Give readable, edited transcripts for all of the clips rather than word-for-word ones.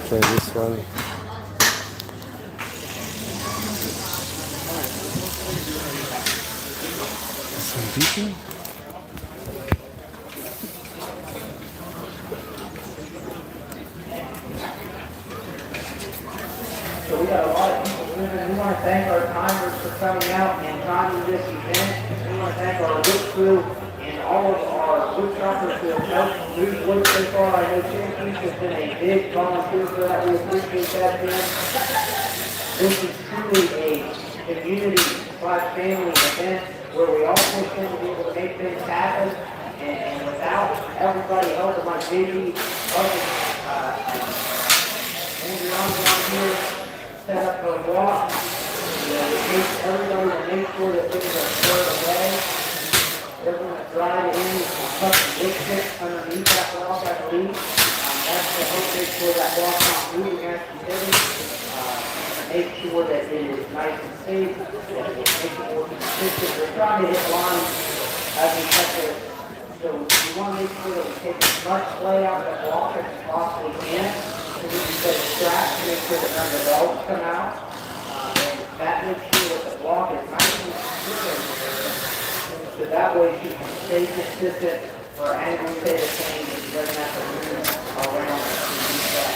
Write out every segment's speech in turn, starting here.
play this one. Some people. So we got a lot of people moving. We want to thank our timers for coming out and timing this event. We want to thank our wood crew and all of our wood choppers who have helped move wood so far. I know Cherokee has been a big volunteer for that. We appreciate that, Ben. This is truly a community/family event where we all push in to be able to make things happen. And without everybody helping like Vicky, Andrew on here, set up a walk. Everybody will make sure that things are squared away. Everyone that drive in, tuck the big sticks underneath that walk, I believe. That's to help make sure that walk's not moving as you did it. Make sure that it is nice and safe, that it makes it more consistent. We're trying to hit lines as we cut this. So we want to make sure that we take as much play out of that walk as we possibly can. So we can set straps to make sure that none of the belts come out. And that makes sure that the walk is nice and consistent. So that way she can stay consistent for any state of change and she doesn't have to move around to do that.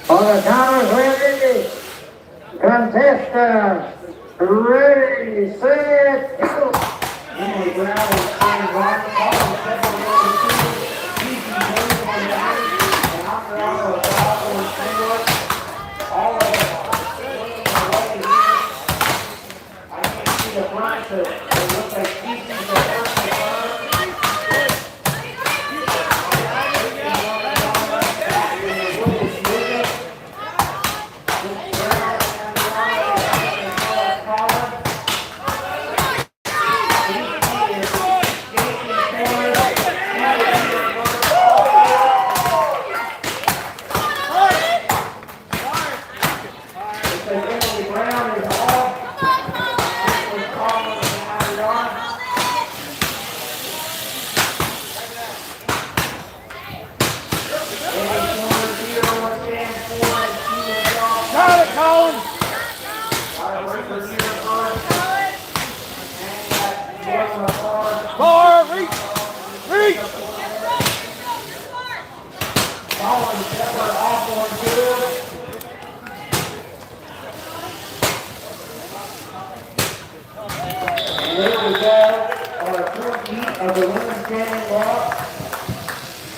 On the count of three, contestants, ready, set, go! Emily Brown will stand right, following several rows of two, easy moves on the iron, and after all of the foul and Springboard, all of them are away here. I can't see the front, so it looks like Keith is the first to turn.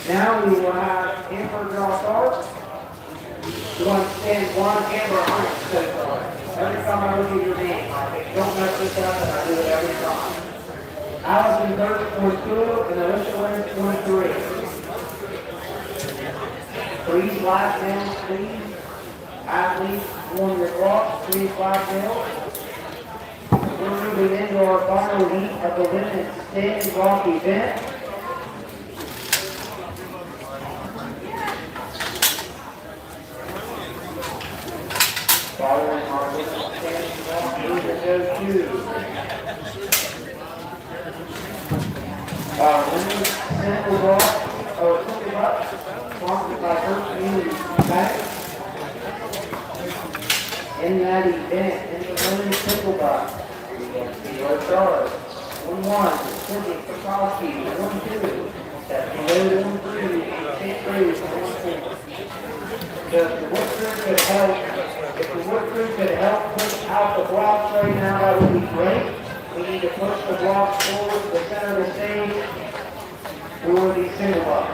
Now we will have Amber draw start. You want to stand one, Amber, on it. Every time I look at your name, don't mess this up, and I do it every time. Allison Burke, 22, and Alicia Williams, 23. Please last names, please. Athletes, form your cross, please last nails. we're moving into our final heat of the women's standing block event. Following our women's standing block heat that goes to our women's single block, or single block, sponsored by First Community Bank. In that event, in the women's single block, we have Theo Charles, 1-1, Cindy Krakowski, 1-2, Stephanie Lowe, 1-3, Kate Cruz, 1-4. So if the wood crew could help push out the blocks right now, that would be great. We need to push the blocks forward to the center of the stage for the single block.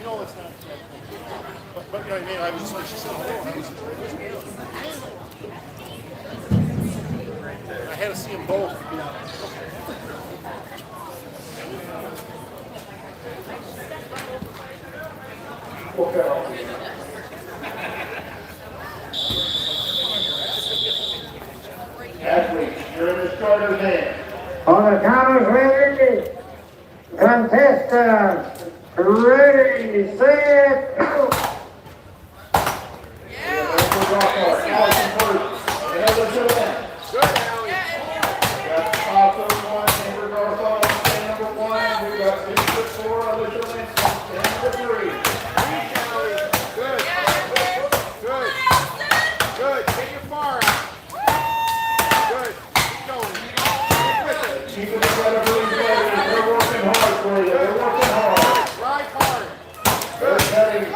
know it's not. But you know what I mean? I was just she said, I had to see them both. Athletes, you're in the starter's hand. On the count of ready, contestants, ready, set, go. Allison first. Another to the end. Good, Allie. Got 531, Amber Garthon, stand number 1. We got 6'4", other to the end, stand number 3. Good. Good. Good. Get your far out. Good. Keep going. Keep it together, please, ladies. They're working hard for you. They're working hard. Drive hard. They're heading to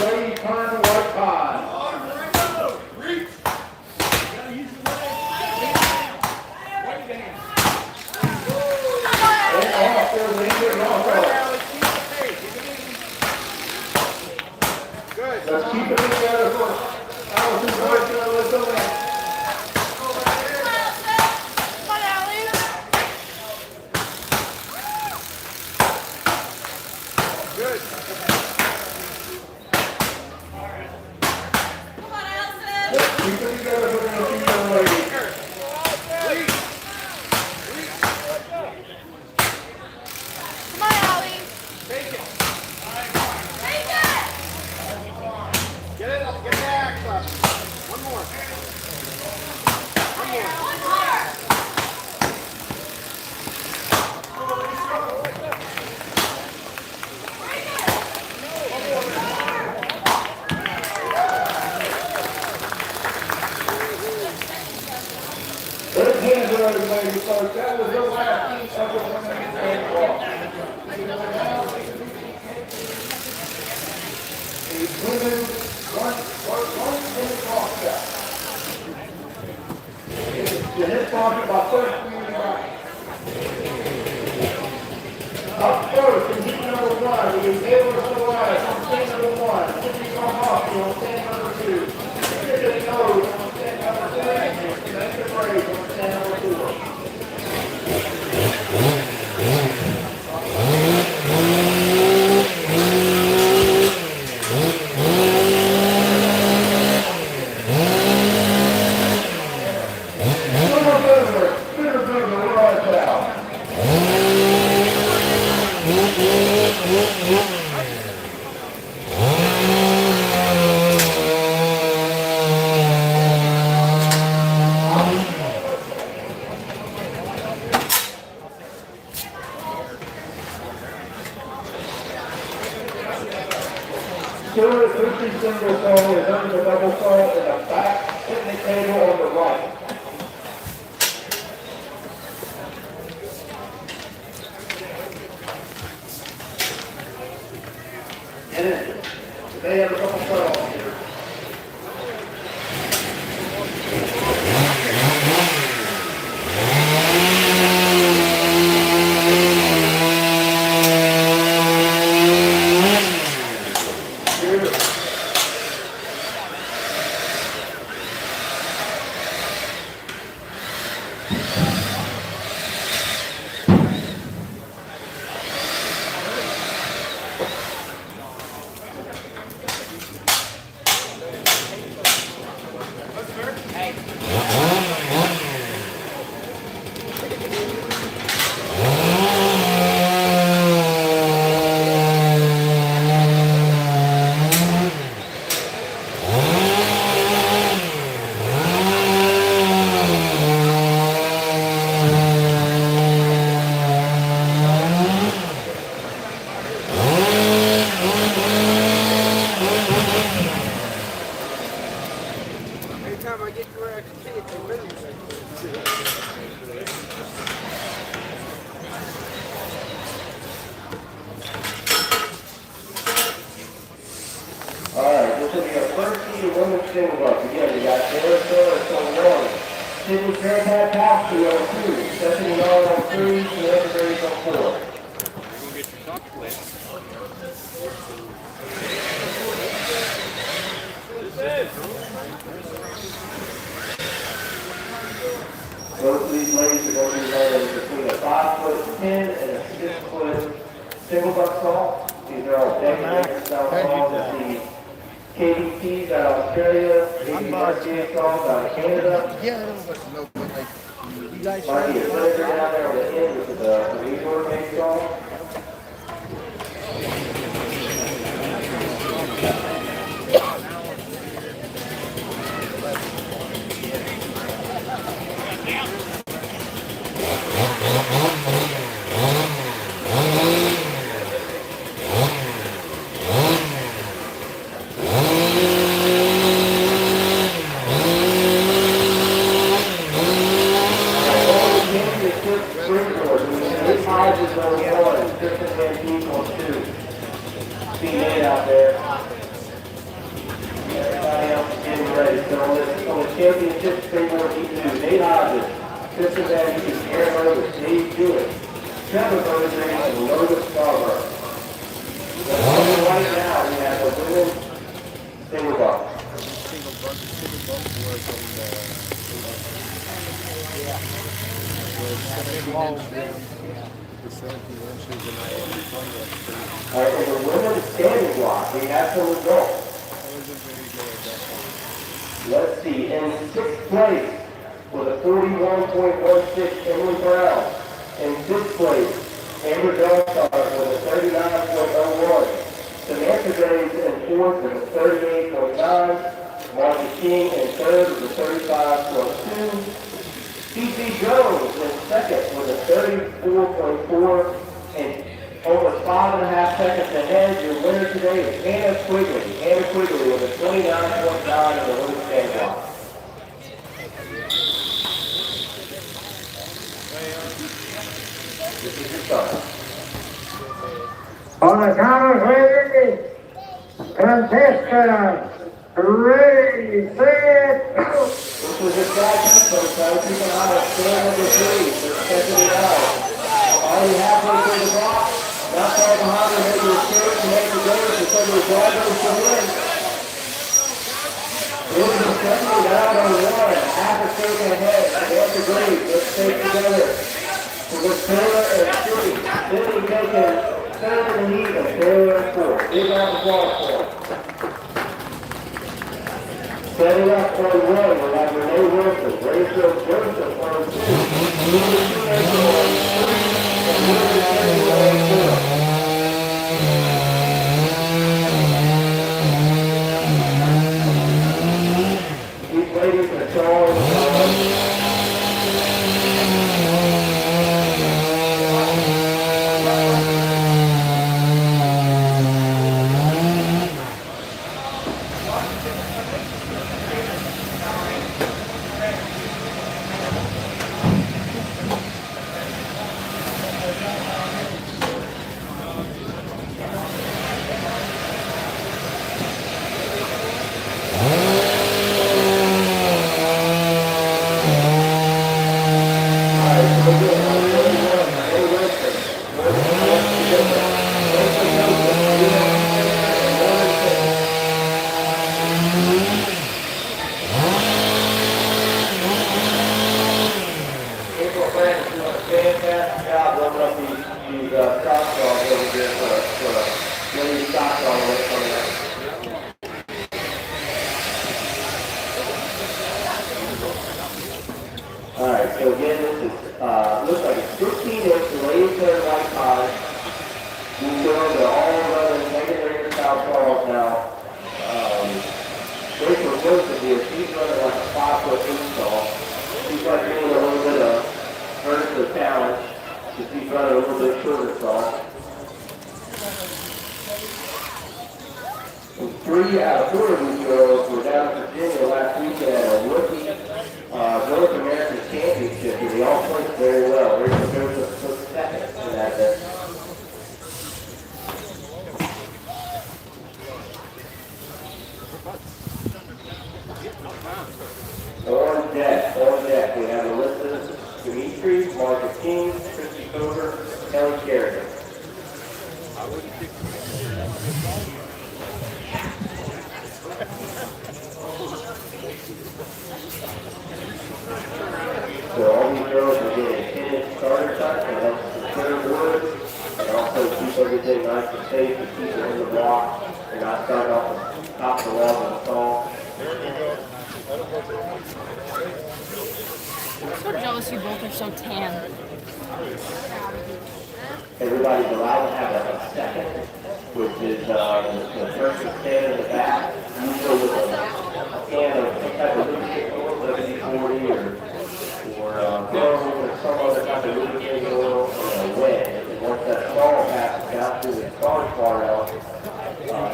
Lady Turn White Pond. And off, there's Ingrid also. Good. Let's keep it together for Allison Boyce and Alyssa Lynn. Good. Let's keep it together for the young ladies. Take it. Get it up. Get the axe up. One more. One more. Good hands are ready, ladies, folks. That was the last piece of the women's basketball. The women's one-minute talk shot. The hit talk about first community right. Up first, in heat number 1, we use Taylor Soares on stand number 1. Tiffany Carmosky on stand number 2. Tiffany Nose on stand number 3. And Samantha Graves on stand number 4. Stuart Christian single toe is under the double toe in the back picnic table on the right. And they have a couple cutoffs here. Anytime I get to where I can see it, it's minutes. All right, this will be a first team women's single up. Again, we got Taylor Soares on 1, Sydney Fairback-Howski on 2, Stephanie Yard on 3, Samantha Graves on 4. Go get your soccer players. single buck salt. These are all decorated style salts. The KBTs out of Australia, ABRCA salts out of Canada. Yeah, no, but like, you guys Might be a vinegar down there on the end, which is the resort based salt. Springboard, this house is number one, Christian Antique on two. Being made out there. Everybody else is getting ready. So on the championship Springboard E2, Nate Hodges, Christian Antique, Aaron Rose, Dave Stewart, Trevor Berger, and Logan Scarborough. Right now, we have the women's single buck. All right, in the women's standing block, we have some results. Let's see, in sixth place with a 41.16, Emily Brown. In fifth place, Amber Delstar with a 39.01. Samantha Graves in fourth with a 38.9. Martha King in third with a 35.2. C.C. Jones in second with a 34.4 and almost 5.5 seconds ahead. Your winner today is Anna Quigley. Anna Quigley with a 29.9 in the women's stand block. This is your start. On the count of three, contestant, ready, set, go. This was a traction, so try to keep an eye on stand number 3. They're checking it out. Already halfway through the block. Not far behind her, making a straight to make the goal to some of the drivers to win. Moving the second out on one, half a second ahead. Samantha Graves, let's stay together. So with Taylor and City, City taking third in the heat and Taylor in fourth. Big round of applause for them. Setting up on one, we have Renee Wilson, Rachel Joseph on two, Lucy Rachel on three, and Lucy Rachel on four. These ladies are showing fantastic job running up these stock dogs over here for getting stock all the way coming up. Alright, so again, this is, looks like it's 15-inch delayed turn right pie. These girls are all running negative style calls now. Rachel Joseph here, she's running like a 5'8" stall. She's like getting a little bit of vertical challenge, because she's running a little bit shorter stall. And 3 out of 4 of these girls were down in Virginia last weekend at a rookie North American Championship, and they all played very well. Rachel Joseph took second in that event. On deck, we have Alyssa Dimitri, Martha King, Christy Cover, Kelly Kerrigan. So all these girls are getting 10-inch starter touch, and that's the third wood. space to keep it in the block. And I start off the top of the wall of the stall. I'm so jealous you both are so tan. Everybody's allowed to have a second, which is the person standing in the back, usually with a can of some type of lubricant oil, WD-40 or Pearl or some other type of lubricant oil, wet. And once that stall passes down through the star part out,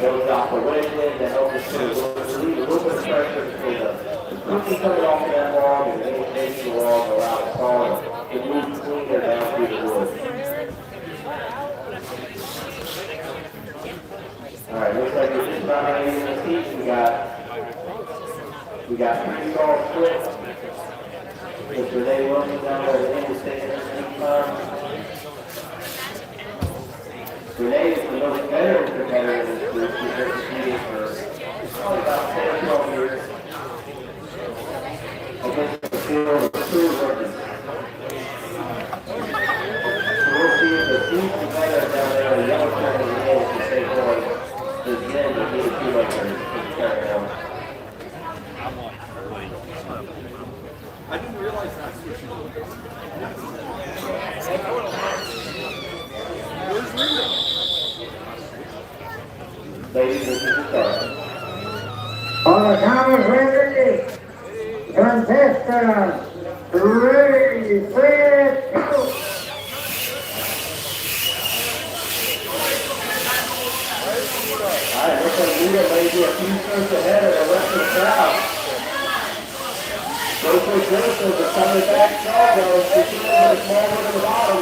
goes out the wedge in to help us to relieve a little bit of pressure between the cookie coming off that log and the making log around the star. It moves cleaner down through the wood. Alright, looks like we're just about ready in the seats. We got 3 stalls split. With Renee Wilson down there at the end of taking her seat time. Renee is the most veteran competitor in this group. She's been competing for probably about 10 or 12 years. Against the field of 2 rookies. So we'll see if the team competitor down there, the yellow shirt in the end, can take on the end of the 2 lakers to carry on. I didn't realize that. Where's Linda? Ladies, this is the start. On the count of three, contestant, ready, set, go. Alright, looks like Rita may be a few strokes ahead of the rest of the crowd. Joseph is coming back strong though. She's going to the small one at the bottom.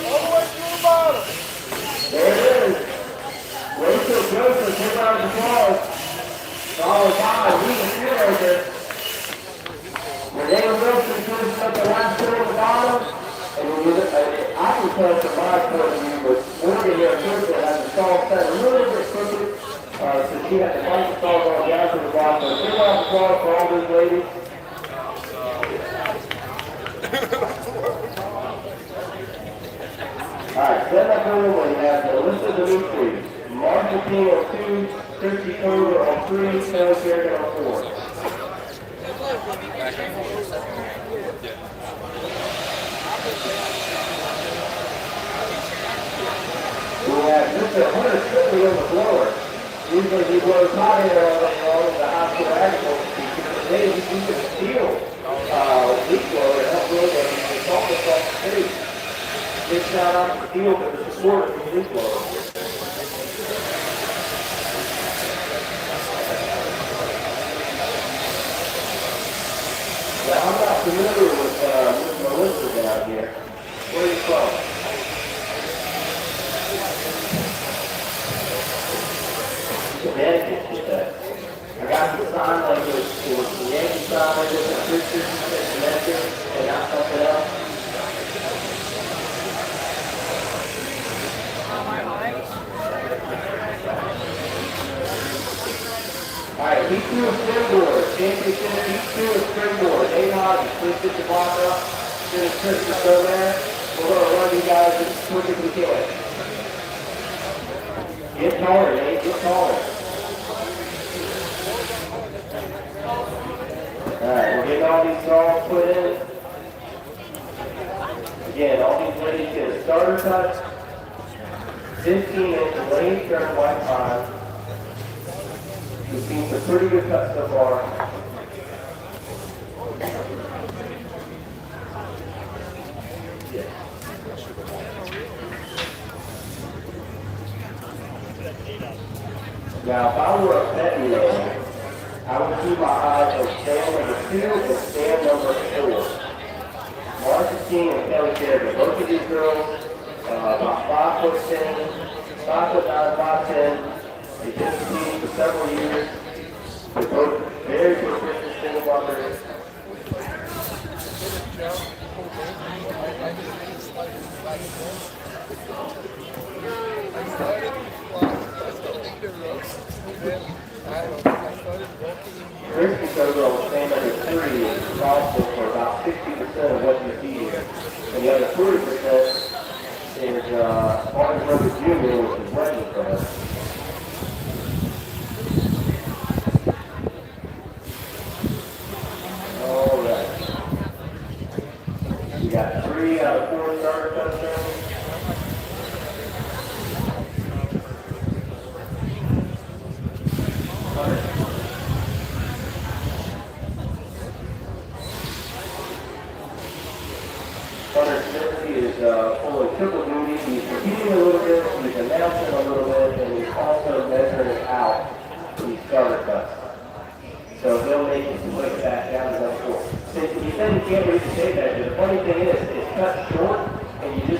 All the way to the bottom. There it is. Joseph, give round of applause. Followed by Rita Steelmaker. Renee Wilson finishes up the last 2 at the bottom. And I can tell from my point of view, but Morgan here has the stall set a little bit crooked. So she had to fight the stall going down to the bottom. So give round of applause for all these ladies. Alright, set up number 1, we have Melissa Dimitri, Martha King on 2, Christy Coover on 3, Sarah Kerrigan on 4. We have Mr. Hunter Strickly on the floor. Usually he blows hot air on the high school agriculture. Today he's using a steel leaf blower to help blow the salt across the street. Big shout out to the field for the support of the leaf blower. Now, I'm not familiar with Melissa down here. Where are you from? Connecticut, she said. I got the sign like it was the Yankee sign, like it was a picture, Connecticut, and not something else. Alright, heat 2 of Springboard. Championship, heat 2 of Springboard. Hodges, please get the block up. Finish Christmas over there. We're going to run you guys as quick as we can. Get taller, Nate. Get taller. Alright, we're getting all these songs put in. Again, all these ladies get a starter touch. 15-inch lane turn white pine. We've seen some pretty good cuts so far. Now, if I were a petty man, I would keep my eyes on stand number 2 and stand number 4. Martha King and Kelly Kerrigan. Both of these girls, about 5'10", 5'9", 5'10". They've been competing for several years. They're both very proficient single bumpers. Christy goes on stand number 3 is responsible for about 60% of what you see here. And the other 40% is Martin Brother Jr., which is Wendy.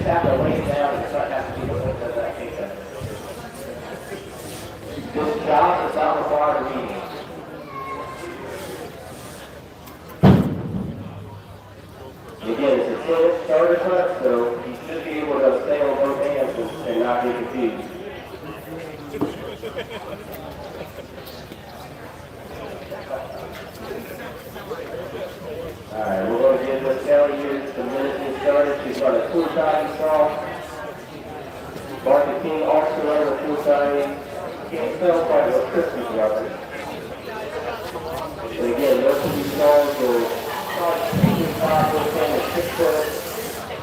have to lay it down and not have to do what does that take us. This job does not require a meeting. Again, it's a 10-inch starter cut, so you should be able to stay on both hands and not be confused. Alright, we're going to give this Kelly here just a minute to get started. She's got a full time saw. Martha King also running a full time. Can't tell quite what Christmas running. And again, most of these songs are 5 foot 10 and 6 foot.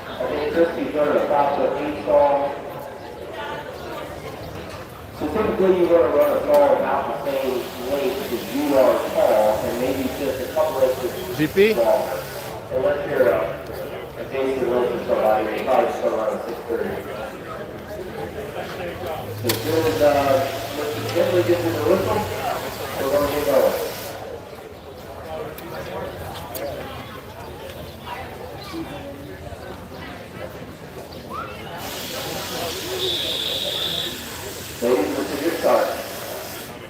I think Christy's running a 5 foot 8 song. So typically you want to run a song about the same length as you are tall, and maybe just a couple inches GP? longer. Unless you're a Jason Wilson somebody, you're probably still around 6:30. So as soon as Mr. Gently gets in the whistle, we're going to get going. Ladies, this is your start.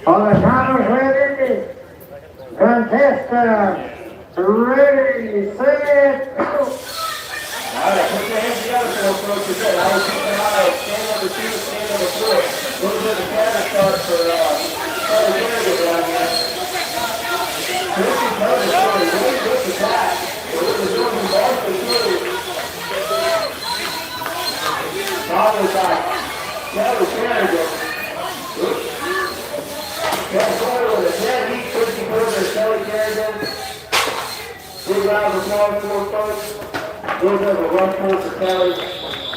On the count of ready, contestant, ready, set, go. All right, put your hands together for those folks who said, I was keeping an eye on stand number 2, stand number 4. A little bit of a counter start for Charlie Kerrigan down here. Christy's brother started really good with that. It was doing some Boston too. Bob was like, Charlie Kerrigan. Kevin Porter with a dead heat, Christy Porter, Charlie Kerrigan. Big round of applause for folks. A little bit of a rough pull for Kelly,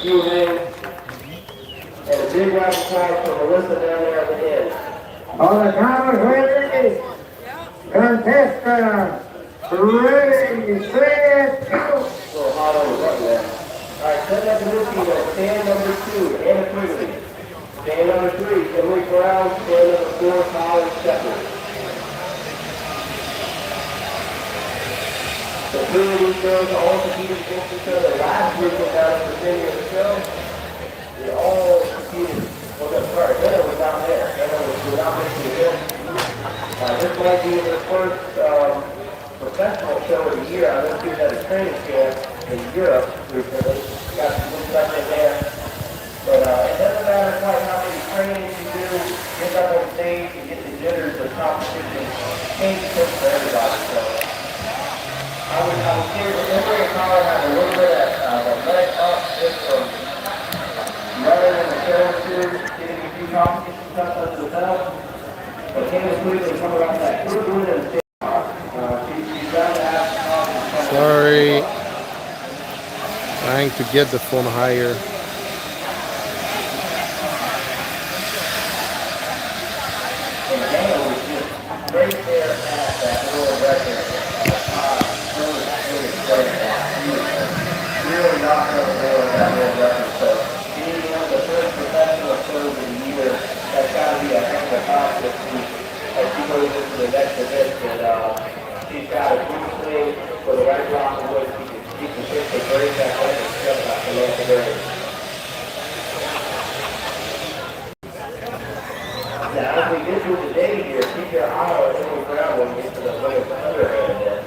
Q&A, and a big round of applause for Melissa down there at the end. On the count of ready, contestant, ready, set, go. A little hot on the button there. All right, setting up the new team at stand number 2, Anna Quigley. Stand number 3, Emily Brown. Stand number 4, Colin Shepard. So two of these girls all competed against each other last weekend down at Virginia the show. They all competed. Well, no, sorry, Anna was not there. Anna was not making the event. This might be their first professional show of the year. I know she was at a training camp in Europe recently. Got some good stuff in there. But it doesn't matter quite how many trainings you do, get up on stage and get the jitters of competition. Change the for everybody. So I would say that Emory and Colin have a little bit of a leg up just from running in the show too, getting a few competition stuff under the belt. But Candace Quigley coming off that good win in the state. She's got to have some Sorry. Trying to get the phone higher. And Dana was just right there at that little record. Really not going to go with that little record. So being one of the first professional shows of the year, that's got to be a heck of a accomplishment as she goes into the next event. And she's got a good swing for the right block of way she can hit the break that way and step out the left break. Now, if we get through the day here, keep your eye on Emily Brown when we get to the women's underhand end.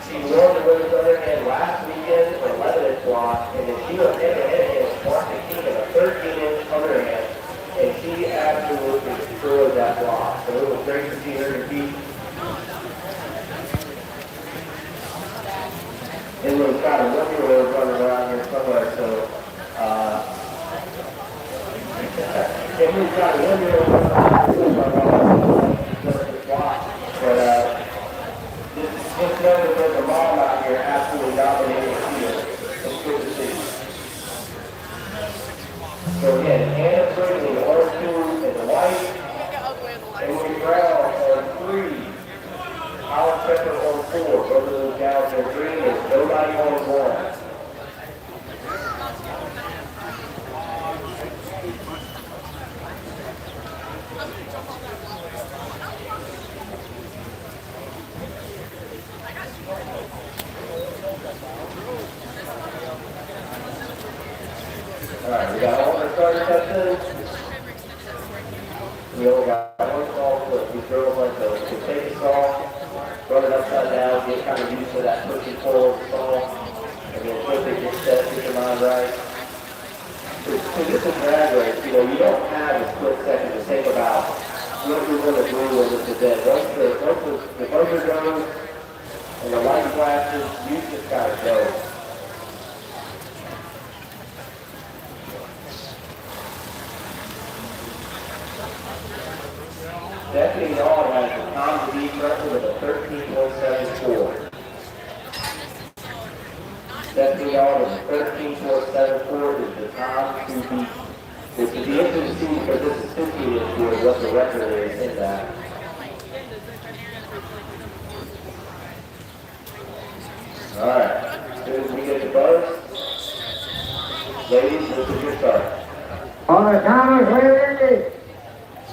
She won the women's underhand last weekend for 11-inch block, and then she was head-to-head against Martha King in a 13-inch underhand, and she absolutely destroyed that block. So it was great to see her compete. Emily's got a 1-year-old running around here somewhere, so Emily's got a 1-year-old running around here somewhere, but just know that there's a mom out here absolutely dominating the field. It's good to see. So again, Anna Quigley, R2 in the white, Emily Brown on 3, Colin Shepard on 4. Both of those gals are green, and nobody on 1. We only got one small flip. These girls like to take a saw, run it upside down, get kind of used to that push and pull of the saw, and then flip it, get set, get your mind right. So this is drag race, you know, you don't have a split second to think about what you're going to do when this event. Once the buzzer goes and the light flashes, you just got to go. Stephanie Dahl has the time to beat record with a 13.74. Stephanie Dahl is 13.74 is the time to beat. It's to be interesting to see because this is 15 inch board what the record is in that. Alright, as soon as we get the buzz, ladies, this is your start. On the count of three,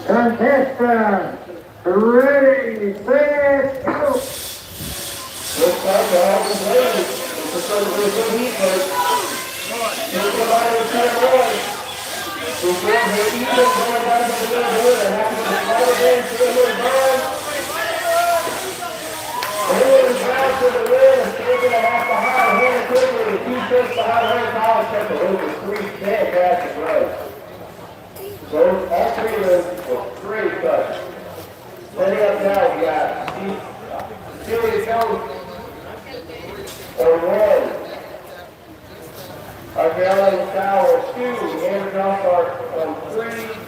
contestants, ready, set, go! Looks like the Hawkins ladies, it's a sort of a good heat, but here's somebody who's trying to run. We're going to eat them, going down to the middle, and having to fight again to the little burn. Everyone is down to the win and taking them off behind Hannah quickly. 2 cents behind her college temple. Those were 3 fantastic runs. Those, all 3 of them were great cuts. Setting up now, we got Cecilia Jones on 1. Argella Sauer on 2. Amber Johnson on 3.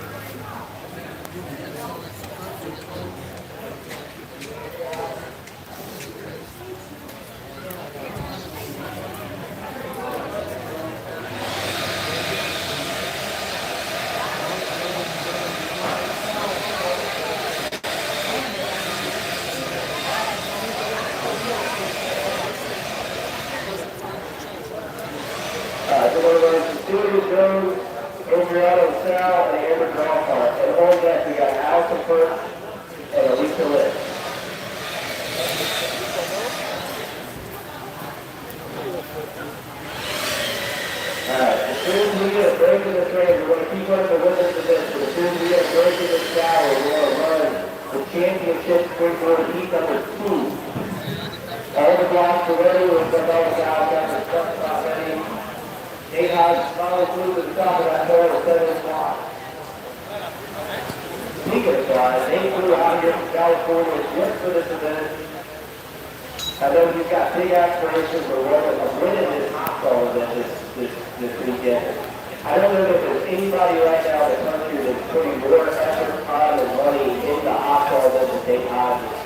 Cecilia Jones, Adriana Sal, and Amber Johnson. And on that, we got Allison First and Alicia Litt. Alright, as soon as we get a break in this race, we're going to keep running the winners of this, but as soon as we get a break in this shower, we're going to run the championship springboard heat number 2. All the blocks are ready, we'll send all the guys down to the front stop ready. Eight Hodge finally flew to the top of that hill at 7 o'clock. Speaking of guys, they flew out here from California just for this event. I know you've got big aspirations for winning this hot dog event this weekend. I don't know if there's anybody right now in the country that's putting more effort, time, and money into hot dog event than Dave Hodges.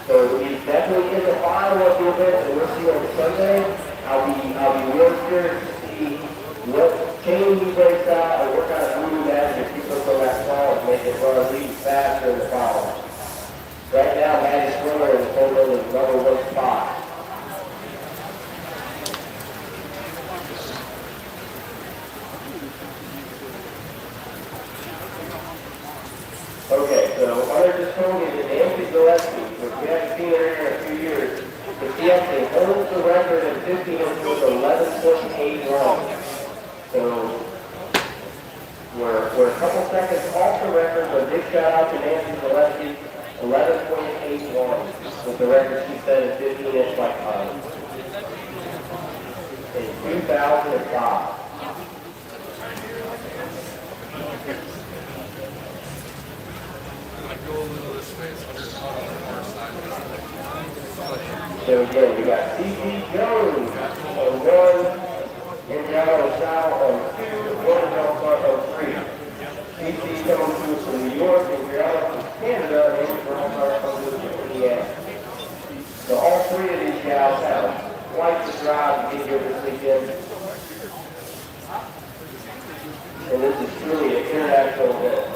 So he's definitely in the final of the event, and we'll see you on Sunday. I'll be real curious to see what change he breaks out and what kind of food he has to keep us on that ball and make it run lead faster in the final. Right now, Maddie Springer is holding the number 1 spot. Okay, so Hunter just told me that Nancy Gillespie, which we haven't seen her in a few years, but she actually holds the record in 15 inches with 11.81. So we're a couple seconds off the record, but big shout out to Nancy Gillespie, 11.81 with the record she set in 15 inch like time in 2005. So again, we got C.P. Jones on 1, Indiana Sal on 2, Gordon Delpart on 3. C.P. Jones from New York, Indiana from Canada, and Andrew Delpart from Indiana. So all 3 of these gals have quite the drive to get here this weekend. And this is truly an international event.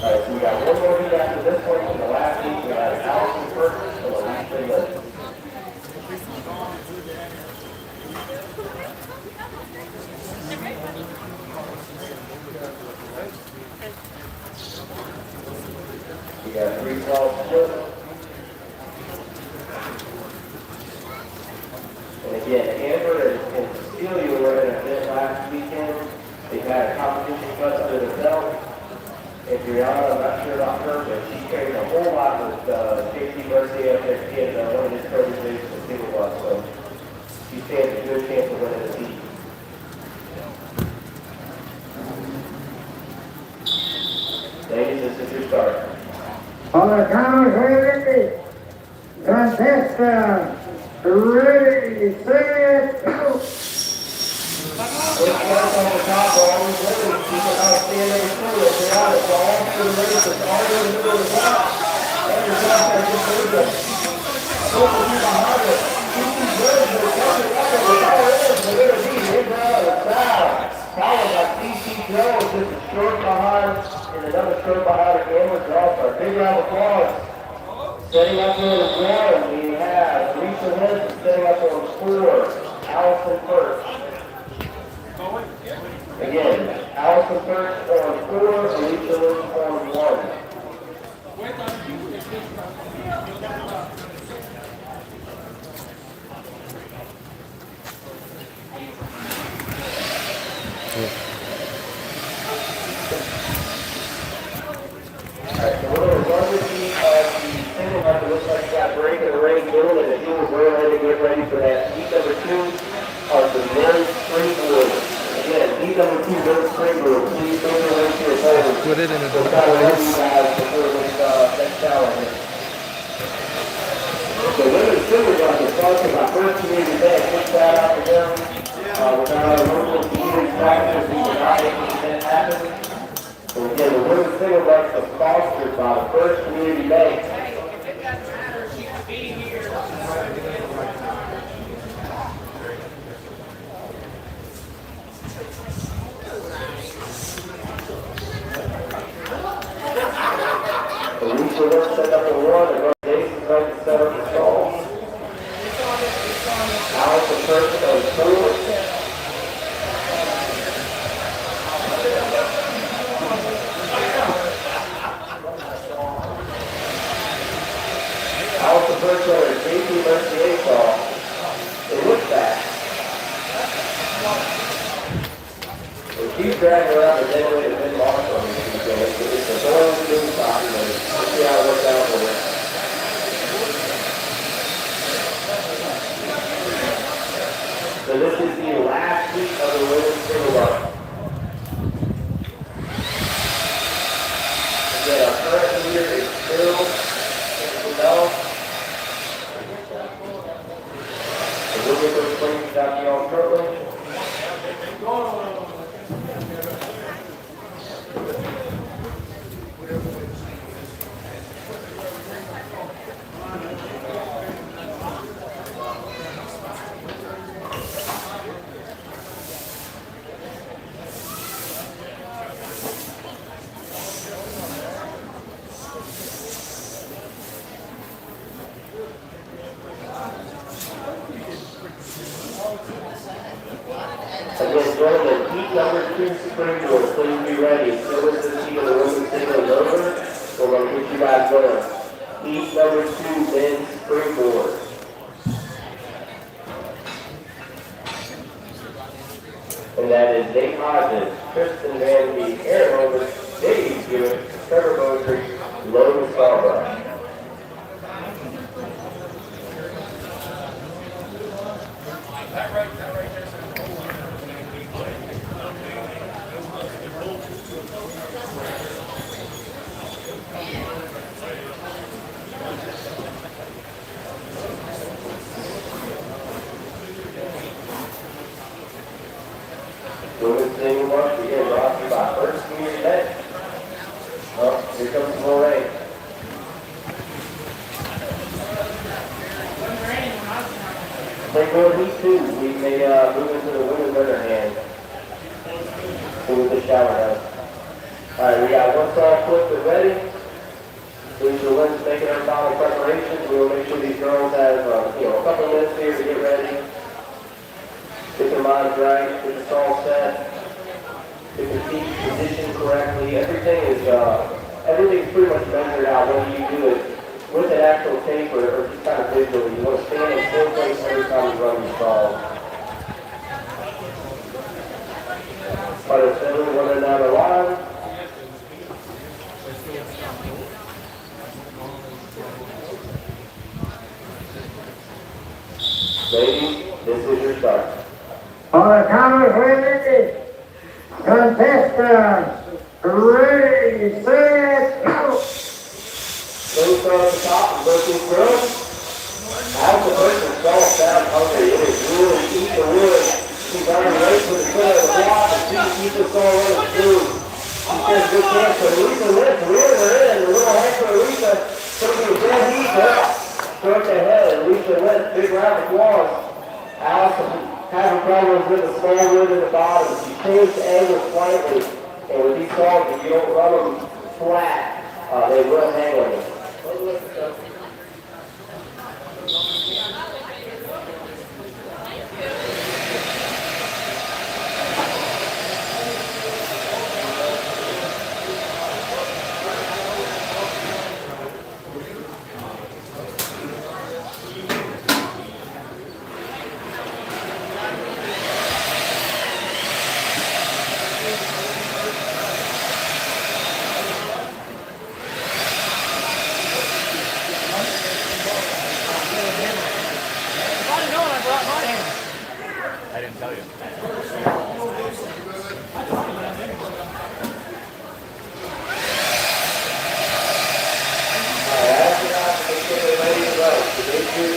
Alright, so we got one more heat after this one from the last heat. We got Allison First and Alicia Litt. We got 3 calls split. And again, Amber and Cecilia were in an event last weekend. They've had a competition cut under the belt. And Brianna, I'm not sure about her, but she trained a whole lot with JC Garcia up there. She had one of his coaches in the single block, so she stands a good chance of winning the heat. Ladies, this is your start. On the count of 3, contestant, ready, set, go. First one on the top, always ready. Keep it out, stand there, through it. They're out. It's all for the race. It's all in the middle of the block. And your top there, just move them. Both of you behind it. Keep these birds. They're coming up. It's all in. They're going to be in there. It's foul. Followed by CC Joe. Just a short behind. And another short behind the camera draw. A big round of applause. Setting up on 1, we have Lisa Henson setting up on 4. Allison First. Again, Allison First on 4, Alicia Lewis on 1. Alright, so we're going to run the heat of the single up. It looks like we got break in the rain middle, and if you will go ahead and get ready for that heat number 2 of the men's springboard. Again, heat number 2 men's springboard. Please go away to your pole. Put it in a We'll try to run you guys before this next challenge. The women's single block is sponsored by First Community Bank. Quick shout out to them. Without our local community practices, we would not make this event happen. So again, the women's single block is sponsored by the First Community Bank. Alicia Lewis set up a 1, and Rose Davis is going to set up the stall. Allison First on 4. Allison First on her JP Mercier stall. They look back. So she's dragging around the dead weight of Ben Marsh on this weekend. It's a boring new stop, but let's see how it works out for her. So this is the last week of the women's single block. Again, our current leader is Phil Bell. So we'll get those places out to y'all shortly. Again, gentlemen, heat number 2 springboard, please be ready. As soon as this heat of the women's single is over, we're going to get you guys going. Heat number 2 men's springboard. And that is Nate Hodges, Kristen Van Beek, Aaron Over, Dave Hewitt, Trevor Mosley, Logan Scarborough. Women's single march again brought to you by First Community Bank. Oh, here comes some more rain. Springboard heat 2, we may move into the women's underhand. So with the shower house. Alright, we got one stall flip and ready. These are ones making our final preparations. We will make sure these girls have a couple minutes here to get ready. Get their minds right, get the stall set, get their feet positioned correctly. Everything's pretty much measure it out whether you do it with an actual tape or just kind of visually. You want to stand in still place every time you run your saw. But it's everyone running down the line. Ladies, this is your start. On the count of 3, contestants, ready, set, go! Those start at the top and working through. As the person falls down hungry, it is really eat the wood. He's on the way to the center of the block and see if he keeps all running through. He says good chance for Lisa Lift. We're in. The little head for Lisa. Taking a dead heat up. Stroke ahead. Lisa Lift. Big round of applause. Allison having problems with the small wood in the bottom. She changed the angle slightly. And with these saws, if you don't run them flat, they will hang on you.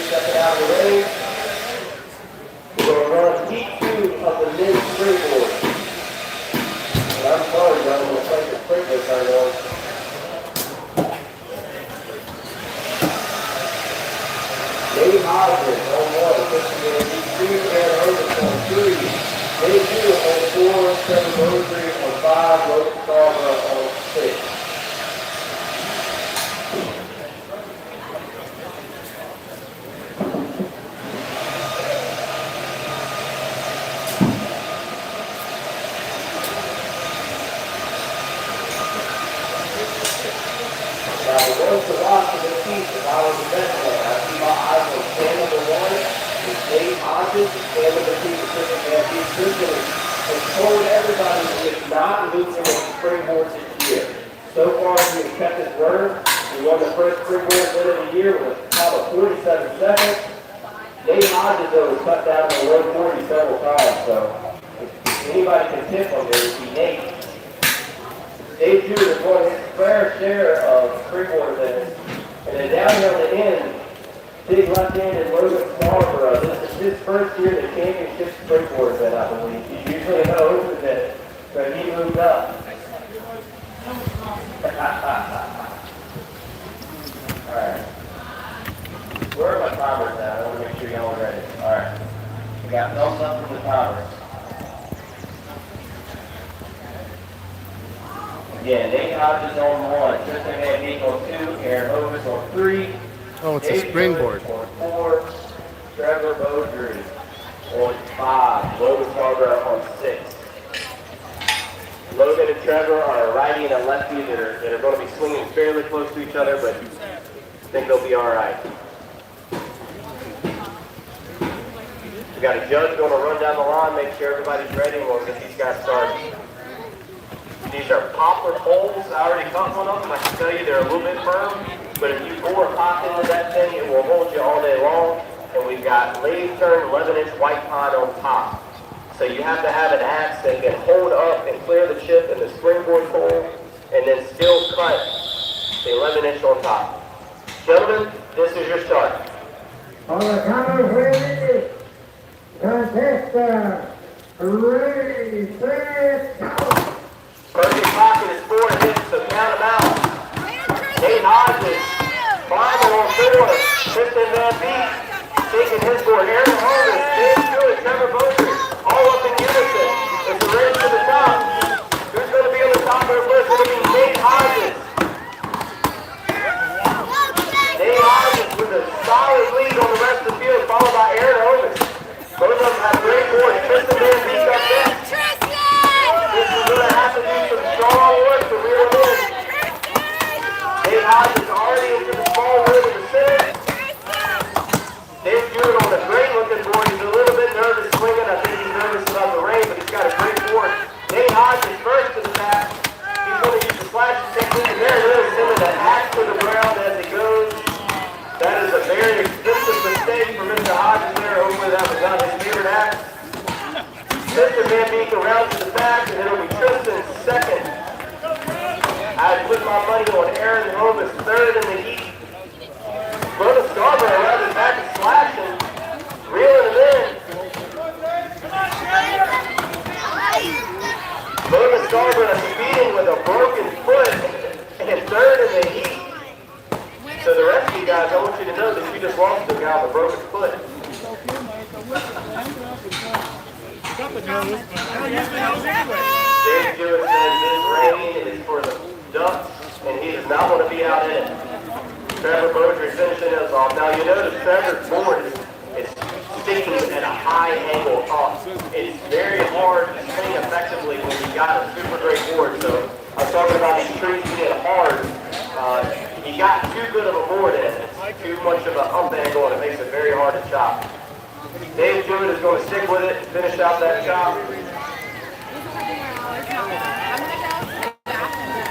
Stepping out of the way. We're going to run heat 2 of the mid springboard. And I'm sorry, y'all, I'm going to take the sprinkler turned on. Dave Hodgson on 1, pushing in heat 2, and Overton on 3. Dave 2 on 4, Trevor Bowdry on 5, Logan Starbuck on 6. To watch for the piece if I was a veteran. I see my eyes on stand number 1 is Dave Hodges, stand number 2 is Christian Matthews. Christian has told everybody that he is not losing on springboards this year. So far, he has kept his word. He won the first springboard win of the year with a time of 47 seconds. Dave Hodges, though, has cut down to 140 several times, so if anybody can tip him, it would be Nate. Dave Jr. is going his fair share of springboard events. And then down here on the end, big left-handed Logan Scarborough. This is his first year at the championship springboard event, I believe. He's usually an open event, but he moved up. Alright. Where are my timers at? I want to make sure y'all are ready. Alright. We got thumbs up from the timers. Again, Nate Hodges on 1, Tristan Van Beek on 2, Aaron Hovis on 3. Oh, it's a springboard. On 4, Trevor Bowdry on 5, Logan Scarborough on 6. Logan and Trevor are a righty and a lefty that are going to be swinging fairly close to each other, but I think they'll be all right. We got a judge going to run down the line, make sure everybody's ready, and we'll get these guys started. These are poplar poles. I already cut one of them. I can tell you they're a little bit firm, but if you bore a pop into that thing, it will hold you all day long. And we've got lathe turned 11-inch white pine on top. So you have to have an axe that can hold up and clear the chip in the springboard pole, and then still cut the 11-inch on top. Gentlemen, this is your start. On the count of 3, contestant, ready, set, go! Perfect pocket is 4 hits, so count them out. Nate Hodges, climbing on 4. Tristan Van Beek, taking his board. Aaron Hovis, Dave Stewart, Trevor Bowdry, all up in unison. It's a race to the top. Who's going to be on the top of the list? It's going to be Nate Hodges. Nate Hodges with a solid lead on the rest of the field, followed by Aaron Hovis. Both of them have great boards. Tristan Van Beek up next. This is going to have to do some strong work to reel in. There it is, sending the axe to the ground as he goes. That is a very expensive mistake for Mr. Hodges there. Hopefully that was not his favorite axe. Mr. Van Beek around to the back, and it'll be Tristan's second. I put my money on Aaron Hovis third in the heat. Brother Scarborough around his back is slashing, reeling him in. Brother Scarborough competing with a broken foot and third in the heat. So the rest of you guys, I want you to know that you just lost to a guy with a broken foot. Dave Jewett says this rain is for the Ducks, and he does not want to be out in it. Trevor Beaudry finishing us off. Now you notice Trevor's board is sticking at a high angle up. It's very hard to swing effectively when you got a super great board. So I was talking about these trees being hard. He got too good of a board in it. It's too much of an up angle, and it makes it very hard to chop. Dave Jewett is going to stick with it and finish out that chop.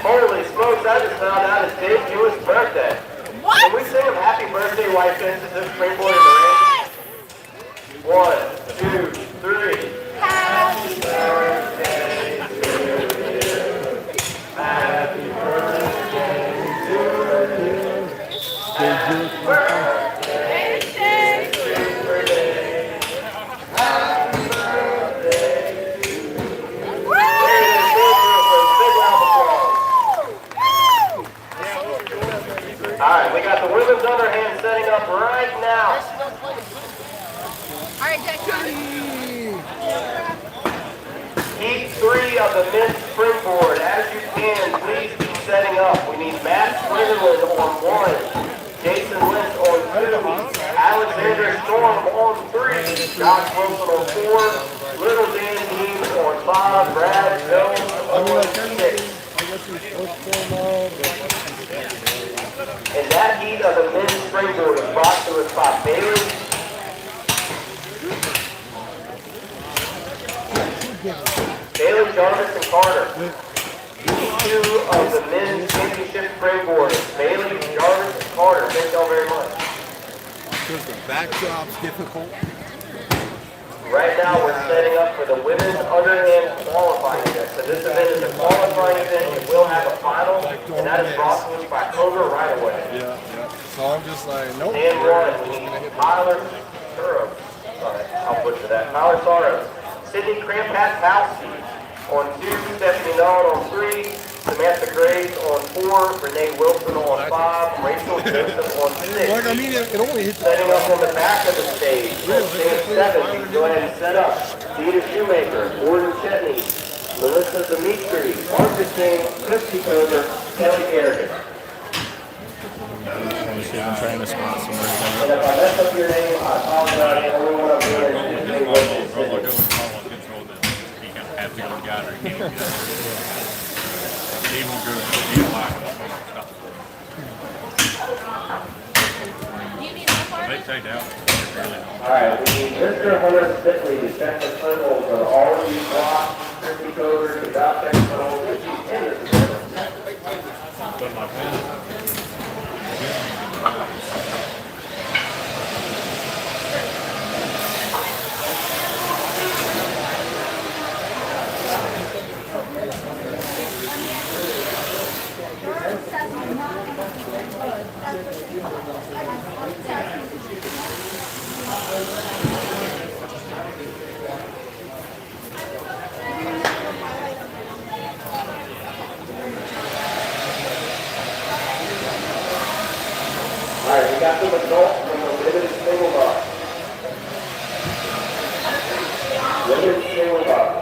Holy smokes, I just found out it's Dave Jewett's birthday. What? Can we sing him happy birthday, White Fences, this Springboard in the rain? 1, 2, 3. Happy birthday to you. Happy birthday to you. Happy birthday, Super Dave. Happy birthday to you. Alright, we got the women's underhand setting up right now. All right, Jack. Heat 3 of the men's springboard. As you can, please be setting up. We need Matt Swinnerland on 1, Jason Lentz on 2, Alexander Storm on 3, Josh Wilson on 4, Little Dan Dean on 5, Brad Jones on 6. And that heat of the men's springboard is brought to us by Bailey. Bailey, Jarvis, and Carter. Heat 2 of the men's championship springboard is Bailey, Jarvis, and Carter. Thank y'all very much. Because the backdrop's difficult. Right now we're setting up for the women's underhand qualifying event. So this event is a qualifying event. It will have a final, and that is brought to us by Kroger right away. Yeah. So I'm just like, nope. And 1, we need Tyler Sorrow. Sorry, I'll butcher that. Tyler Sorrow. Sydney Krampat-Palsky on 2, Stephanie Nod on 3, Samantha Graves on 4, Renee Wilson on 5, Rachel Joseph on 6. Like, I mean, it only hits Setting up on the back of the stage, on stand 7, you can go ahead and set up. Dita Shoemaker, Gordon Chetney, Melissa Dimitri, Marcus King, Christy Coder, Kelly Garrigan. I'm trying to spot somewhere. And if I mess up your name, I apologize. Everyone up here is doing what they said. Alright, we need Mr. Hunter Spitley to check the circles of all of these blocks, Christy Coder, to drop check the circles, which he's in the circles. Alright, we got some adults from the women's single box. Women's single box.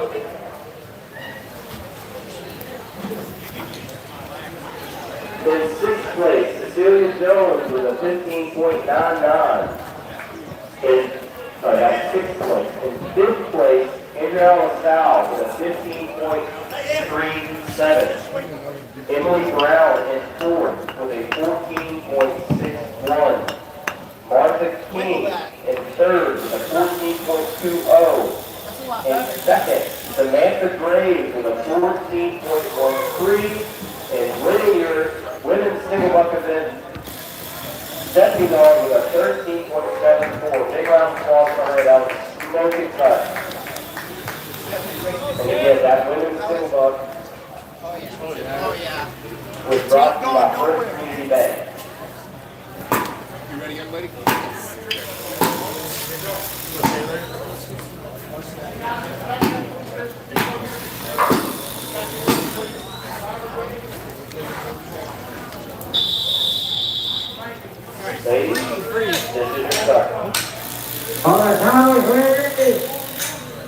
In 6th place, Cecilia Jones with a 15.99. That's 6th place. In 5th place, Andrea LaSalle with a 15.37. Emily Brown in 4th with a 14.61. Martha King in 3rd with a 14.20. In 2nd, Samantha Graves with a 14.13. And winning your people bucket in. Deputy dog with a 13.74. Big round of applause for her. That was smoking cut. And again, that women's single buck was brought to you by First Community Bank. You ready, young lady? Ladies, this is your start. On the count of three,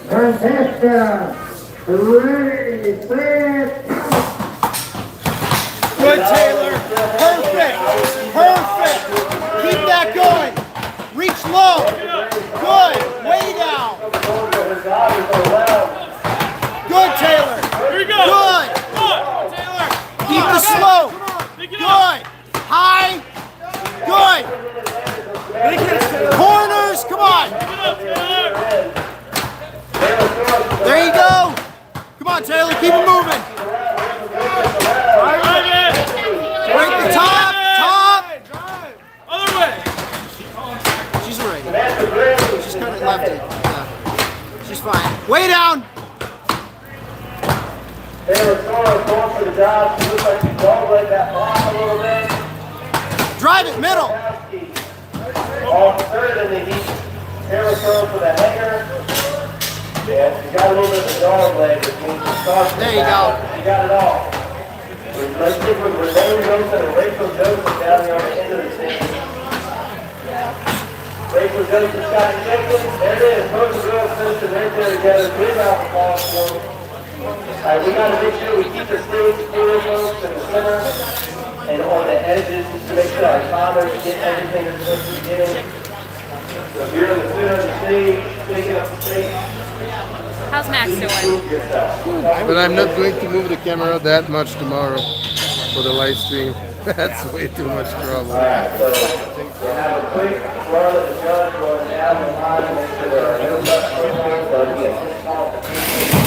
contestant, ready, set, Good, Taylor. Perfect. Perfect. Keep that going. Reach low. Good. Way down. Good, Taylor. Here we go. Good. Come on, Taylor. Keep the slope. Good. High. Good. Corners. Come on. There you go. Come on, Taylor. Keep it moving. Break the top. Top. Other way. She's ready. She's kind of lefty. Yeah. She's fine. Way down. Taylor Soros going for the job. She looks like she's dog-legged that block a little bit. Drive it middle. Off third in the heat. Taylor Soros for the hanger. Yeah, she's got a little bit of a dog leg, which means she's crossing. There you go. She got it all. Let's stick with Renee Johnson and Rachel Joseph down here on the end of the scene. Rachel Joseph got it shaken. There it is. Both the girls finishing right there together. Big round of applause for them. All right, we got to make sure we keep the stage clear, folks, in the center and on the edges just to make sure our timers get everything that's supposed to be getting. So if you're in the center of the stage, taking up the stage, How's Max doing? move yourself. But I'm not going to move the camera that much tomorrow for the live stream. That's way too much trouble. All right, so we'll have a quick run of the judge going down the line, make sure there are no left protocols, so again, this qualification.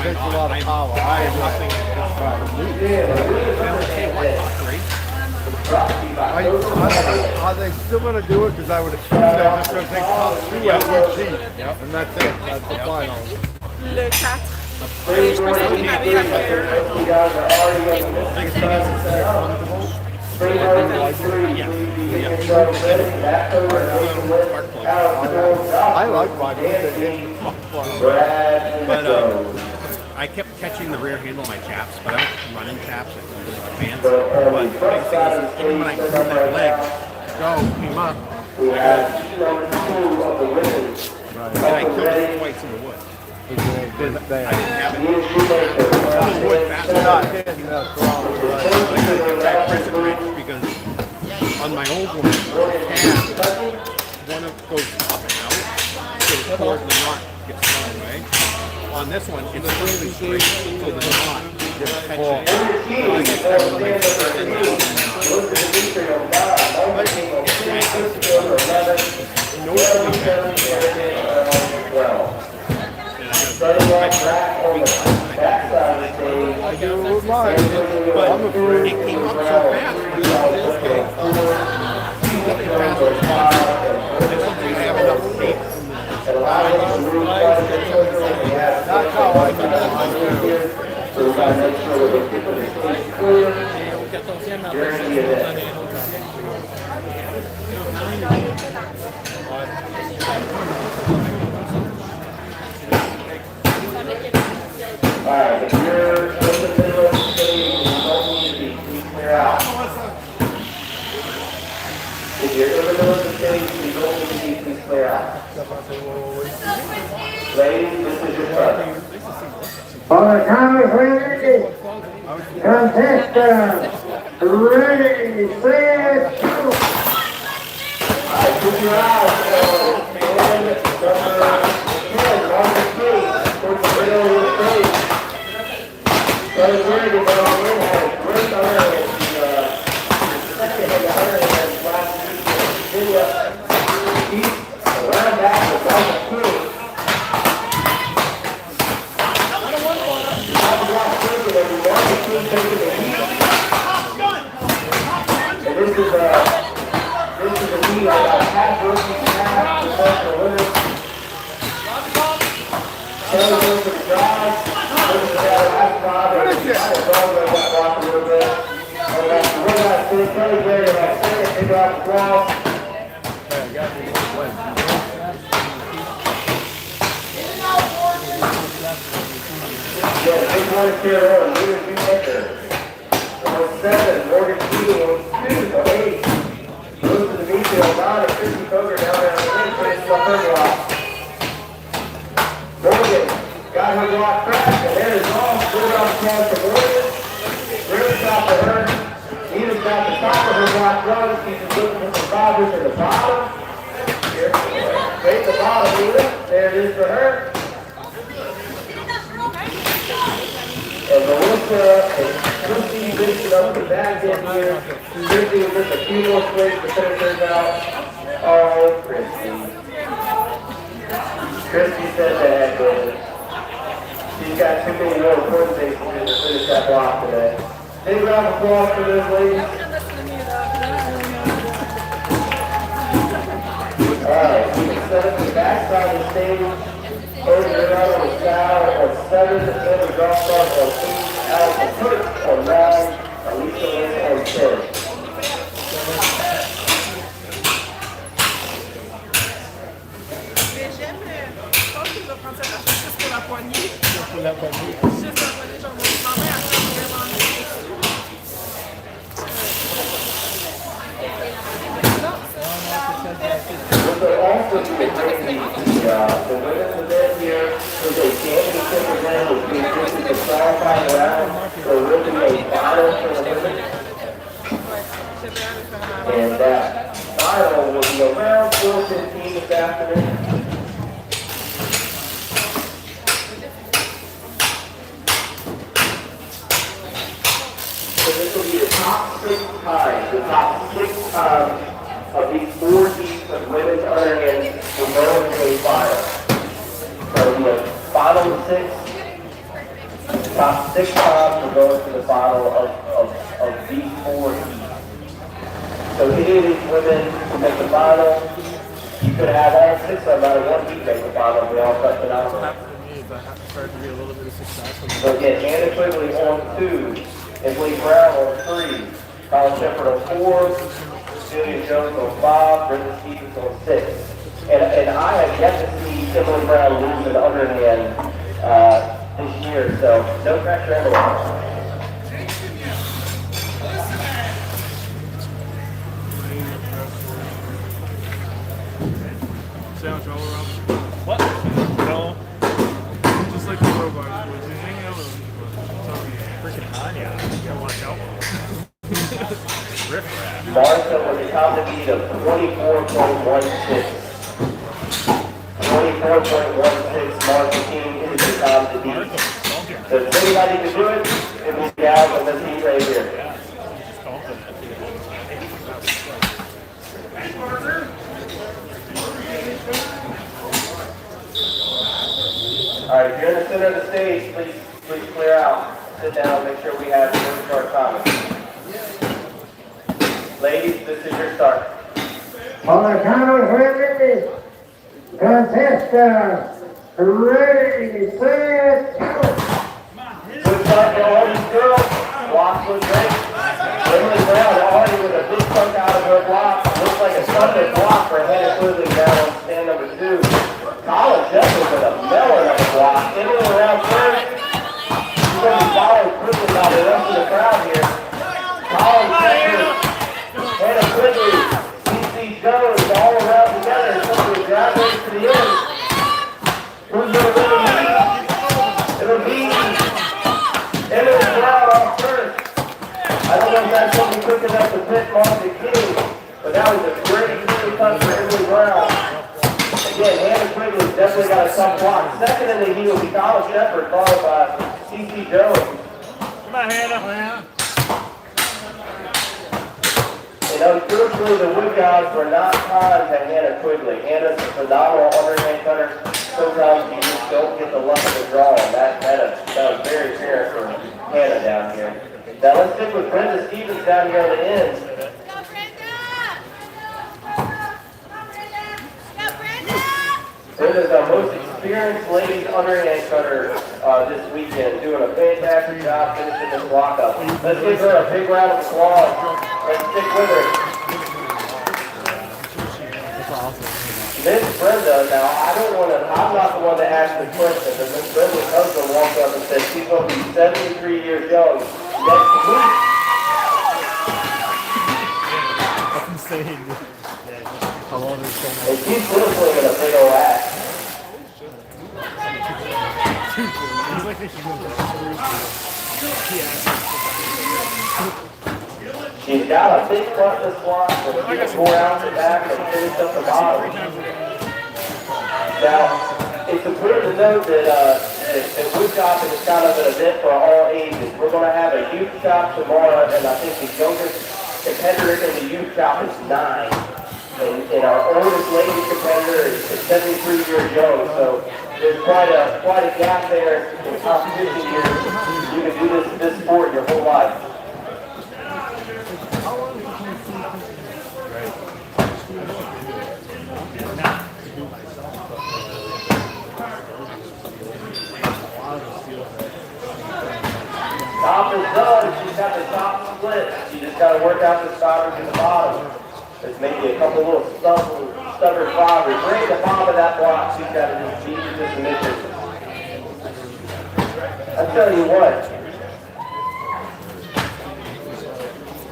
Takes a lot of power. I have nothing Are they still going to do it? Because I would assume they're just going to take top 2 at each heat. And that's it. That's the final. Le 4. I like riding with it. But I kept catching the rear handle of my chaps, but I don't run in chaps at advanced. But the big thing is, even when I turned that leg, go, came up, and I killed it twice in the wood. I didn't have it. The wood fast enough. I couldn't get back press and wrench because on my old one, one of goes up and out, so the cord and the knot gets thrown away. On this one, it's really straight, so the knot gets I'm afraid. it came up so fast. Have enough tape. That's how I can do it. So we got to make sure that we get the stage clear during the event. Alright, if you're in the middle of the stage, you don't need to be, please clear out. If you're in the middle of the stage, you don't need to be, please clear out. Ladies, this is your turn. on the count of three, contestant, ready, set, go. Alright, keep your eyes Chiefs, the linebacker, the Dolphins, too. And this is a lead on a half rookie snap to start the winner. Kelly goes to the drive. Goes to the last drive. And it's kind of going to block a little bit. And that's the one last thing. Kelly Gary, that second, they got the ball. Yeah, the big one is here on. Leader 2 Hector. Number 7, Morgan Keating on 2, so 8. Goes to the midfield, 9, and Christy Coger down there on the wing, finishes up her block. Morgan got her block cracked, and there is off. Good on the cross for Morgan. Really top of her. Nita's got the top of her block run. She's just looking for some bobbers at the bottom. Here, straight to the bottom, Nita. There it is for her. And Melissa and Christy reaching up the back end here. Christy with just a few more swings to finish hers out. Oh, Christy. Christy said that, but she's got too many more point bases to finish that block today. Big round of applause for those ladies. Alright, we can set up the backside of the stage. Over the run on the foul on 7, and the golf cart on 8, Alex and Kurt on 9, Alicia Lynn on 10. What they'll also do is bring the winners of this year is a championship event which we think is a qualifying round, so we'll do a final for the women. And that final will be around 4:15 this afternoon. So this will be the top 6 times, the top 6 times of these 4 teams of women's underhand will go into a final. So the final 6, the top 6 times will go into the final of these 4 teams. So any of these women will make the final. You could have all 6 of them out of one heat make the final if we all touch it out. So again, Anna Quigley on 2, Emily Brown on 3, Colin Shepard on 4, Julia Jones on 5, Brenda Stevens on 6. And I have yet to see Emily Brown lose an underhand this year, so no pressure, Emily. Sounds all around. What? No. Just like the robot. You're hanging out with freaking hot. Yeah. You gotta watch out. Martha with a top to beat of 24.16. 24.16, Martha King is the top to beat. So if anybody can do it, it will be out on this heat right here. Alright, if you're in the center of the stage, please clear out. Sit down, make sure we have the start comments. Ladies, this is your start. On the count of 20, contestant, ready, set, go. Good start to all these girls. Block was great. Emily Brown already with a big chunk out of her block. Looks like a Sunday block for Hannah Quigley down on stand number 2. Colin Shepard with a melon of a block. Emily around first. She's going to be following quickly by the rest of the crowd here. Colin Shepard, Hannah Quigley, C.C. Jones all around together. Somebody drive race to the end. Who's going to win the lead? It'll be Emily Brown off first. I don't know if that's something quick enough to pit Martha King, but that was a great cut for Emily Brown. Again, Hannah Quigley's definitely got a tough block. Second in the heat will be Colin Shepard, followed by C.C. Jones. Come on, Hannah. And unfortunately, the Wood guys were not times at Hannah Quigley. Hannah's a phenomenal underhand cutter. Sometimes you just don't get the luck of the draw. That was very fair for Hannah down here. Now let's stick with Brenda Stevens down here on the ends. Brenda's our most experienced ladies underhand cutter this weekend, doing a fantastic job finishing this block up. Let's give her a big round of applause. Let's stick with her. Miss Brenda, now I'm not the one that asked the question, but Miss Brenda's husband walked up and said she's going to be 73 years young next week. That's insane. How long is so much? And she's still swinging a big old axe. He's like a She's got a big frontless block with 4 ounces back and finished up the bottom. Now, it's important to note that woodchopping is kind of an event for all ages. We're going to have a youth chop tomorrow, and I think the youngest competitor in the youth chop is 9. And our oldest lady competitor is 73 years young, so there's quite a gap there in competition years. You can do this sport your whole life. Top is done. She's got the top split. She just got to work out the stoppers in the bottom. There's maybe a couple little stubborn fibers. Bring the bottom of that block. She's got to just beat it to submission. I tell you what,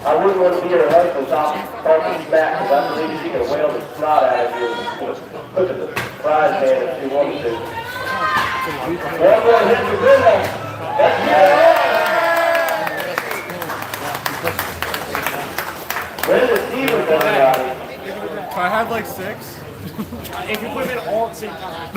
I wouldn't want to be at her husband's talking smack because I believe she can wail the snot out of you and put the prize man if she wanted to. One more hit for Bruno. Let's get it. Brenda Stevens, everybody. If I had like 6, if you put them in all at the same time.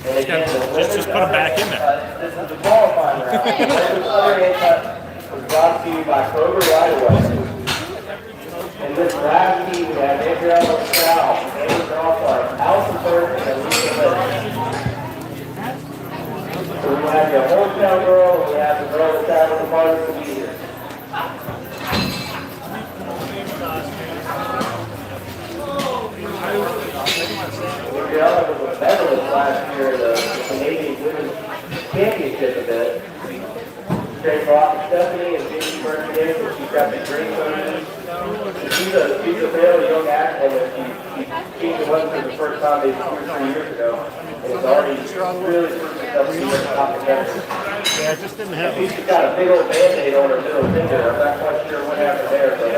And again, just put them back in there. This is the qualifying round. This underhand cut was brought to you by Kroger right away. In this last heat, we have Adriana LaSalle, Amy Crawford, Allison Burton, and Lisa Litt. So we have your hometown girl, and we have the girl that's having the party to be here. Adriana was a medalist last year at the Canadian Women's Championship event. Straight brought Stephanie and Jamie Burton, so she's got the green one. She's a fairly young athlete. She came to Webster the first time maybe 2 or 3 years ago. And it's already really proved herself to be a top contender. Yeah, I just didn't have it. She's got a big old band-aid on her middle finger. I'm not quite sure what happened there, but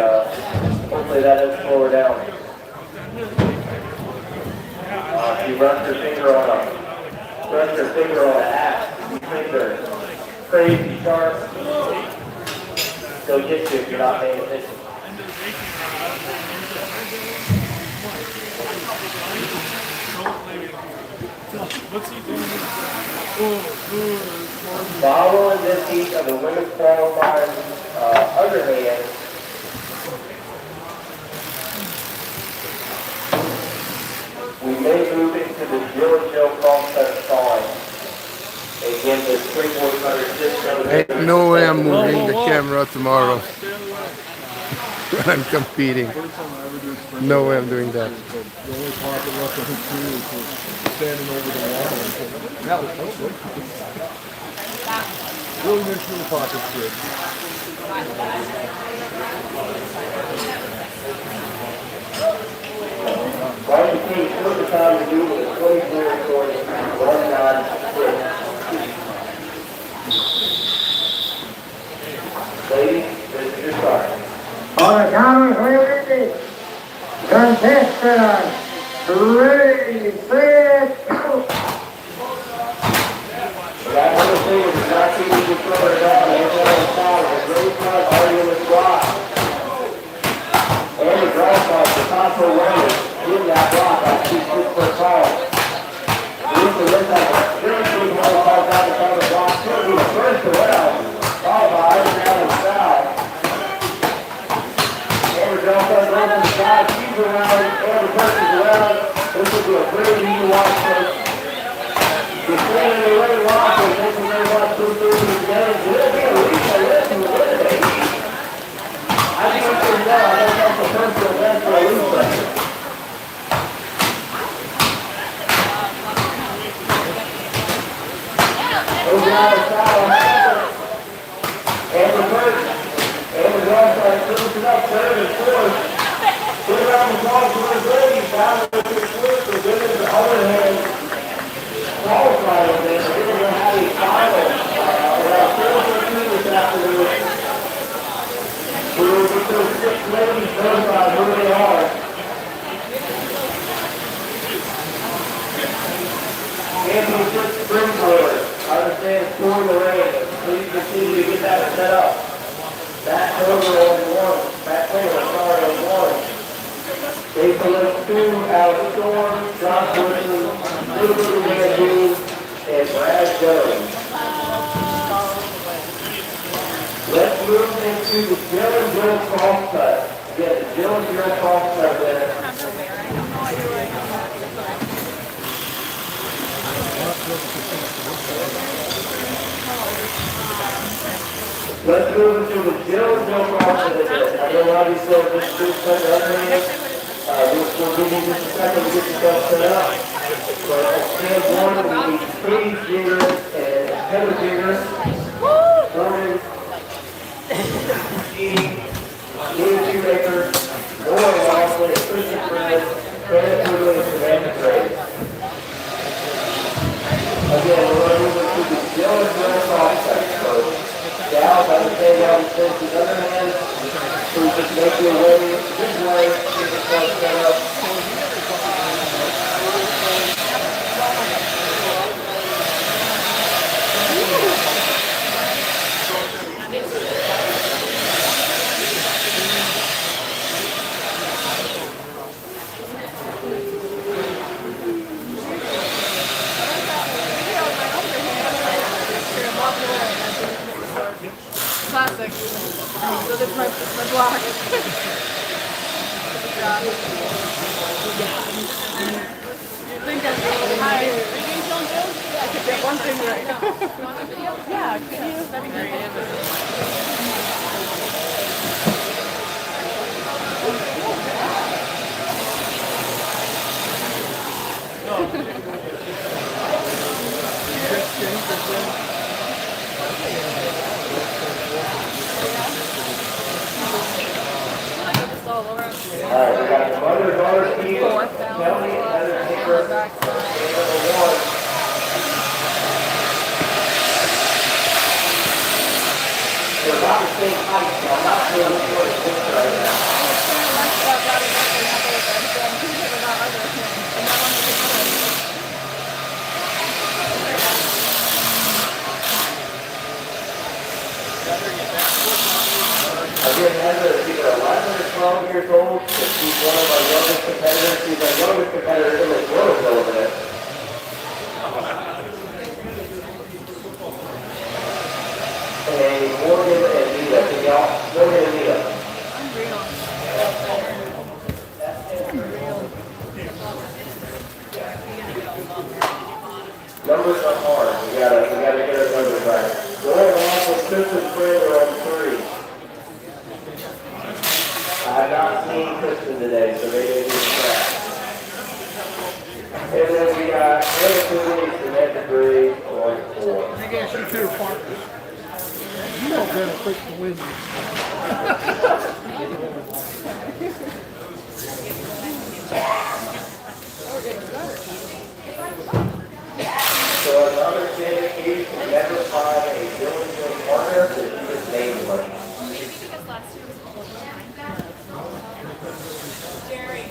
hopefully that doesn't slow her down. She runs her finger on an axe. You think they're crazy sharp. They'll get you if you're not paying attention. Following this heat of the women's qualifying underhand, we may move into the Jill and Jill cross-cut sawing. Again, the springboard cutter just Ain't no way I'm moving the camera tomorrow when I'm competing. No way I'm doing that. The only pocket left on his crew is standing over the wall. That was good. Really makes sure the pocket's good. Why don't you take the time to do with a 24 recording, 196. Ladies, this is your start. On the count of 3, contestant, ready, set, go. That other thing is exactly what you throw it down. There's one on the side. The great side already in the squat. And the ground side, the top for runners in that block. I see 6 foot tall. Lisa looks like a very good one falls out the front of the block. She'll be the first around. Followed by Iron down the south. And the ground side runs on the side. the first as well. This will be a very easy watch first. The three in the way watches, this is very much two thirds together. Will be a Lisa Listen to eliminate. I think it's good now. I think that's the first event for Lisa. Over on the side, and the first, and the left side, closes up, third and fourth. Put it on the ball for the ladies, down to the fourth, the women's underhand qualified over there. We're going to have a final, around 4:13 this afternoon. We'll get those 6 ladies notified who they are. Championship Springboard. I understand scoring the rain. Please continue to get that set up. Matt Taylor on one. Matt Taylor, sorry, on one. Jason Lewis 2, Alex Storm, Josh Wilson, Little Man Dean, and Brad Jones. Let's move into the Jill and Jill cross cut. Get the Jill and Jill cross cut there. Let's move into the Jill and Jill cross cut. I know a lot of you said this is cut underhand. We'll give you just a second to get yourself set up. But at stand one, we need Katie Jigger and Heather Jigger. Norman, David Shoemaker, Lauren Lawson, and Christian Fred, Brandon Woodley, and Savannah Gray. Again, we're going to move into the Jill and Jill cross-cut. So, Dallas, I would say y'all would send his other hand. So just make your way this way, get yourself set up. Classic. So this is my block. You think I'm really high? I could get one thing right. Yeah, could you? That'd be great. Alright, we got the mother and daughter team, Kelly and Heather Tinker, and number 1. They're about the same height, so I'm not sure which one is which right now. Again, Heather is either 11 or 12 years old, but she's one of our youngest competitors. She's our youngest competitor in this world a little bit. And Morgan and Nita, can y'all, Morgan and Nita. Numbers are hard. We gotta get our numbers right. Going off with Kristen Fraser on 3. I've not seen Kristen today, so maybe it's just that. And then we got Eric Louis, Samantha Gray on 4. I guess you two are partners. You don't get a quick to win. So another kid can never find a diligent partner that you just named money. Jerry,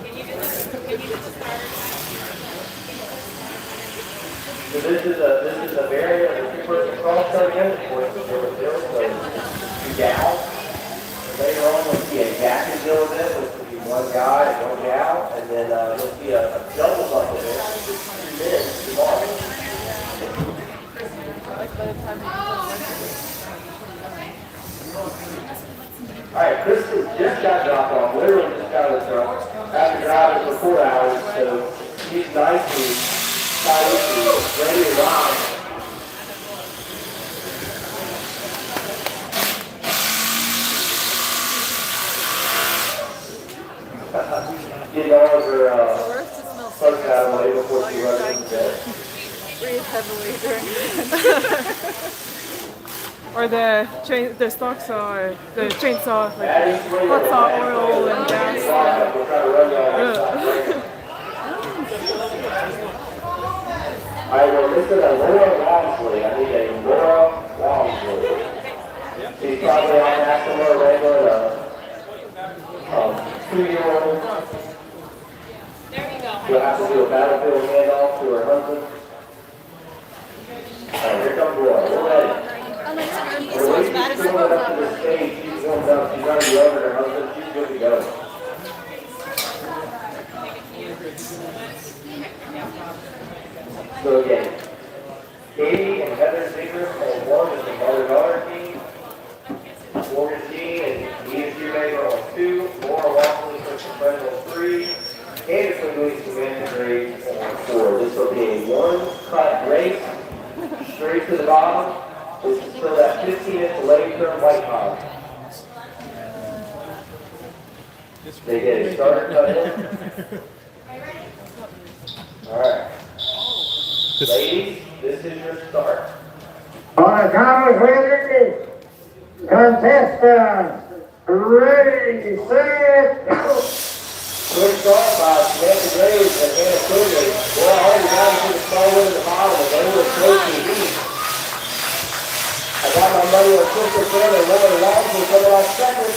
can you do this? Can you do the starter? So this is a variant of the two-person cross-cut unit for the build. So two gals. Later on, we'll see a Jack and Jill event, which will be one guy and one gal, and then you'll see a double bucket event, 2 men tomorrow. All right, Kristen just got dropped off literally out of the truck after driving for 4 hours, so he's nicely ready to ride. Get all of her folks out of the way before she runs into bed. Breathe heavily during or the stock saw, or the chainsaw, like hot saw oil and gas. Alright, well, this is a Laura Walmsley. I need a Laura Walmsley. She's probably on National Wrangler, a 2-year-old. She'll have to do a battlefield handoff to her husband. Alright, here comes Laura. We're ready. We're coming up to the stage. She's warmed up. She's already over her husband. She's good to go. So again, Katie and Heather Ziegler on 1 is the mother-daughter team. Morgan Jean and Ian Shoemaker on 2. Laura Walmsley for Friends on 3. Anderson Louis Samantha Graves on 4. This will be a 1-cut race straight to the bottom. This is still that 15-inch leg turn white collar. They get a starter cut in. Alright. Ladies, this is your start. On the count of 3, contestants, ready, set, go. Quick start by Samantha Graves and Hannah Quigley. Well, already got into the small one in the bottom, and they were closing deep. I got my money on Sister Finn and Lauren Walmsley coming off second.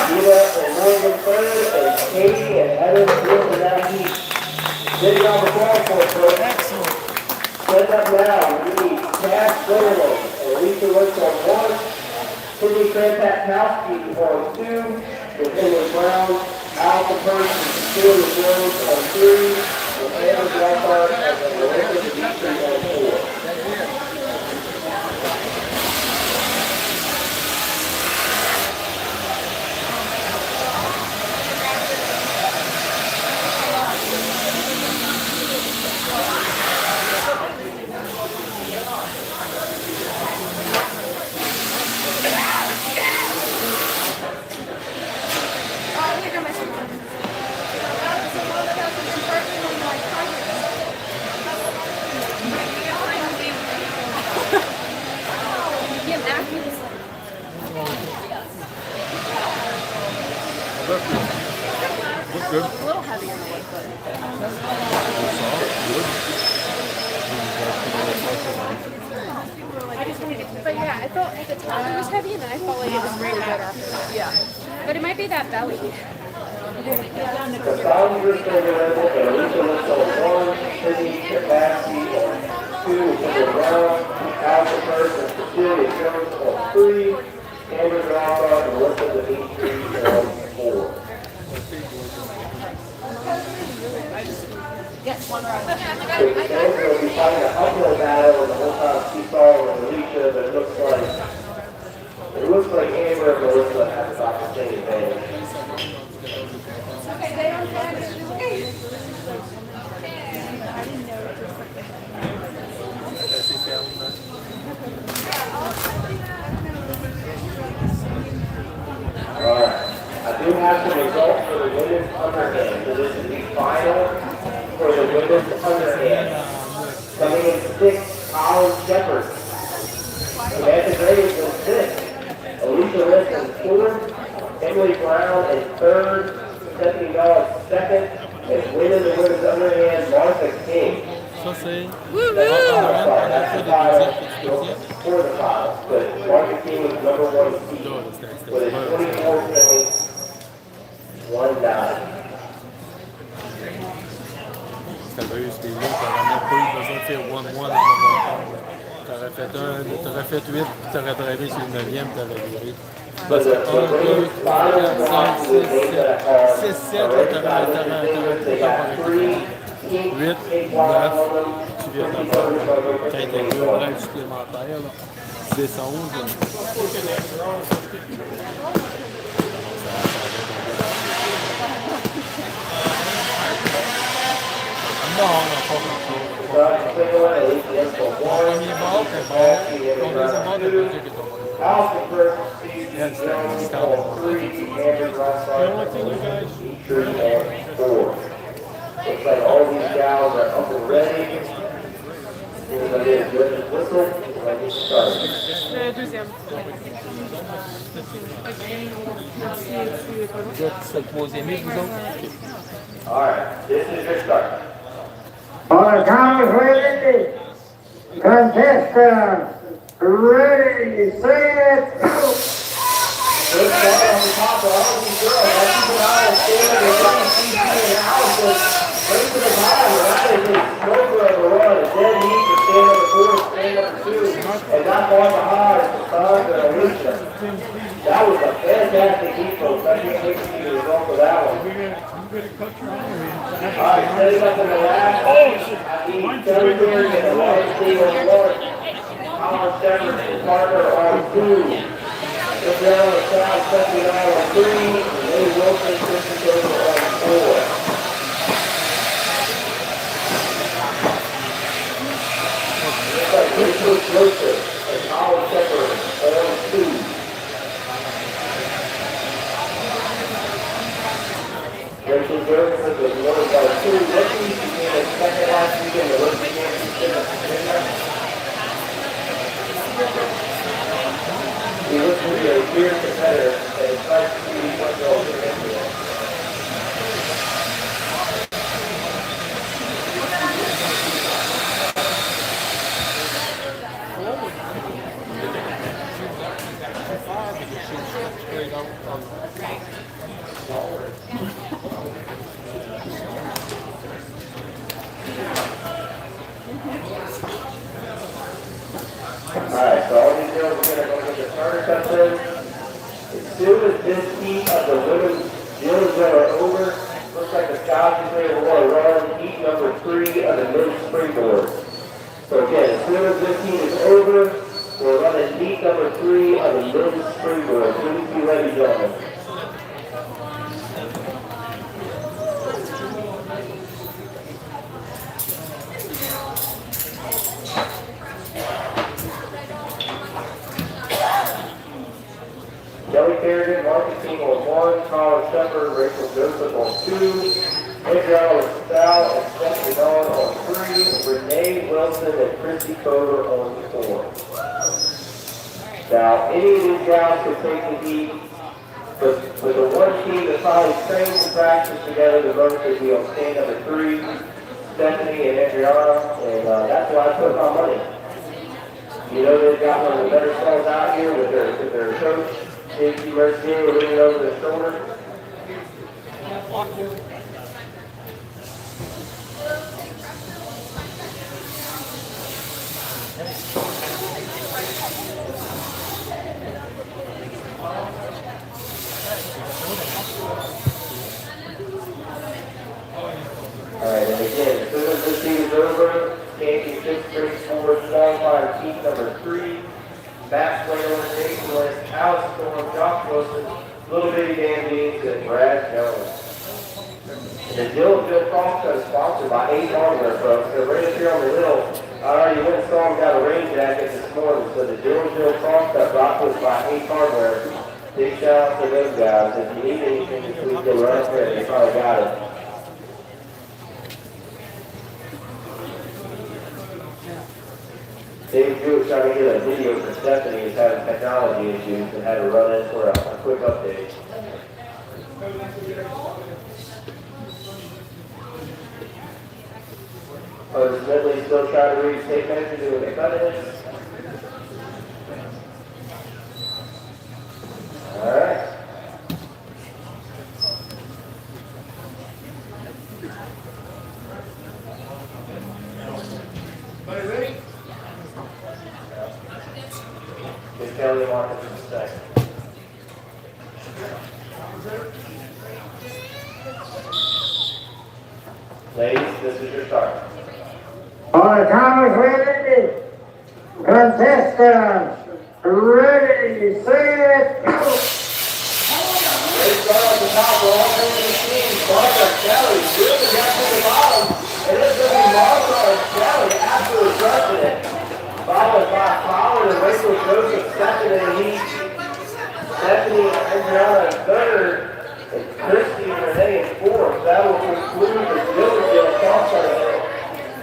Gina and Morgan third, and Katie and Heather fourth in that heat. Sitting on the floor for it, folks. Excellent. Set up now. We need Cass Sutherland and Lisa Rooks on 1. Cindy Krampat-Kowski on 2. With Emily Brown, Alpha Purse, and Cecilia Jones on 3. With Anna Blackheart and Rebecca Dimitri on 4. A little heavy on the one foot. But yeah, I felt at the top it was heavy, and then I felt like it was really good after that. Yeah. But it might be that belly. The Founders Federal and Lisa Rooks on 1. Cindy Krampat-Kowski on 2. With Emily Brown, Alpha Purse, and Cecilia Jones on 3. Amber Blackheart and Melissa Dimitri on 4. Yes, one round. So Amber will be fighting an uphill battle, and the whole time she saw with Alicia, but it looks like Amber and Melissa have about the same advantage. Okay, they don't have it. Alright, I do have some results for the women's underhand. So this is the final for the women's underhand. Coming in 6th, Colin Shepard. Samantha Graves in 5th. Alicia List in 4th. Emily Brown in 3rd. Stephanie Dahl in 2nd. And winning the women's underhand, Martha King. Ça c'est. That's the final for the final. But Martha King was number 1 seed with a 24.19. T'avais eu ce là, t'aurais même pas eu besoin de faire 1-1 en avant. T'aurais fait 8, puis t'aurais drivé sur le 9e, t'aurais viré. Parce que 1, 2, 3, 4, 5, 6, 7, t'aurais tout à 8, 9, tu viens d'avoir. Quand il y a 2 brèves supplémentaires, là, 10 à 11. Non, on n'a pas grand-chose. Start single and lead them for one. Premier ball, c'est bon. Ton deuxième ball, t'as pas dit que t'as pas. Alpha first, Steve Jones on 3, Andrew Rossard on 3, and 4. Looks like all these gals are up and ready. Anybody is good at whistle? Like to start. Deuxième. Vous êtes le troisième, vous autres? All right, this is your start. On the count of three, contestants, ready, set, go! Good start on the top of all these girls. Let's keep an eye on Taylor, they're trying to see and Allison. Right to the bottom, that is a smoker of a run. A dead heat for stand number 4, stand number 2. And not far behind is Sandra and Alicia. That was a fantastic heat, folks. I can't wait to see the result of that one. Alright, setting up in the last. I need Senator and the last team on 1. Colin Shepard and Parker on 2. Gabrielle and Sal stepping out on 3. And Lee Wilson and Christian Dover on 4. Richard Webster and Colin Shepard on 2. Rachel Johnson was awarded by 2 rookies. She came in second last weekend. The rookie championship of Virginia. He looks to be a fierce competitor and is trying to see what goes in the Alright, so all these girls are going to go get the starter cups in. As soon as this heat of the women's gills are over, looks like the Scots is going to run heat number 3 of the men's springboard. So again, as soon as this heat is over, we're running heat number 3 of the men's springboard. Please be ready, gentlemen. Kelly Kerrigan, Marcus King on 1, Colin Shepard, Rachel Joseph on 2, Adriana Sal and Stephanie Dawn on 3, Renee Wilson and Christy Coder on 4. Now, any of these guys can take the heat, but with the one team that probably trains and practices together, the runners would be on stand number 3, Stephanie and Adriana, and that's why I put my money. You know they've got one of the better cells out here with their coach. JC Mercier leaning over the shoulder. Alright, and again, as soon as this heat is over, Kansas 6 straight forward qualifier heat number 3. Matt Slater, Jason Lynch, Alex Storm, Josh Wilson, Little Bitty Dan Beans, and Brad Jones. And the Dillsville Cross Cut is sponsored by 8 Hardware, folks. So right up here on the hill, I already went and saw them got a rain jacket this morning. So the Dillsville Cross Cut brought to us by 8 Hardware. Big shout out to those guys. If you need anything this week, go right up there. They probably got it. Dave Jewett trying to get a video for Stephanie who's having technology issues and had to run in for a quick update. Coach Smedley still trying to read tape measure doing the cut in. Alright. Everybody ready? Miss Kelly Martin in a second. Ladies, this is your start. On the count of three, contestants, ready, set, go! Great start on the top for all 10 teams. Barbara, Kelly, really got to the bottom. And it's that will conclude the Gilligan Cross Tournament.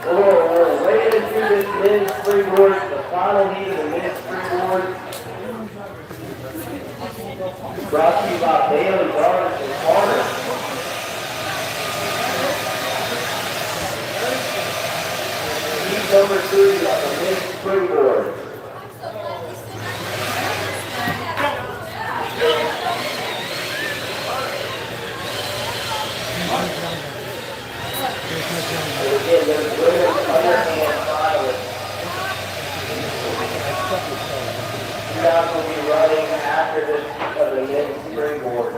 We're way into this men's springboard, the final heat of the men's springboard. Brought to you by Bailey, Garnish, and Carter. Heat number 3 of the men's springboard. And again, there's women's underhand finalists. You guys will be running after this of the men's springboard.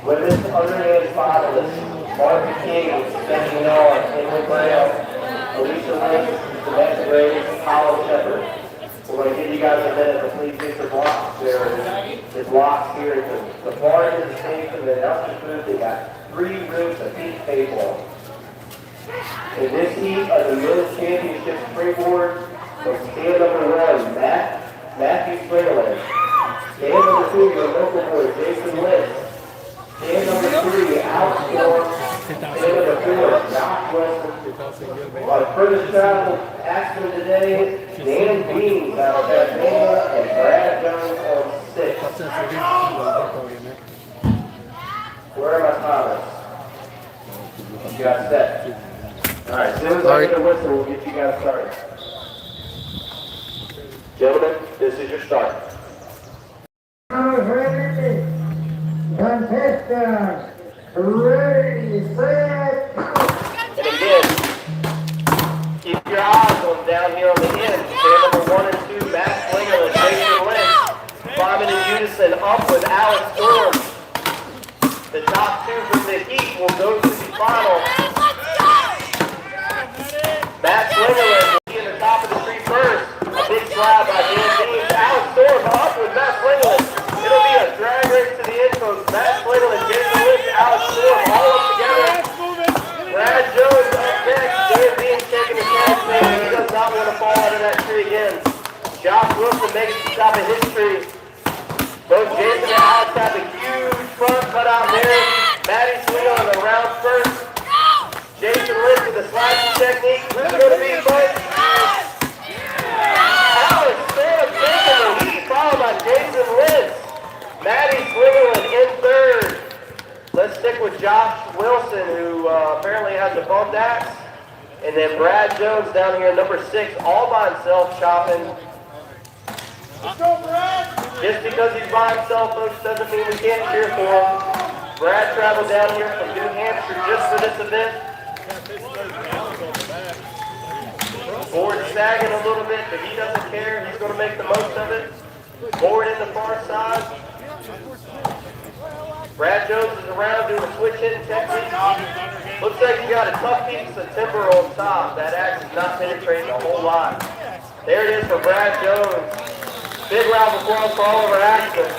Women's underhand finalists. Martha King, Stephanie Nolan, Henry Brown, Alicia Lynch, Samantha Graves, and Hollow Shepherd. We're going to give you guys a minute to please get your blocks. There is blocks here at the far end of the stage from the announcer's booth. They got 3 rooms of each table. In this heat of the men's championship springboard, from stand number 1, Matthew Springland. Stand number 2, your local boy, Jason Lynch. Stand number 3, Alex Storm. Stand number 4, Josh Webster. On the furthest travel accident today, Dan Beans out of Alabama and Brad Jones on 6. Where are my comments? You guys set? Alright, as soon as I get the whistle, we'll get you guys started. Gentlemen, this is your start. Contestants, ready, set, go! And again, keep your eyes on down here on the end. Stand number 1 and 2, Matt Slinger and Jason Lynch. Climbing in unison up with Alex Storm. The top 2 from the heat will go to the final. Matt Slinger will be in the top of the tree first. A big slide by Dan Dean. Alex Storm up with Matt Slinger. It'll be a drag race to the end coast. Matt Slinger and Jason Lynch, Alex Storm all up together. Brad Jones up next. Dan Dean taking the chance. He does not want to fall out of that tree again. Josh Wilson makes the top of his tree. Both Jason and Alex have a huge front cut out there. Maddie Slinger on the round first. Jason Lynch with the sliding technique. Who's going to be first? Alex Storm taking the lead, followed by Jason Lynch. Maddie Slingerland in 3rd. Let's stick with Josh Wilson, who apparently has a bumped axe. And then Brad Jones down here, number 6, all by himself, chopping. Let's go, Brad! Just because he's by himself, folks, doesn't mean we can't cheer for him. Brad traveled down here from New Hampshire just for this event. Board sagging a little bit, but he doesn't care. He's going to make the most of it. Board in the far side. Brad Jones is around doing a switch hitting technique. Looks like he got a tough piece of timber on top. That axe is not penetrating a whole lot. There it is for Brad Jones. Big round of applause for Oliver Axton.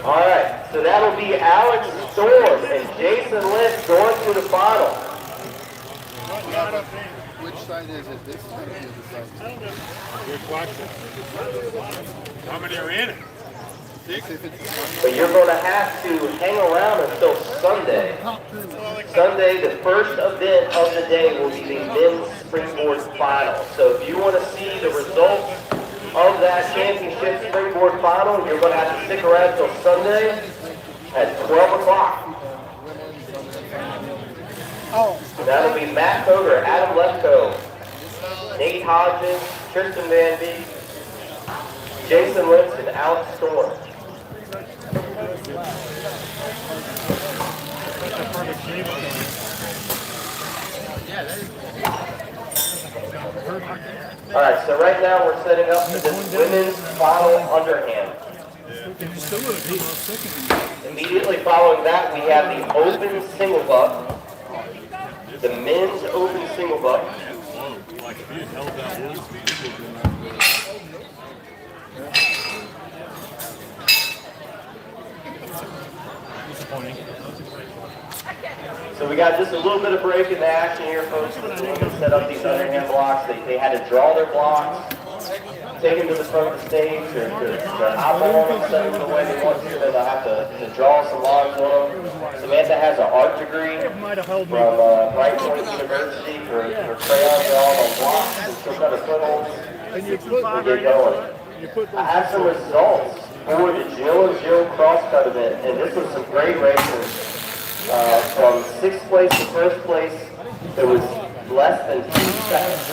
All right, so that'll be Alex Storm and Jason Lynch going to the final. Which side is it? This side or the other side? Good question. How many are in it? 6? But you're going to have to hang around until Sunday. Sunday, the first event of the day, will be the men's springboard final. So if you want to see the results of that championship springboard final, you're going to have to stick around until Sunday at 12 o'clock. That'll be Matt Koger, Adam Lefko, Nate Hodges, Tristan Van Beek, Jason Lynch, and Alex Storm. All right, so right now we're setting up for this women's final underhand. Immediately following that, we have the open single buck, the men's open single buck. Disappointing. So we got just a little bit of break in the action here, folks. The women set up these underhand blocks. They had to draw their blocks, take them to the front of the stage, to eyeball them, set them the way they want to. Then they'll have to draw some lines on them. Samantha has an art degree from Bright Point University for crayon drawing on blocks and some kind of footholds. We'll get going. I have some results for the Jill and Jill crosscut event, and this was some great races. From 6th place to 1st place, there was less than 2 seconds.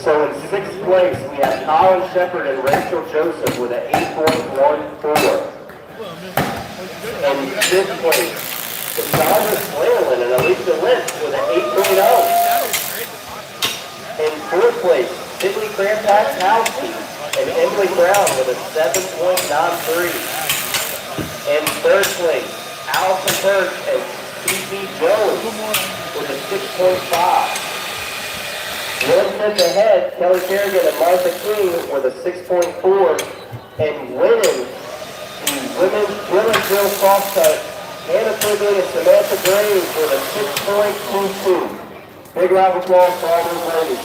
So in 6th place, we have Colin Shepard and Rachel Joseph with an 8.14. And 5th place, Cassandra Slanlin and Alicia Lynch with an 8.0. In 4th place, Sidley Crampax-Howski and Emily Brown with a 7.93. In 3rd place, Allison Burke and C.P. Jones with a 6.5. 1 step ahead, Kelly Kerrigan and Martha King with a 6.4. And winning the women's drill and drill crosscut, Hannah Quigley and Samantha Graves with a 6.22. Big round of applause for all those ladies.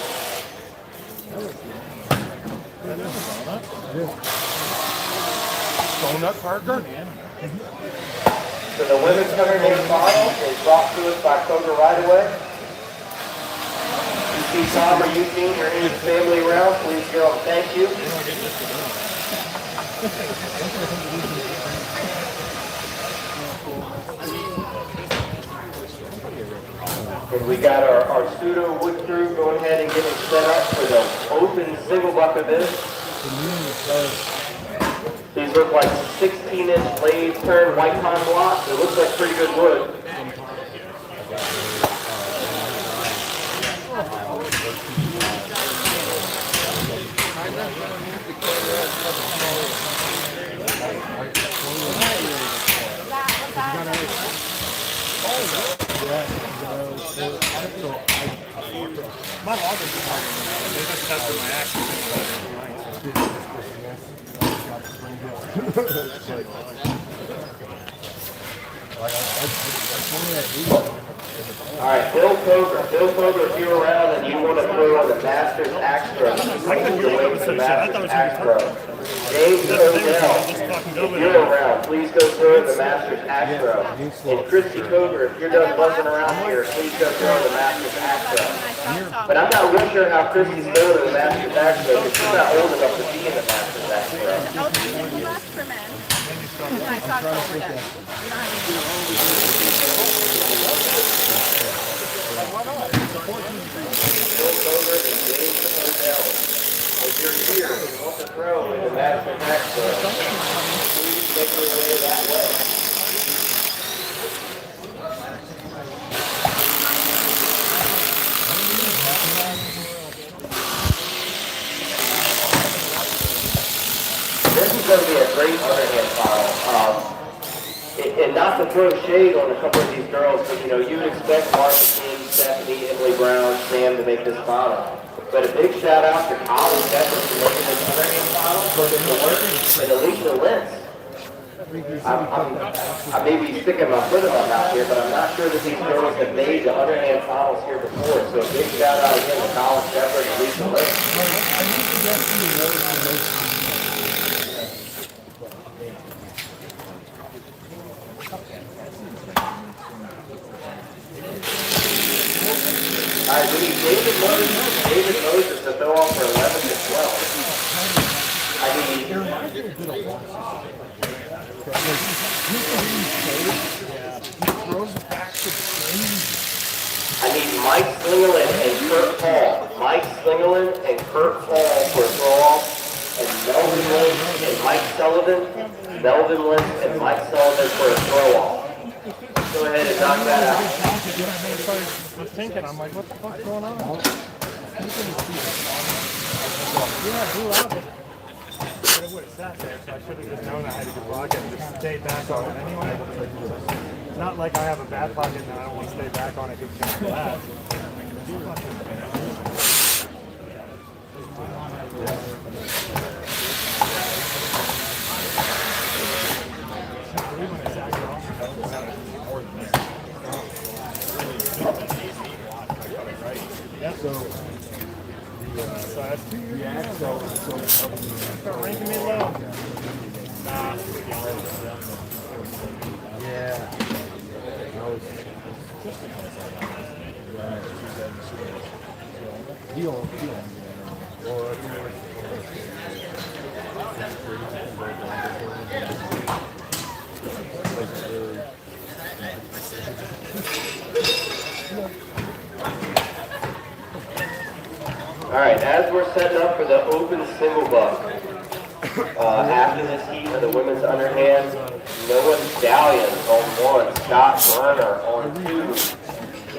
Donut Parker? So the women's 100-meter final is brought to us by Kroger right away. You see Tom or Eugene or any family around, please go and thank you. And we got our pseudo wood crew going ahead and getting set up for the open single buck event. These look like 16-inch blades turned white pine blocks. It looks like pretty good wood. My logger is hard. They just tested my action. All right, Bill Kroger, if you're around and you want to throw on the Masters axe throw, make your way to the Masters axe throw. James Odell, if you're around, please go throw the Masters axe throw. And Christy Kroger, if you're done buzzing around here, please go throw the Masters axe throw. But I'm not real sure how Christy's doing in the Masters axe throw because she's not old enough to be in the Masters axe throw. For men. I talked over that. If you're here and want to throw in the Masters axe throw, please make your way that way. This is going to be a great underhand file. And not to throw shade on a couple of these girls, but you know, you would expect Martha King, Stephanie, Emily Brown, Sam to make this final. But a big shout out to Colin Shepard for making this underhand final, putting it to work, and Alicia Lynch. I may be sticking my foot in my mouth here, but I'm not sure that these girls have made the underhand finals here before. So a big shout out again to Colin Shepard and Alicia Lynch. All right, we need David Moses to throw off for 11 to 12. I need Mike Slingerland and Kurt Paul. Mike Slingerland and Kurt Paul for a throw off. And Melvin Lynch and Mike Sullivan. Melvin Lynch and Mike Sullivan for a throw off. Go ahead and knock that out. I was thinking, I'm like, what the fuck's going on? Yeah, blew out it. But it would have sat there, so I should have just known I had to block it and just stay back on it anyway. It's not like I have a bad pocket and I don't want to stay back on it because it's bad. Start ranking me low. Yeah. All right, as we're setting up for the open single buck, after this heat of the women's underhand, Noah Stallion on 1, Scott Brenner on 2,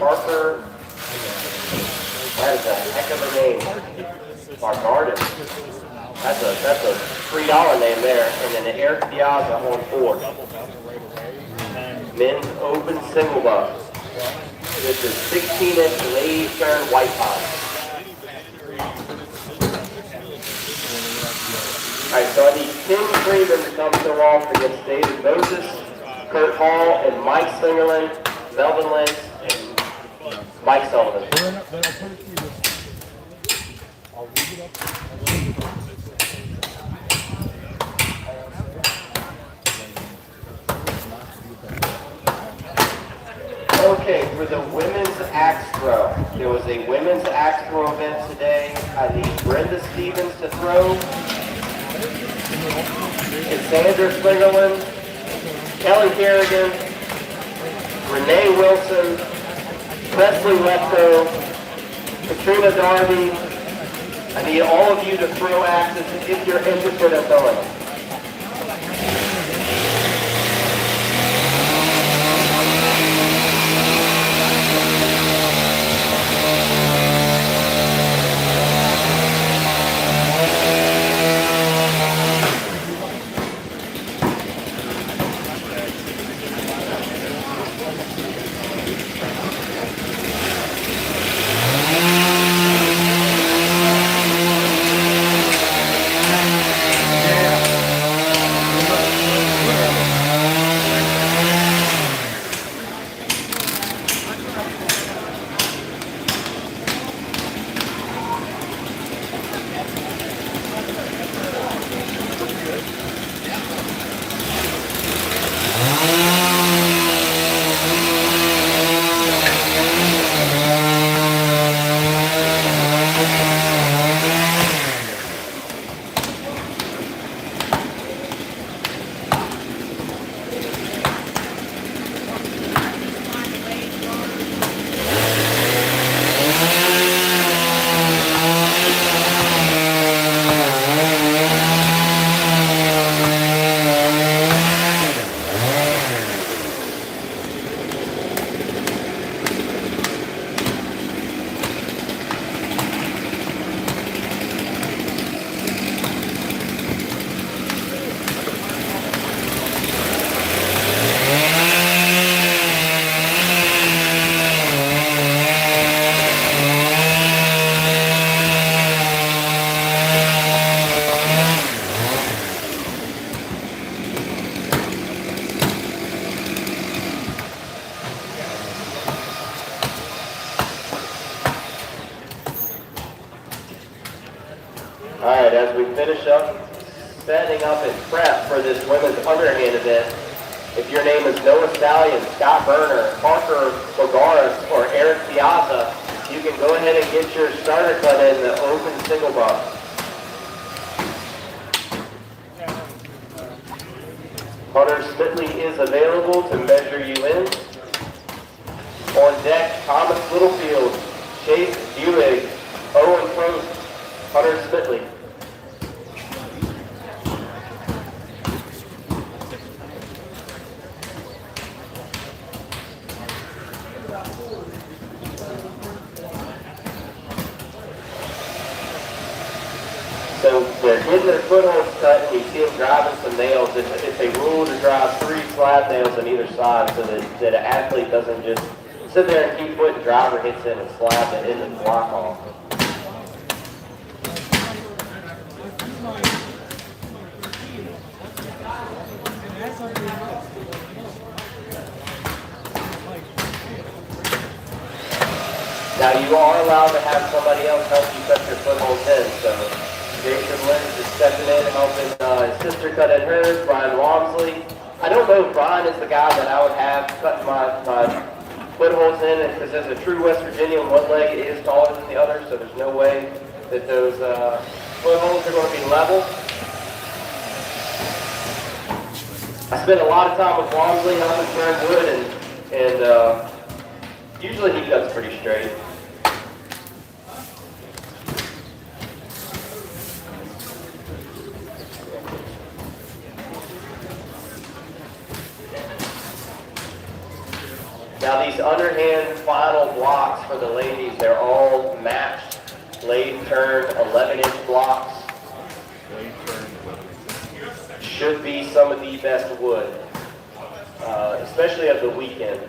Parker, that is a heck of a name, Margarden. That's a $3 name there, and then Eric Piazza on 4. Men's open single buck. This is 16-inch lady stern white pine. All right, so I need Tim Freeman to come so off against David Moses, Kurt Hall, and Mike Singerland, Melvin Lynch, and Mike Sullivan. Okay, for the women's axe throw, there was a women's axe throw event today. I need Brenda Stevens to throw. It's Sandra Slingerland, Kelly Kerrigan, Renee Wilson, Presley Webster, Katrina Darby. I need all of you to throw axes if you're interested in throwing. All right, as we finish up, setting up and prep for this women's underhand event, if your name is Noah Stallion, Scott Berner, Parker Bogaris, or Eric Piazza, you can go ahead and get your starter cut in the open single buck. Hunter Spitley is available to measure you in. On deck, Thomas Littlefield, Chase Buig, Owen Post, Hunter Spitley. So they're getting their footholds cut, and you see them driving some nails. It's a rule to drive 3 slab nails on either side so that an athlete doesn't just sit there and keep putting driver hits in and slab it in and block off. Now you are allowed to have somebody else help you cut your footholds in. So Jason Lynn's is stepping in, helping his sister cut in hers, Brian Walmsley. I don't know if Brian is the guy that I would have cut my footholds in, because as a true West Virginian, one leg is taller than the other, so there's no way that those footholds are going to be level. I spent a lot of time with Walmsley helping turn wood, and usually he cuts pretty straight. Now these underhand final blocks for the ladies, they're all matched lathe turn 11-inch blocks. Should be some of the best wood, especially of the weekend.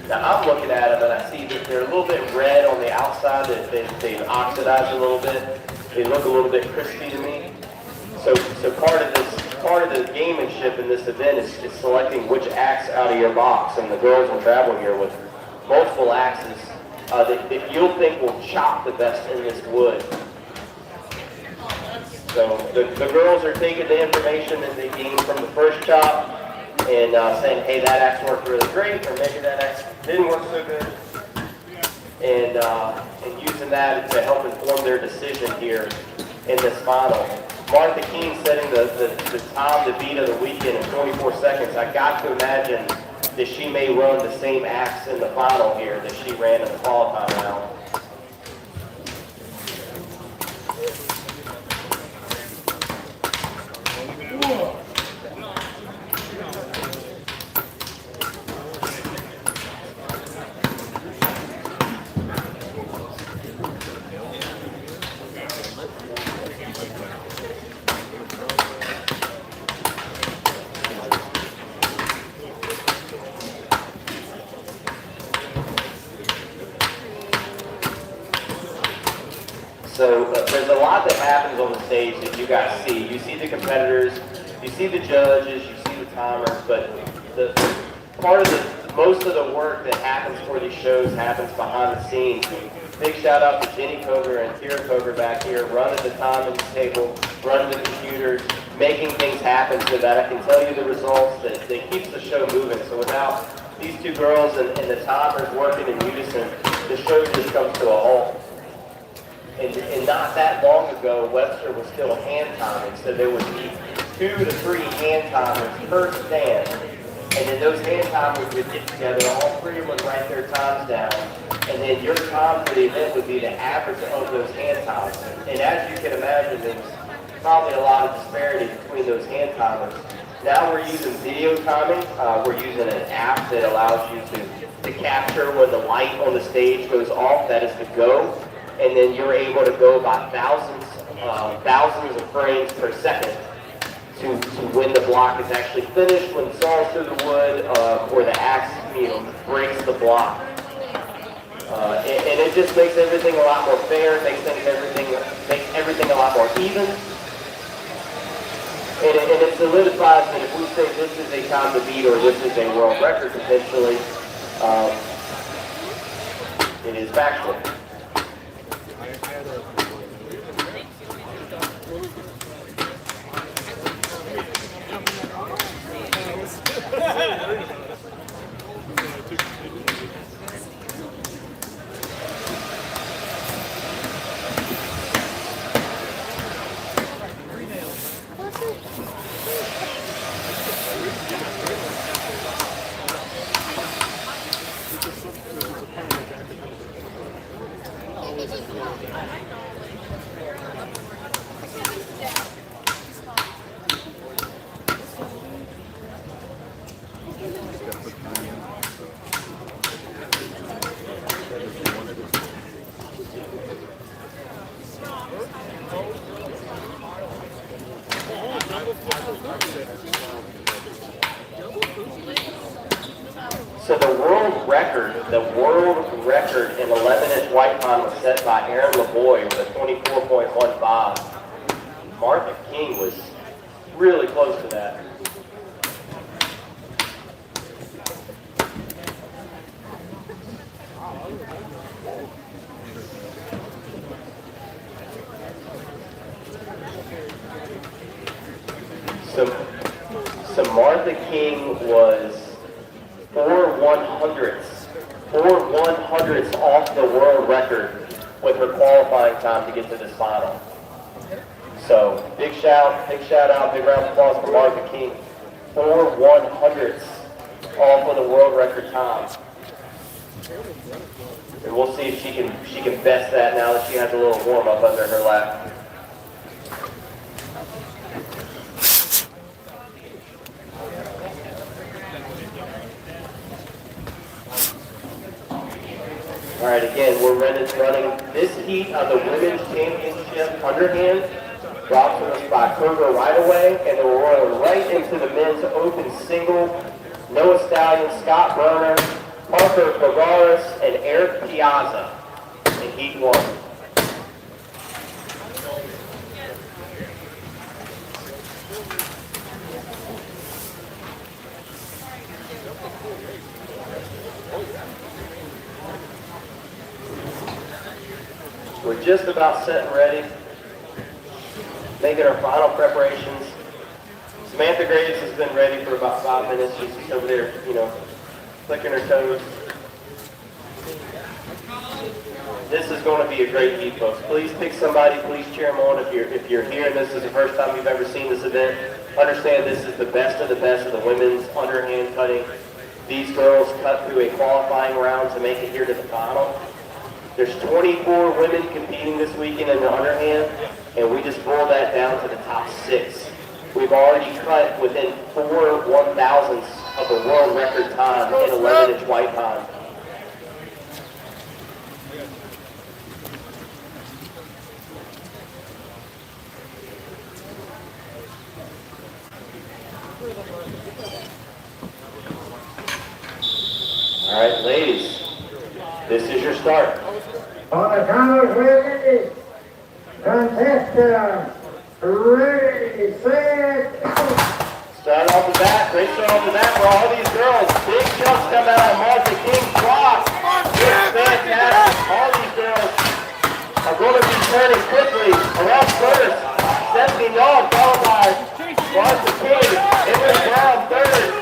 Now I'm looking at them and I see that they're a little bit red on the outside, that they've oxidized a little bit. They look a little bit crispy to me. So part of the gamemanship in this event is selecting which axe out of your box, and the girls will travel here with multiple axes that you'll think will chop the best in this wood. So the girls are taking the information that they gained from the first chop and saying, hey, that axe worked really great, or maybe that axe didn't work so good, and using that to help inform their decision here in this final. Martha Keene setting the time to beat of the weekend in 24 seconds. I got to imagine that she may run the same axe in the final here that she ran in the qualifying round. So there's a lot that happens on the stage that you guys see. You see the competitors, you see the judges, you see the timers, but most of the work that happens for these shows happens behind the scenes. Big shout out to Jenny Coger and Kira Coger back here, running the timing table, running the computers, making things happen so that I can tell you the results that keeps the show moving. So without these two girls and the timers working in unison, the show just comes to a halt. And not that long ago, Webster was still hand timing, so there would be 2 to 3 hand timers per stand. And then those hand timers would get together, all 3 of them would write their times down, and then your time for the event would be the average of those hand times. And as you can imagine, there's probably a lot of disparity between those hand timers. Now we're using video timing. We're using an app that allows you to capture when the light on the stage goes off, that is the go. And then you're able to go by thousands of frames per second to when the block is actually finished, when the saw's through the wood, or the axe, breaks the block. And it just makes everything a lot more fair, makes everything a lot more even. And it solidifies that if we say this is a time to beat or this is a world record potentially, it is factual. So the world record in 11-inch white pine was set by Aaron LeBoy with a 24.15. Martha King was really close to that. So Martha King was 4/100ths off the world record with her qualifying time to get to this final. So big shout out, big round of applause for Martha King. 4/100ths off of the world record time. And we'll see if she can best that now that she has a little warm up under her lap. All right, again, we're running this heat of the Women's Championship underhand. Brought to us by Kroger right away, and then we're rolling right into the men's open single. Noah Stallion, Scott Berner, Parker Bogaris, and Eric Piazza in heat 1. We're just about set and ready, making our final preparations. Samantha Graves has been ready for about 5 minutes. She's just over there, flicking her toes. This is going to be a great heat, folks. Please pick somebody. Please cheer them on. If you're here and this is the first time you've ever seen this event, understand this is the best of the women's underhand cutting. These girls cut through a qualifying round to make it here to the final. There's 24 women competing this weekend in the underhand, and we just boiled that down to the top 6. We've already cut within 4/1,000ths of the world record time in 11-inch white pine. All right, ladies, this is your start. On the count of three, contestant, ready, set, go. Start off the bat, great start off the bat for all these girls. Big jumps come out of Martha King's block. It's fantastic. All these girls are going to be turning quickly. Around first, Stephanie Nog followed by Martha King. Emily Brown third.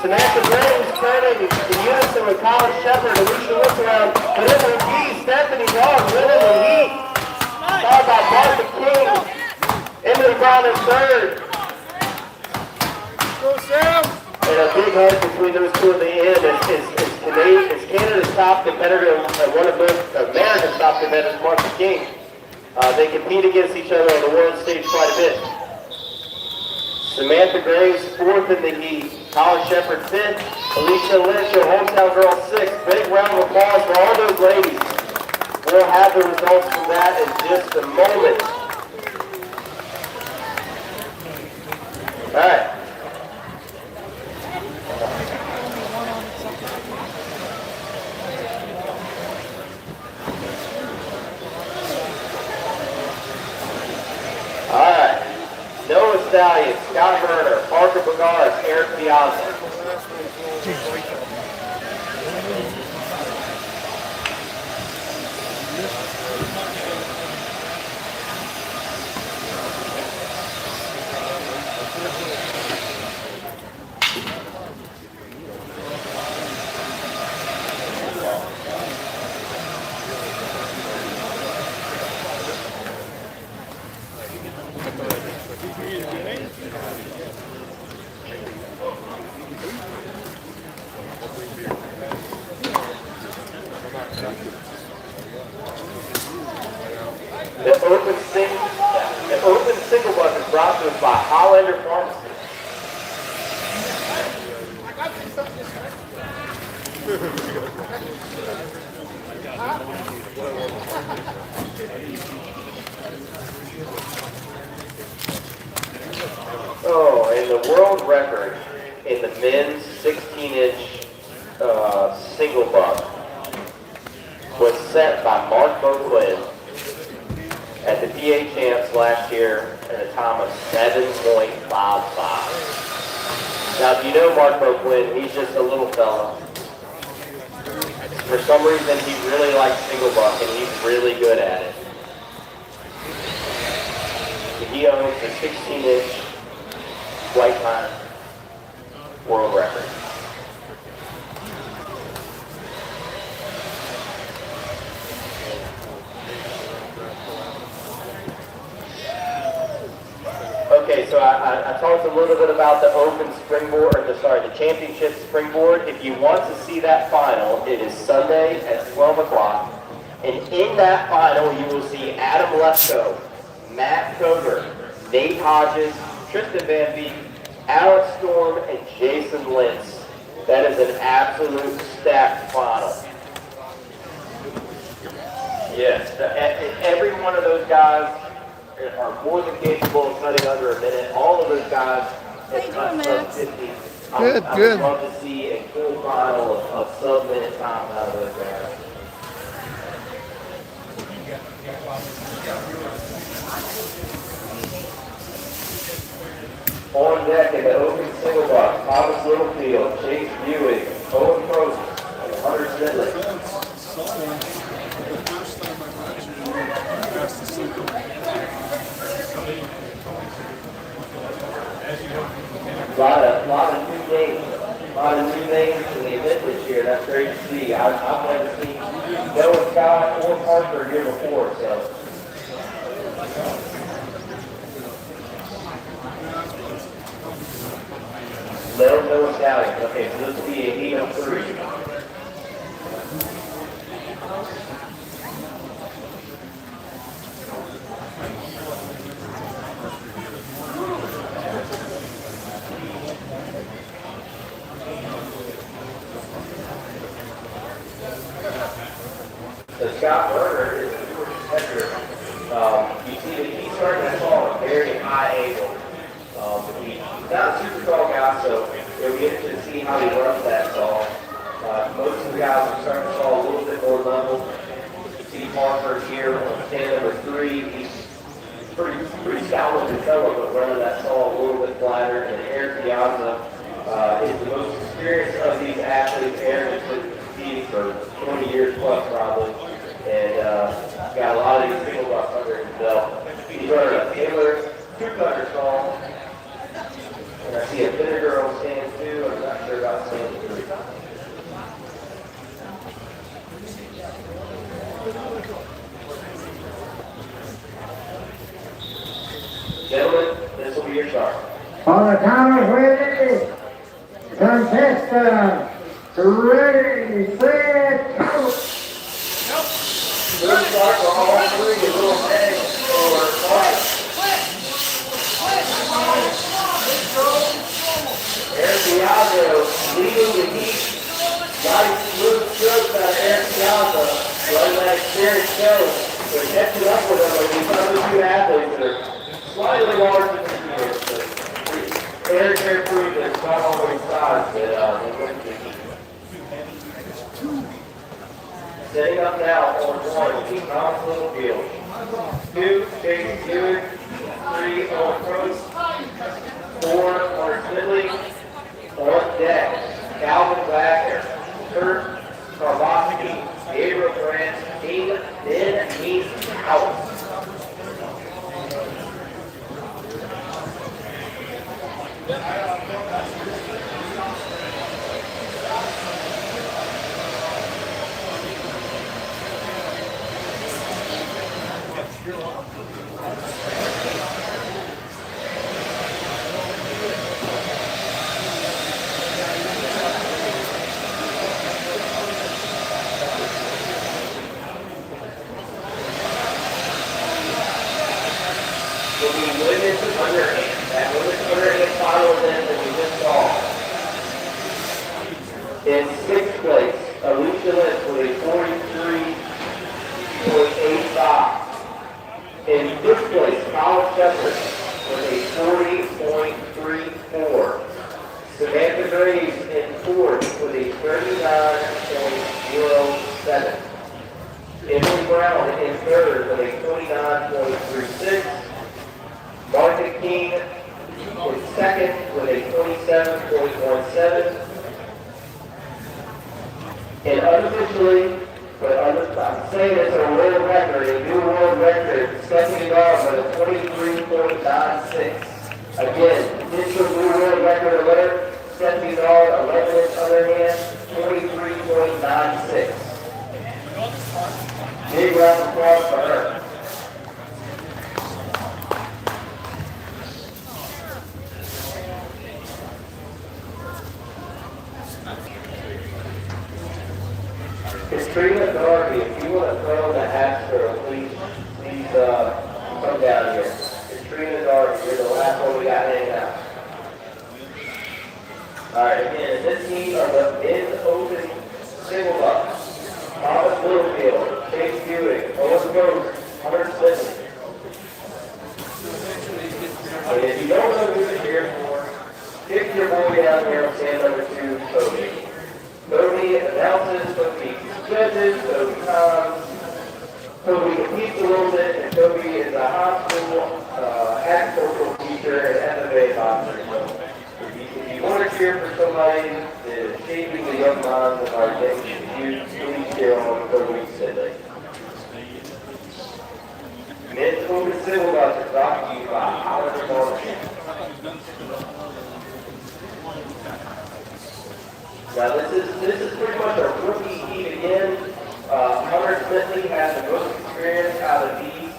Samantha Graves turning in unison with Colin Shepard, Alicia Wickaround, but in the heat, Stephanie Nog winning the heat. Followed by Martha King. Emily Brown in third. Go, Sam! And a big hug between those two at the end is Canada's top competitor, one of America's top competitors, Martha King. They compete against each other on the world stage quite a bit. Samantha Graves, 4th in the heat. Colin Shepard, 5th. Alicia Lynch, your hometown girl, 6th. Big round of applause for all those ladies. We'll have the results from that in just a moment. All right. All right. Noah Stallion, Scott Berner, Parker Bogaris, Eric Piazza. The open single bus is brought to us by Hollander Pharmacy. Oh, and the world record in the men's 16-inch single buck was set by Mark Boquin at the PA Champs last year at a time of 7.55. Now, if you know Mark Boquin, he's just a little fella. For some reason, he really likes single buck, and he's really good at it. He He owns the 16-inch white line world record. Okay, so I talked a little bit about the Open Springboard, or the Championship Springboard. If you want to see that final, it is Sunday at 12 o'clock. And in that final, you will see Adam Lesko, Matt Koger, Nate Hodges, Tristan Van Beek, Alex Storm, and Jason Lentz. That is an absolute stacked final. Yes, every one of those guys are more than capable of cutting under a minute. All of those guys have cut sub 50. I would love to see a full final of sub-minute time out of those guys. On deck in the open single box, Thomas Littlefield, Chase Buick, Owen Prost, and Hunter Sidley. A lot of new names. A lot of new names in the event this year. That's great to see. I've never seen Noah Scott or Parker here before, so. Noah Scouting. Okay, so this will be a heat of 3. So Scott Berger is the newer competitor. You see that he's starting to fall at a very high angle. He's not a super tall guy, so you'll get to see how he runs that saw. Most of the guys are starting to saw a little bit more level. You see Parker here on stand number 3. He's pretty stout-looking fellow, but running that saw a little bit flatter. And Eric Piazza is the most experienced of these athletes. Eric has been competing for 20 years plus probably. And got a lot of these single blocks under his belt. He's running a Taylor 2-cutter saw. And I see a Vinegar on stand 2. I'm not sure about stand 3. Gentlemen, this will be your start. On the count of ready, contestant, ready, set, go. Good start for all 3. A little egg for Clark. Eric Piazza leading the heat. Nice smooth strokes out of Eric Piazza. Letting that experience go. They're catching up with him with these other 2 athletes that are slightly larger than he is. But Eric here proved that it's not always size that they win the heat. Setting up now on 1, Team Thomas Littlefield. 2, Chase Buick. 3, Owen Prost. 4, Hunter Sidley. On deck, Calvin Wagner, Kurt Karlovsky, Gabriel Grant, then Heath Howell. Will be women's underhand. That women's underhand final event that we just saw. In 6th place, Alicia Lentz with a 43.85. In 5th place, Colin Shepard with a 40.34. Samantha Graves in 4th with a 39.07. Emily Brown in 3rd with a 29.36. Martin King is 2nd with a 27.17. And unofficially, but I'm saying it's a world record, a new world record, Second guard with a 23.96. Again, digital new world record alert. Second guard, 11 inch underhand, 23.96. Big round of applause for her. Katrina Darby, if you want to throw the hat girl, please come down here. Katrina Darby, you're the last one we got hanging out. Alright, again, this team are the men's open single buck. Thomas Littlefield, Chase Buick, Owen Rose, Hunter Smith. And if you don't know who you're here for, pick your boy down here on stand number 2, Toby. Toby announces, Toby judges, Toby comes. Toby competes a little bit, and Toby is a high school agricultural teacher and FFA boxer. So if you want to cheer for somebody that is shaping the young minds of our nation, you please cheer on Toby Sidley. Men's open civil rights are brought to you by Howard Morrison. Now this is pretty much a rookie heat again. Hunter Smithley has the most experience out of these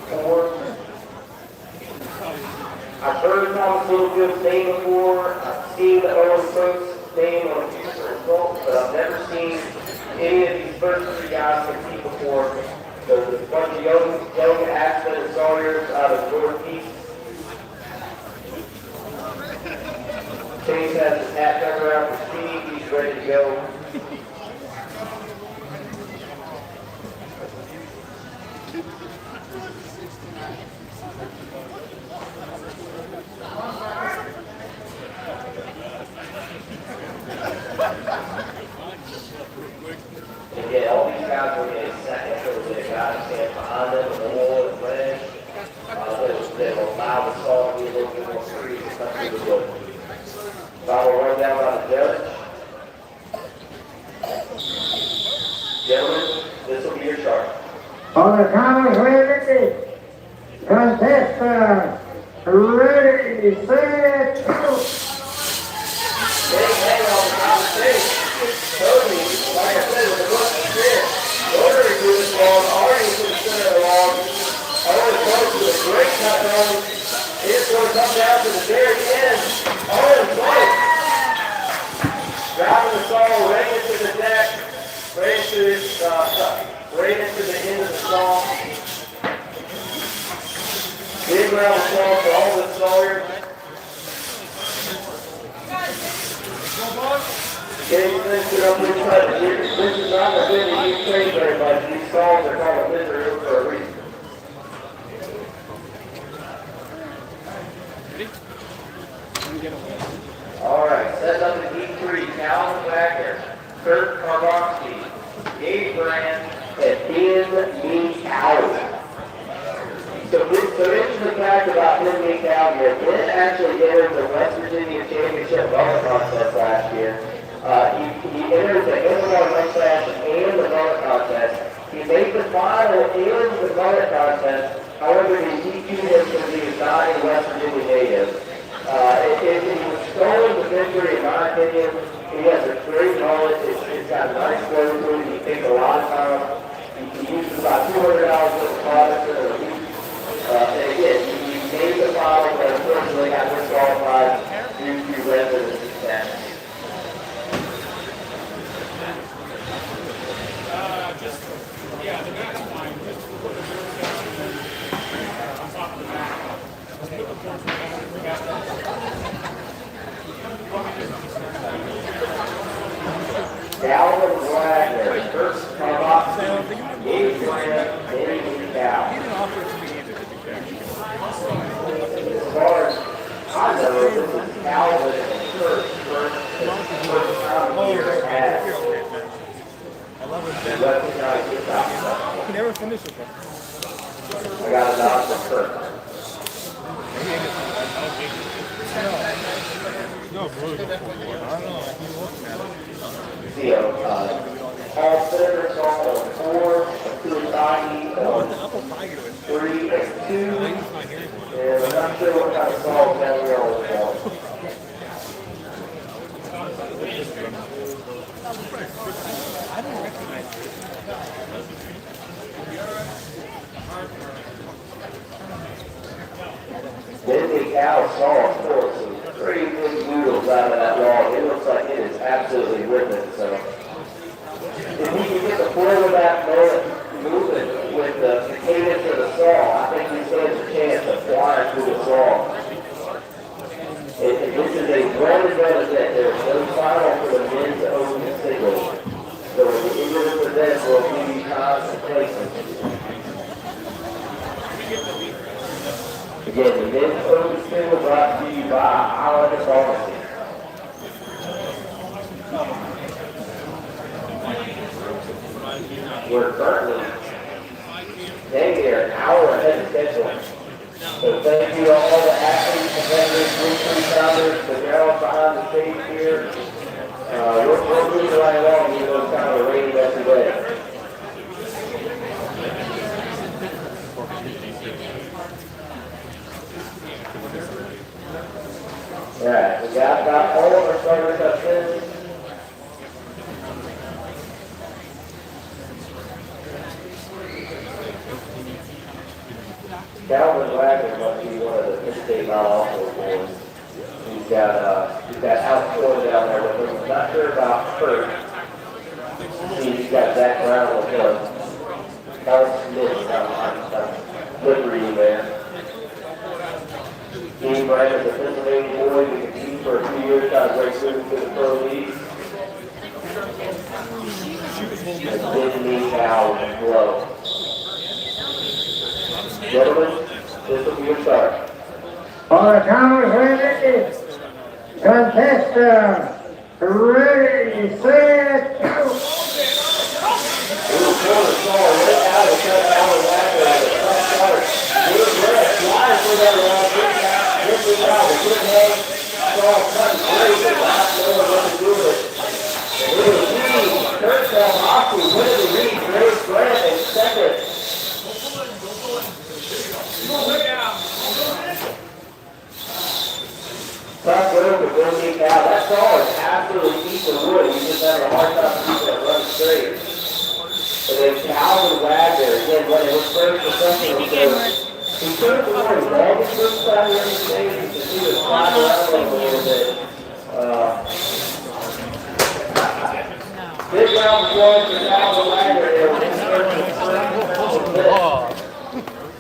four. I've heard Thomas Littlefield's name before. I've seen the Owen Folks' name on future results, but I've never seen any of these first 3 guys compete before. So there's a bunch of young Axman and Sawyers out of Northeast. Chase has his hat turned around for speed. He's ready to go. Again, all these guys will get a second, so the guys stand behind them with the wall and ledge. They'll allow the saw to be a little bit more free to come through the wood. Foul will run down by the judge. Gentlemen, this will be your charge. For the Commerce Liberty, contestant, ready, set, go. Hang on the top of the stage. Toby, like I said, with the look of this, Rotary threw this ball, already to the center of the lawn. Owen Close with a great cut home. It's going to come down to the very end. Owen Close. Driving the saw right into the deck, right into the end of the saw. Big round of applause for all the Sawyers. Getting things to up with touch. This is not a bit that you train very much. These saws are called a visitor for a reason. All right, set up in D3, Calvin Wagner, Kurt Karbowski, Gabe Brand, and Ben Meek-Howard. So this is the fact about Ben Meek-Howard here. Ben actually entered the West Virginia Championship bowling contest last year. He entered the Illinois Mustache and the bowling contest. He made the final and the bowling contest. However, the DQ him because he was not a West Virginia native. He was stolen the victory, in my opinion. He has a great mullet. It's got a nice flow to it. He takes a lot of time. He uses about $200 worth of products in a week. And again, he made the final, but unfortunately got disqualified due to residency status. Calvin Wagner, Kurt Karbowski, Gabe Brand, Ben Meek-Howard. As far as I know, this is Calvin and Kurt's first time here at Webster County. He never finishes it. I got a nod for Kurt. No, bro. I don't know. Paul Sitter, on 4, Kulisaki on cow saw pull some pretty big noodles out of that log. It looks like it is absolutely ripping. So if we can get the flow of that moving with the cadence of the saw, I think he stands a chance of flying through the saw. This is a well-developed event. There's no final for the men's open singles. So at the end of the event, we'll give you times and places. Again, the men's open single brought to you by Islander Pharmacy. We're currently dang near an hour ahead of schedule. So thank you to all the athletes, competitors, group founders, the gals behind the stage here. We're moving right along, even though it's kind of a rainy, messy day. Alright, we got about all of our starters up in. Calvin Wagner must be one of the in-state non-officer boys. He's got Alex down there with him. I'm not sure about Kurt. He's got Zach Brown with him. Alex Smith, I'm liberating there. Dean Brand is a Pennsylvania boy who competed for a few years, got a great move to the pro league. And didn't need now with the flow. Gentlemen, this will be your start. For the Thomas Liberty contestant, ready, set, go! Little corner saw right out of the cut down the Wagner at the front start. Good breath, flying for that round. This out the good head. Saw cutting crazy, not knowing what to do with it. And little G, Kurt Salmaki, winning the lead, great breath and second. Tough road to go meet out. That saw is absolutely eating the wood. You just have a hard time keeping it run straight. And then Calvin Wagner, again, running his first professional service. He took the one longest first time here in the stage. You can see the slide around a little bit. Big round of applause for Calvin Wagner there with his first.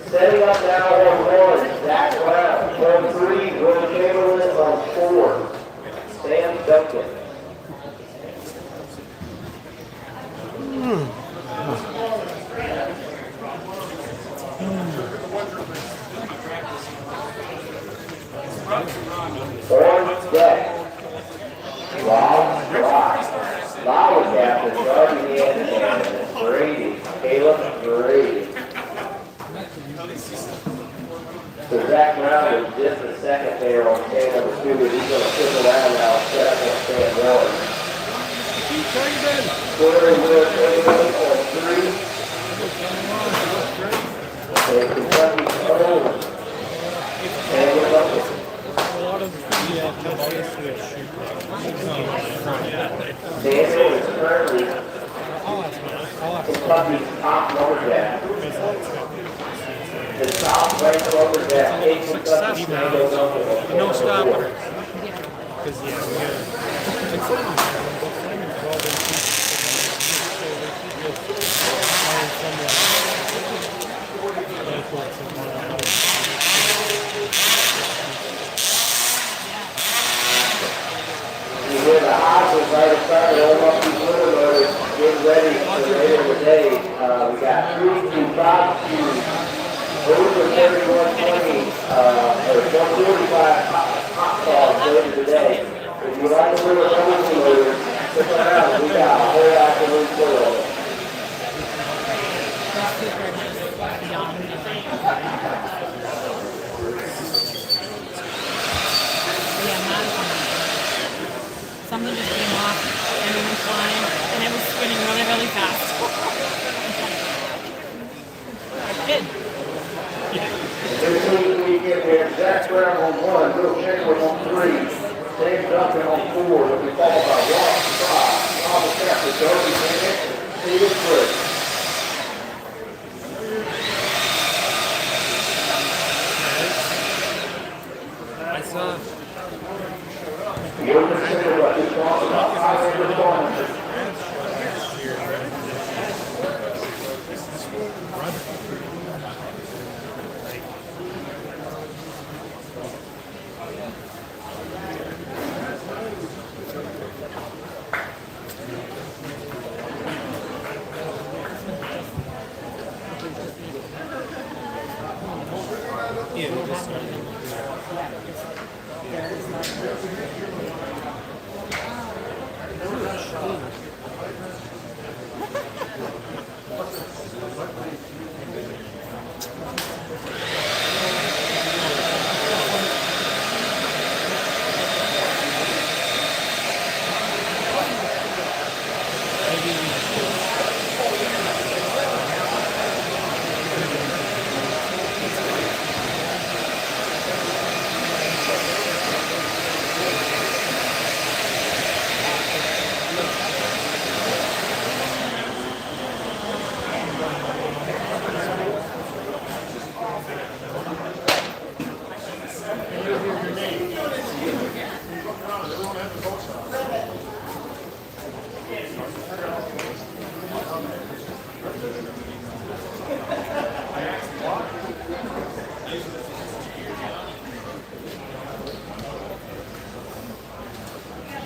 Setting up now on 1, Zach Brown. On 3, Will Chamberlain. On 4, Sam Duncan. On deck, Rob Rock. Lava captain, Darby and Brady. Caleb Brady. So Zach Brown is just a second there on stand number 2, but he's going to flip around now and set up on stand 1. Squaring Will Chamberlain on 3. And Kentucky's own Taylor Bucket. Daniel is currently Kentucky's top lumberjack. The top ranked lumberjack in Kentucky, Taylor Bucket. No stopper. You hear the Hodges right inside the old Monkey Twitter motors getting ready for later in the day. We got 3 to 5 to over 3120 or 145 hot dogs later today. If you like a little Monkey motors, stick around. We got a whole afternoon full of it. Something just came off and it went flying and it was spinning really, really fast. Good. 15th weekend here, Zach Brown on 1, Will Chamberlain on 3, Dave Duncan on 4, will be followed by Ross 5, Thomas Captain, Darby Bennett, Stephen Fritz. ça. The open single butt is lost about Highlander performances.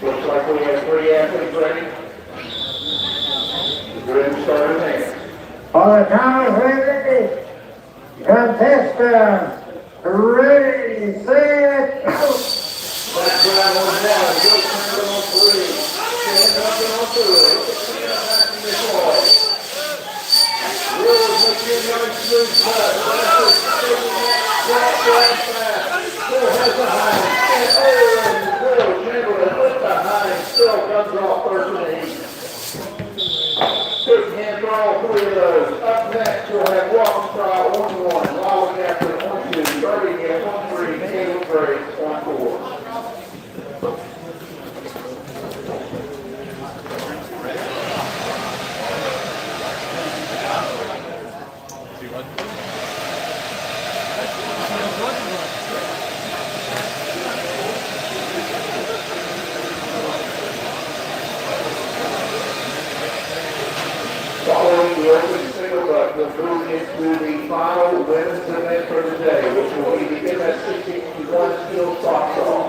Looks like we have 3 athletes ready. The room started there. On the count of 350, contestant, ready, set, go! Back drive on down, go turn on 3. Stand up and on 2. Back in this wall. Rules make your nice smooth cut. Still has the high. And Will Chamberlain with the high. Still comes off first in the heat. Big hand for all 3 of those. Up next, you'll have walk trial 1-1. Wild after 1-2. Starting at 1-3. Caleb Grace 1-4. Following the open single butt, we'll move into the final women's event for the day, which will be the MS-61 steel softball.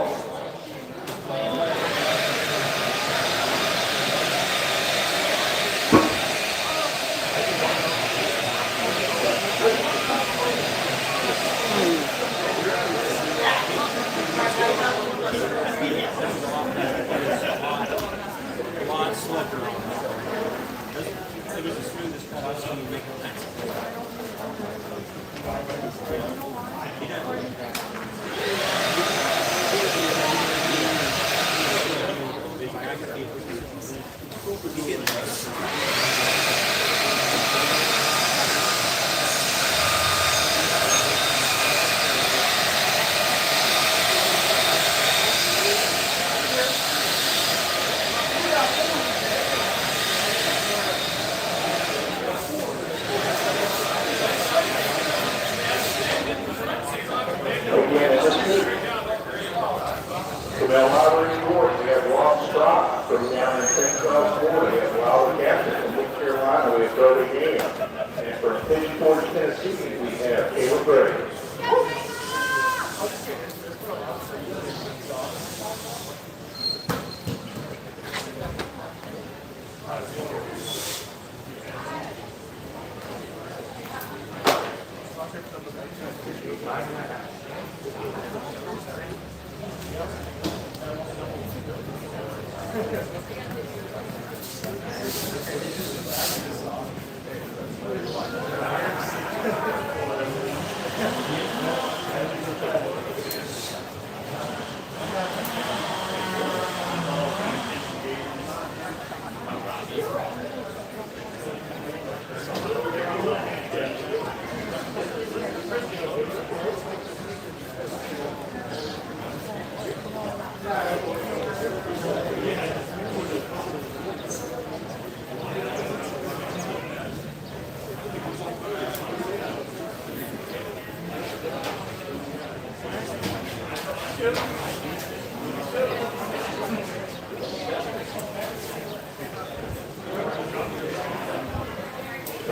And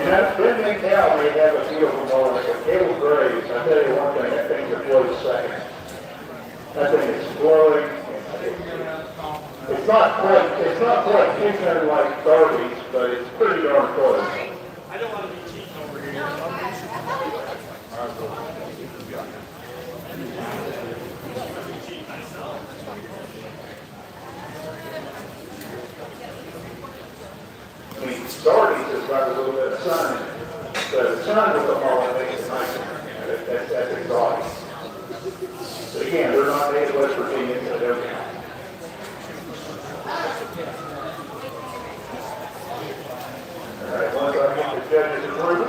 that bending cow may have a feel for more like a cable graze. I tell you one thing, that thing can float a second. That thing is flowing. It's not quite kicker like Darby's, but it's pretty darn close. I don't want to be cheating over here. I mean, Darby's has got a little bit of sun in it. But the sun with the ball, I think, is nice. That's exotic. But again, they're not made of West Virginia, so they don't count. All right, once I get the judge's approval.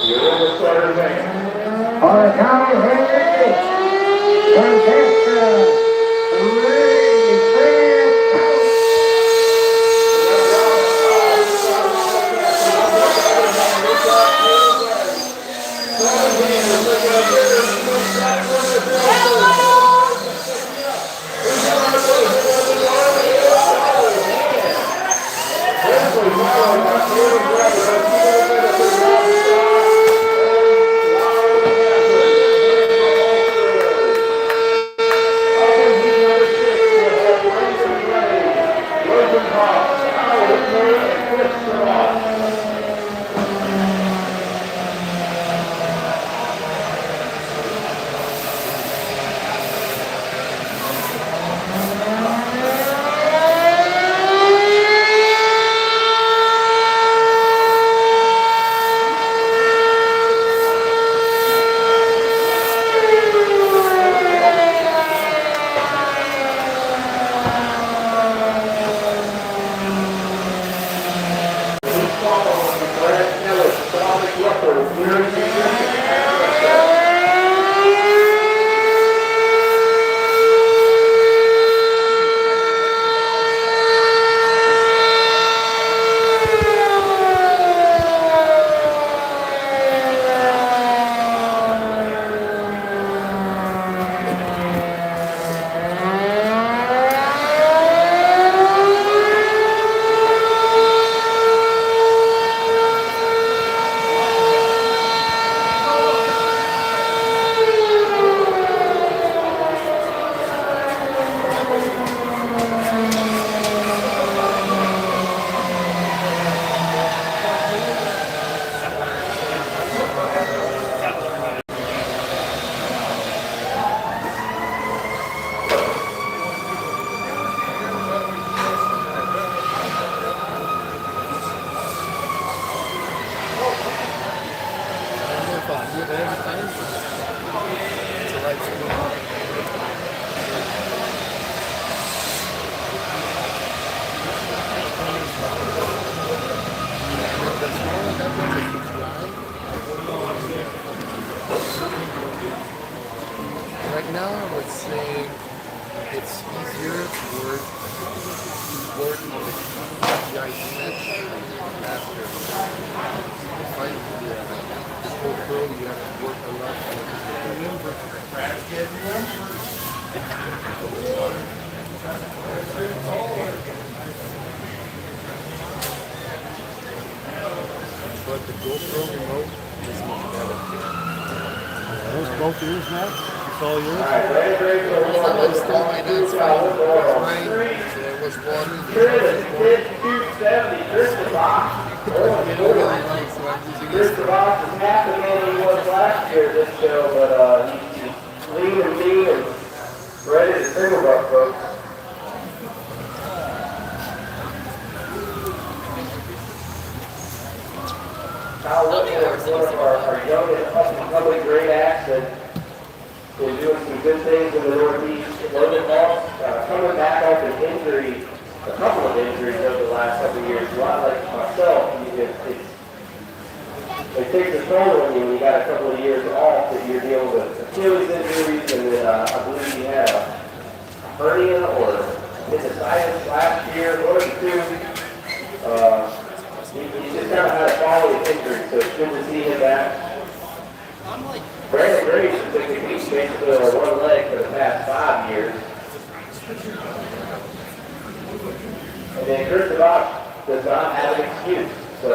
You're in the starting man. On the count of 100, contestant, Right now, I would say it's easier to work the isometric after the fight. The whole curl, you have to work a lot. But the GoPro remote is much better. Those both yours now? It's all yours? All right, ready for the I'm still right now. It's fine. There was water. Chris 270, Chris the Box. Chris the Box is half the man he was last year this show, but he's lean and mean and ready to single buck, folks. Kyle Woodchopping is one of our youngest up-and-coming great acts that is doing some good things in the Northeast. Logan Moss coming back off an injury, a couple of injuries over the last couple of years. A lot like myself, it takes a toll on you when you got a couple of years off that you're dealing with Achilles injuries, and then I believe you had a hernia or appendicitis. Giants last year, 1-2. He just kind of had a follow his injury, so it's good to see him back. Brandon Graves has been competing basically on one leg for the past 5 years. And then Chris Devach does not have an excuse, so.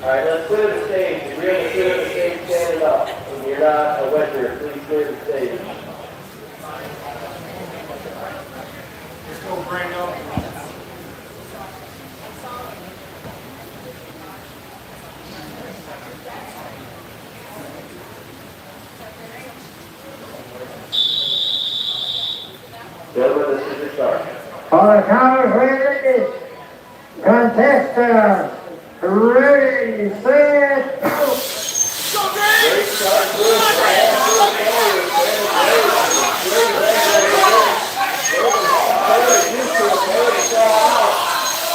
All right, let's clear the stage. If you're going to clear the stage, stand up. If you're not a Webster, please clear the stage. Let's go, Brando. Gentlemen, this is your start. On the count of ready, contest, ready, set, go! Great start, good.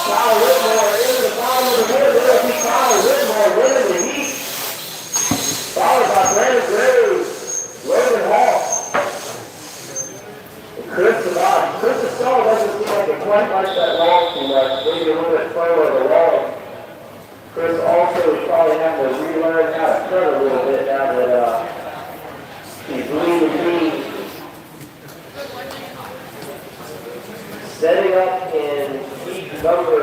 Kyle Whitmore into the bottom of the middle. There'll be Kyle Whitmore winning the heat. Followed by Brandon Graves, Logan Hall. Chris Devach. Chris Devach doesn't seem like it quite likes that wall too much. Maybe a little bit further of the wall. Chris also is probably having to relearn how to cut a little bit now that he's leading the team. Setting up in heat number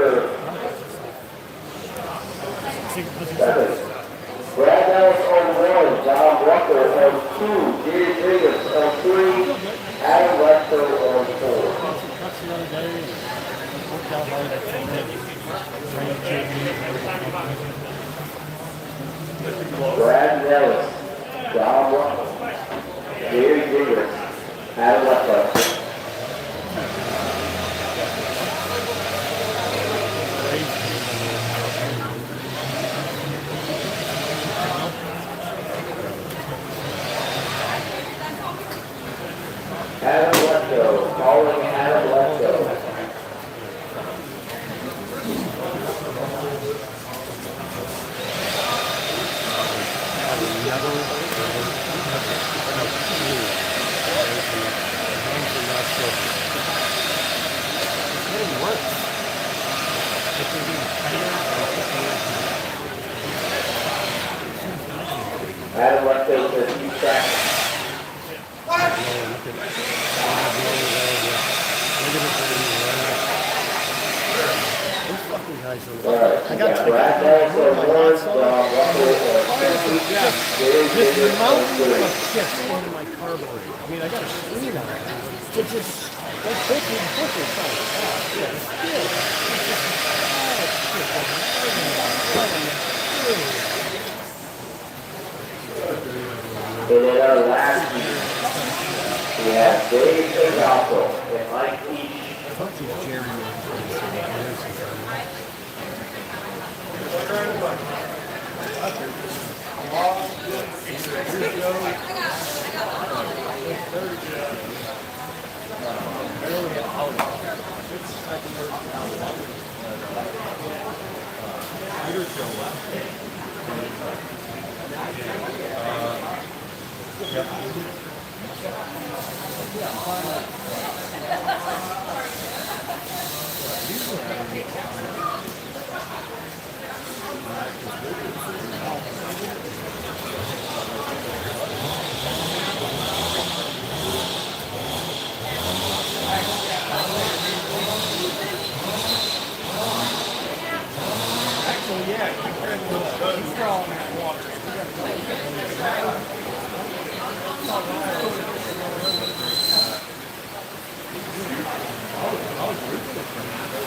7. Brad Ellis on 1, John Rucker on 2, Jerry Jacobs on 3, Adam Webster on 4. Brad Ellis, John Rucker, Jerry Jacobs, Adam Webster. Adam Webster, calling Adam Webster. Adam Webster with a deep track. Alright, I got Brad Ellis on 1, John Rucker on 2, Jerry Jacobs on 3. Into my carburetor. I mean, I got a screen on it. It's just like pushing. And then our last team, we have Dave Pigalso and Mike Each.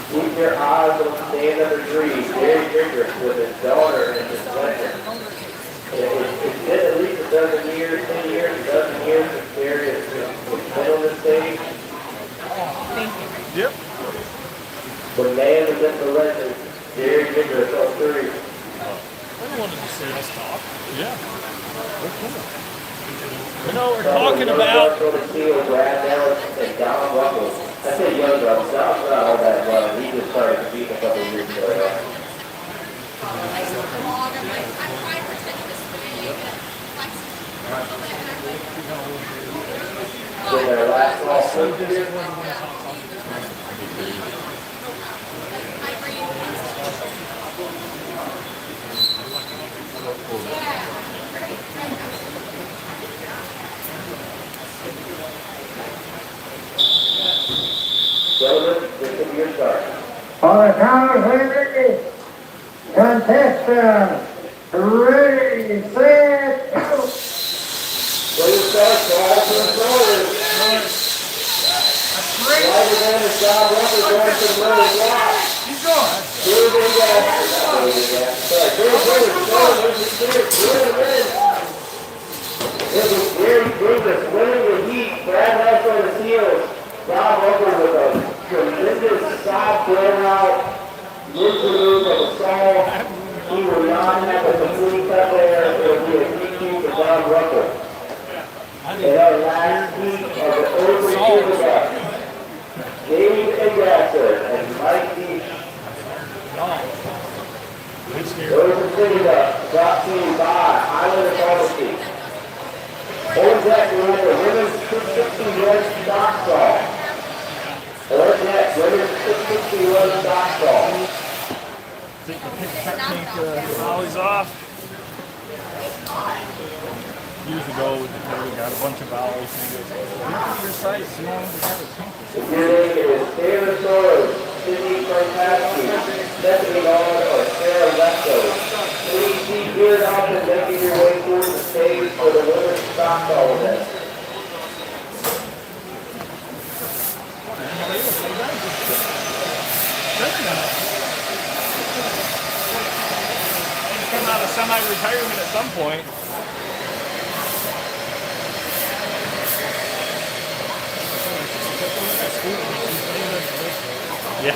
Keep your eyes on stand number 3, Gary Dricker, with his daughter and his husband. It's been at least a dozen years, 10 years, a dozen years since Gary has been on the stage. Thank you. Yep. The man is in the legend, Gary Dricker is on 3. I wanted to see us talk. Yeah. You know what we're talking about. Brad Ellis and Don Russell. I say young Russell. Don's not all that young. He just started competing a couple of years ago. So their last ball first here. Gentlemen, this will be your start. On the count of 350, contestant, ready, set, go. Please start, so all for the throwers. Right again is John Webster going to the middle block. Keep going. There's the gas. Sorry, this is Gary Davis winning the heat. Brad West on his heels. John Webster with a tremendous soft flare out. Mid-to-move of a stall. He will not have a complete cut there. It will be a DQ for John Russell. And our last heat of the over Superbug. Dave Gasser and Mike Deep. Those are sitting up. Brought to you by Island Pharmacy. Old Deck with the women's 660 West stock stall. Old Deck women's 660 West stock stall. Ollie's off. Years ago, we got a bunch of owls. Your size, you know, The name is Taylor Soros, Sidney Frankowski, Stephanie Long, or Sarah Webster. Please keep good off and making your way towards the stage for the women's stock stall event. come out of semi-retirement at some point. Yeah.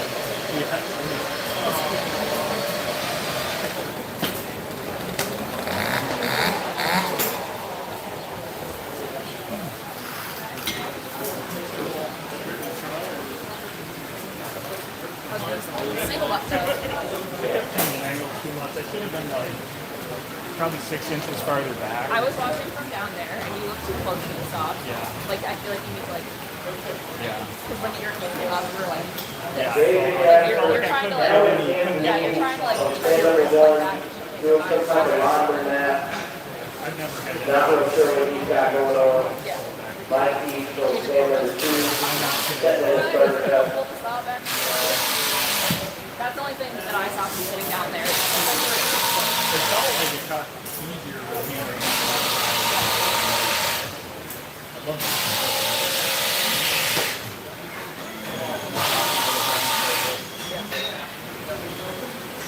Probably 6 inches farther back. I was watching from down there, and you look too close to the stop. Yeah. Like, I feel like you need to, like, Yeah. because when you're looking up, we're like, Yeah. you're trying to, like, yeah, you're trying to, like, Doing some kind of laundry mat. I've never had it. Not really sure what he's got going on. yeah. Mike East, so stand number 2, setting his starter up. Pull the stop back. That's the only thing that I saw from sitting down there. It felt like it got easier with me right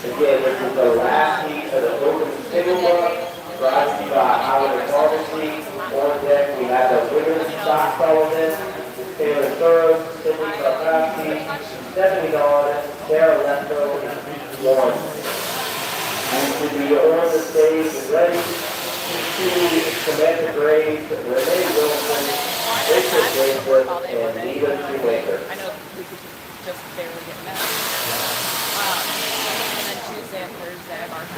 Again, this is the last heat of the open single block, brought to you by Howard Pharmacy. On deck, we have the women's stock Sullivan, Taylor Soros, Sidney Farkowski, Stephanie Dawn, Sarah Lefko, Lauren. And to be on the stage and ready to Samantha Graves, Renee Wilson, Rachel Bracelet, and Nita Shoemaker. I know we could just barely get met. And then Tuesday and Thursday, I've already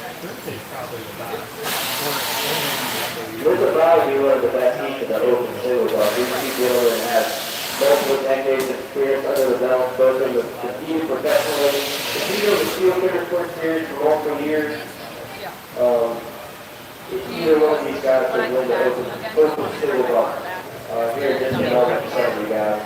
had Thursday's probably the best. This will probably be one of the best heats in the open too. These people have multiple decades of experience under the belt, both in the team professionally. The team of the Steel Fitter Sports Series for multiple years. Either one of these guys can win the open single block. Here, just a moment for some of you guys.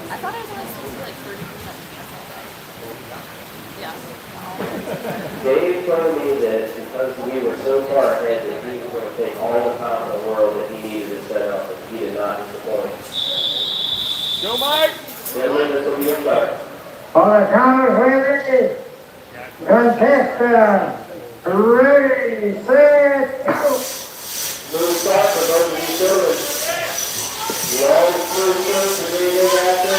I thought I was only supposed to be like 30% chance all day. Yeah. Dave told me that because we were so far ahead that he was going to take all the time in the world that he needed to set up, but he did not disappoint. Go, Mike! Gentlemen, this will be your start. On the count of 350, contestant, ready, set, go. Smooth start for both of these children. You always smooth first and then you go after.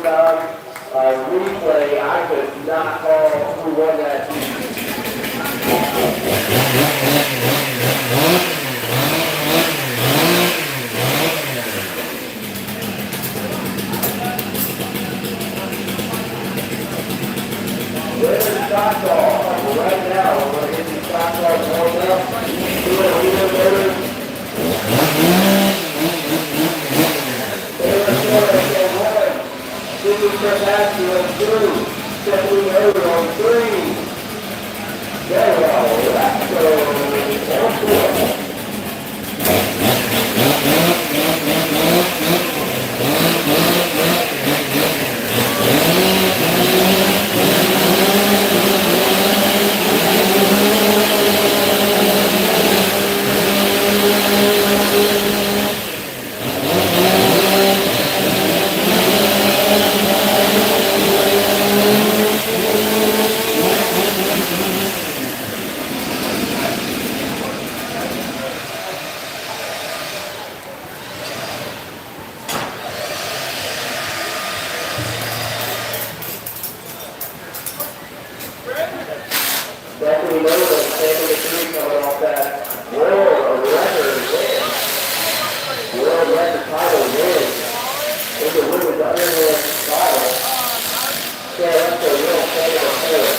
time. Replay, I could not call who won that. There's the shot call. Right now, we're going to get these shot calls warmed up. Two, stepping over on 3. There we go. Let's go. Definitely know that taking the 3 coming off that world record win. World record title win. It's a women's underhand title. So that's a real thing of it.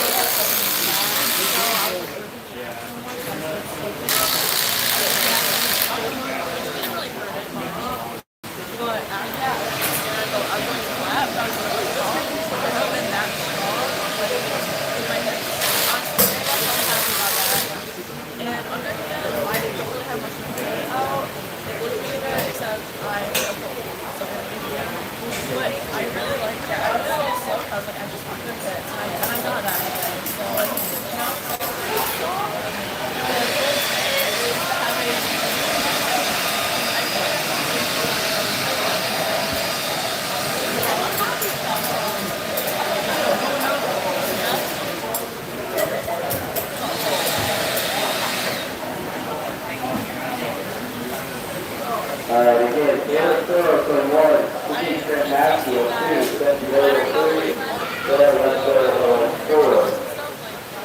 Again, Taylor Thor from 1, Steve Transacti on 2, Stephanie Miller 3, Taylor Webster on 4.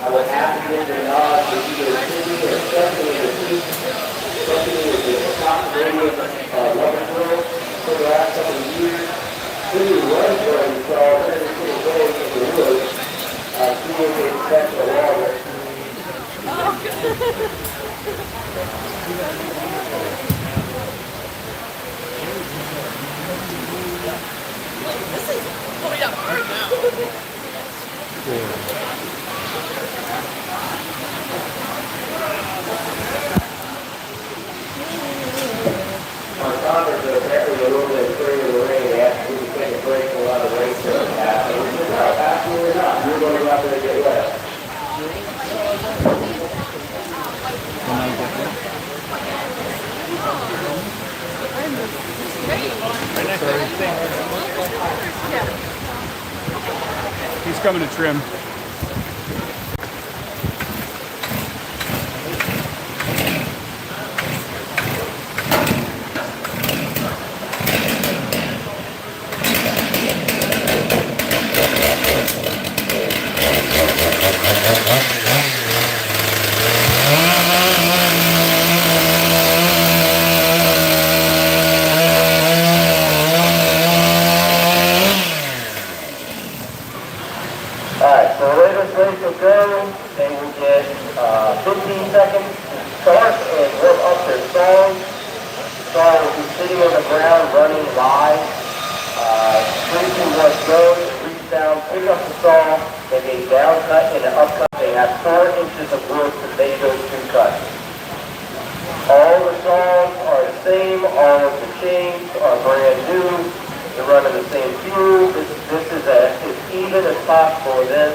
I would have to give the nod to either Cindy or Stephanie in the team. Stephanie is the top Canadian Webster for the last couple of years. Cindy was where we saw every single day in the woods. She is a special water. This is going up hard now. On Congress, they're apparently a little bit further in the ring. They have to take a break from a lot of race that happen. No, absolutely not. You're going to go out there and get wet. He's coming to trim. Alright, so the way this race will go, they will get 15 seconds to start and work up their song. The song will be sitting on the ground running live. 3, 2, 1, go, reach down, pick up the song, they get down cut and an up cut. They have 4 inches of wood to make those 2 cuts. All the songs are the same, all of the chains are brand new. They're running the same fuel. This is as even as possible with this.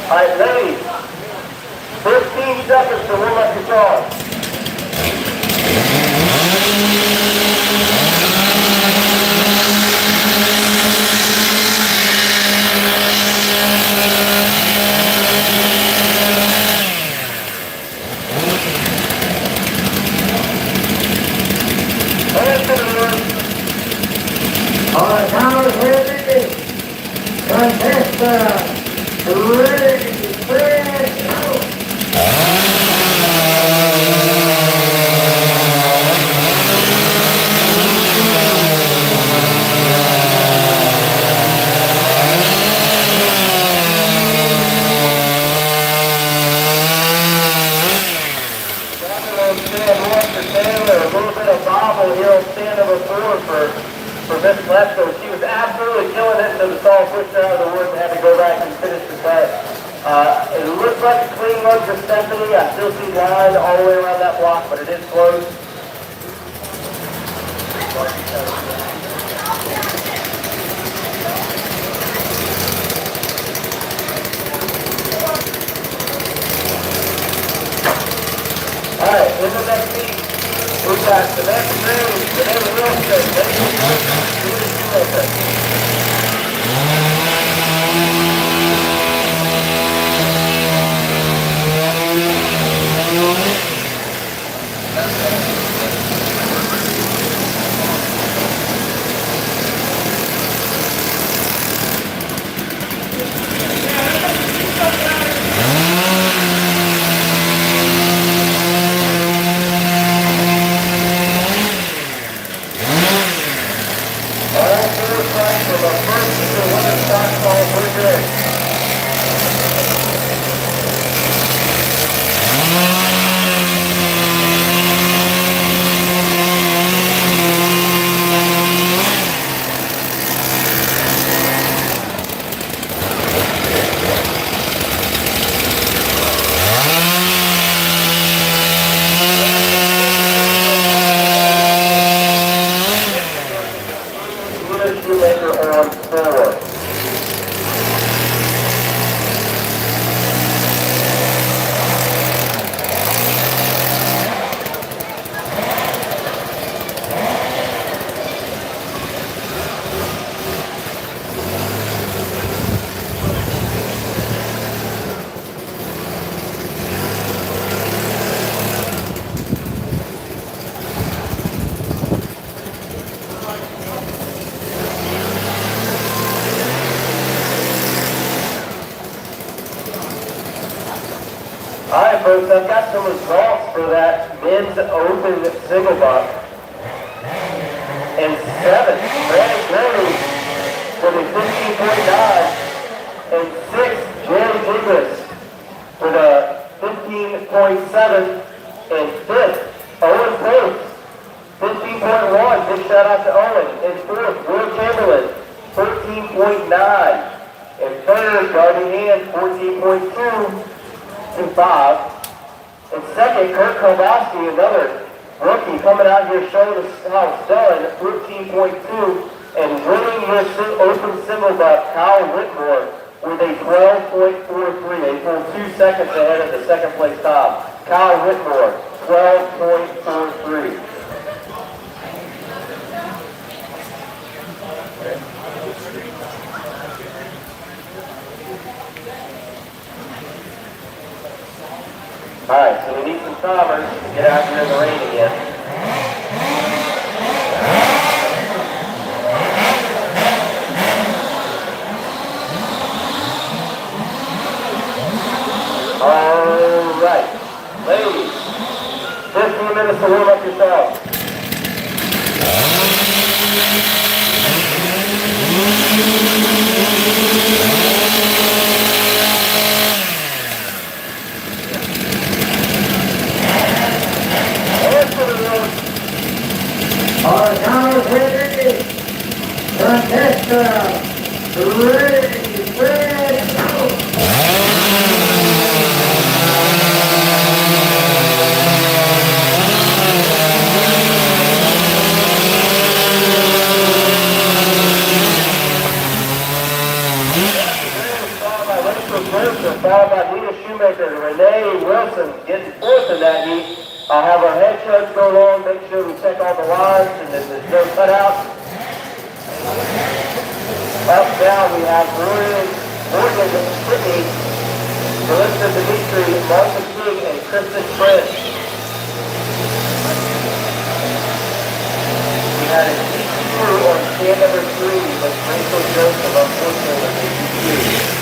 All right, ladies, 15 seconds to warm up your song. On the count of ready, contestant, ready, set, go. For Miss Webster. She was absolutely killing it until the stall pushed her out of the woods and had to go back and finish the set. It looks like a clean run for Stephanie. I still see line all the way around that block, but it is close. All right, in the next meet, we've got the next room, the next Webster, All right, folks, I've got some results for that men's open single buck. In 7th, Brandon Gray with a 15.9, and 6th, Jerry Inglis with a 15.7, and 5th, Owen Post, 15.1, big shout out to Owen, and 4th, Will Chamberlain, 14.9, and 3rd, Darby Hand, 14.2, and 5. And 2nd, Kurt Kowalski, another rookie coming out here showing us how it's done, 14.2. And winning this open single buck, Kyle Whitmore, with a 12.43, a full 2 seconds ahead of the 2nd place top. Kyle Whitmore, 12.43. All right, so we need some timers to get out here in the rain again. All right, ladies, 15 minutes to warm up yourself. On the count of ready, contestant, ready, set, go. Followed by Nina Shoemaker and Renee Wilson getting 4th in that heat. I'll have our head coach go along, make sure we check all the lines and then there's no cutouts. Up down we have Morgan Whitney, Melissa Dimitri, Martha King, and Kristen French. had a DQ on stand number 3, but Rachel Joseph unfortunately was a DQ.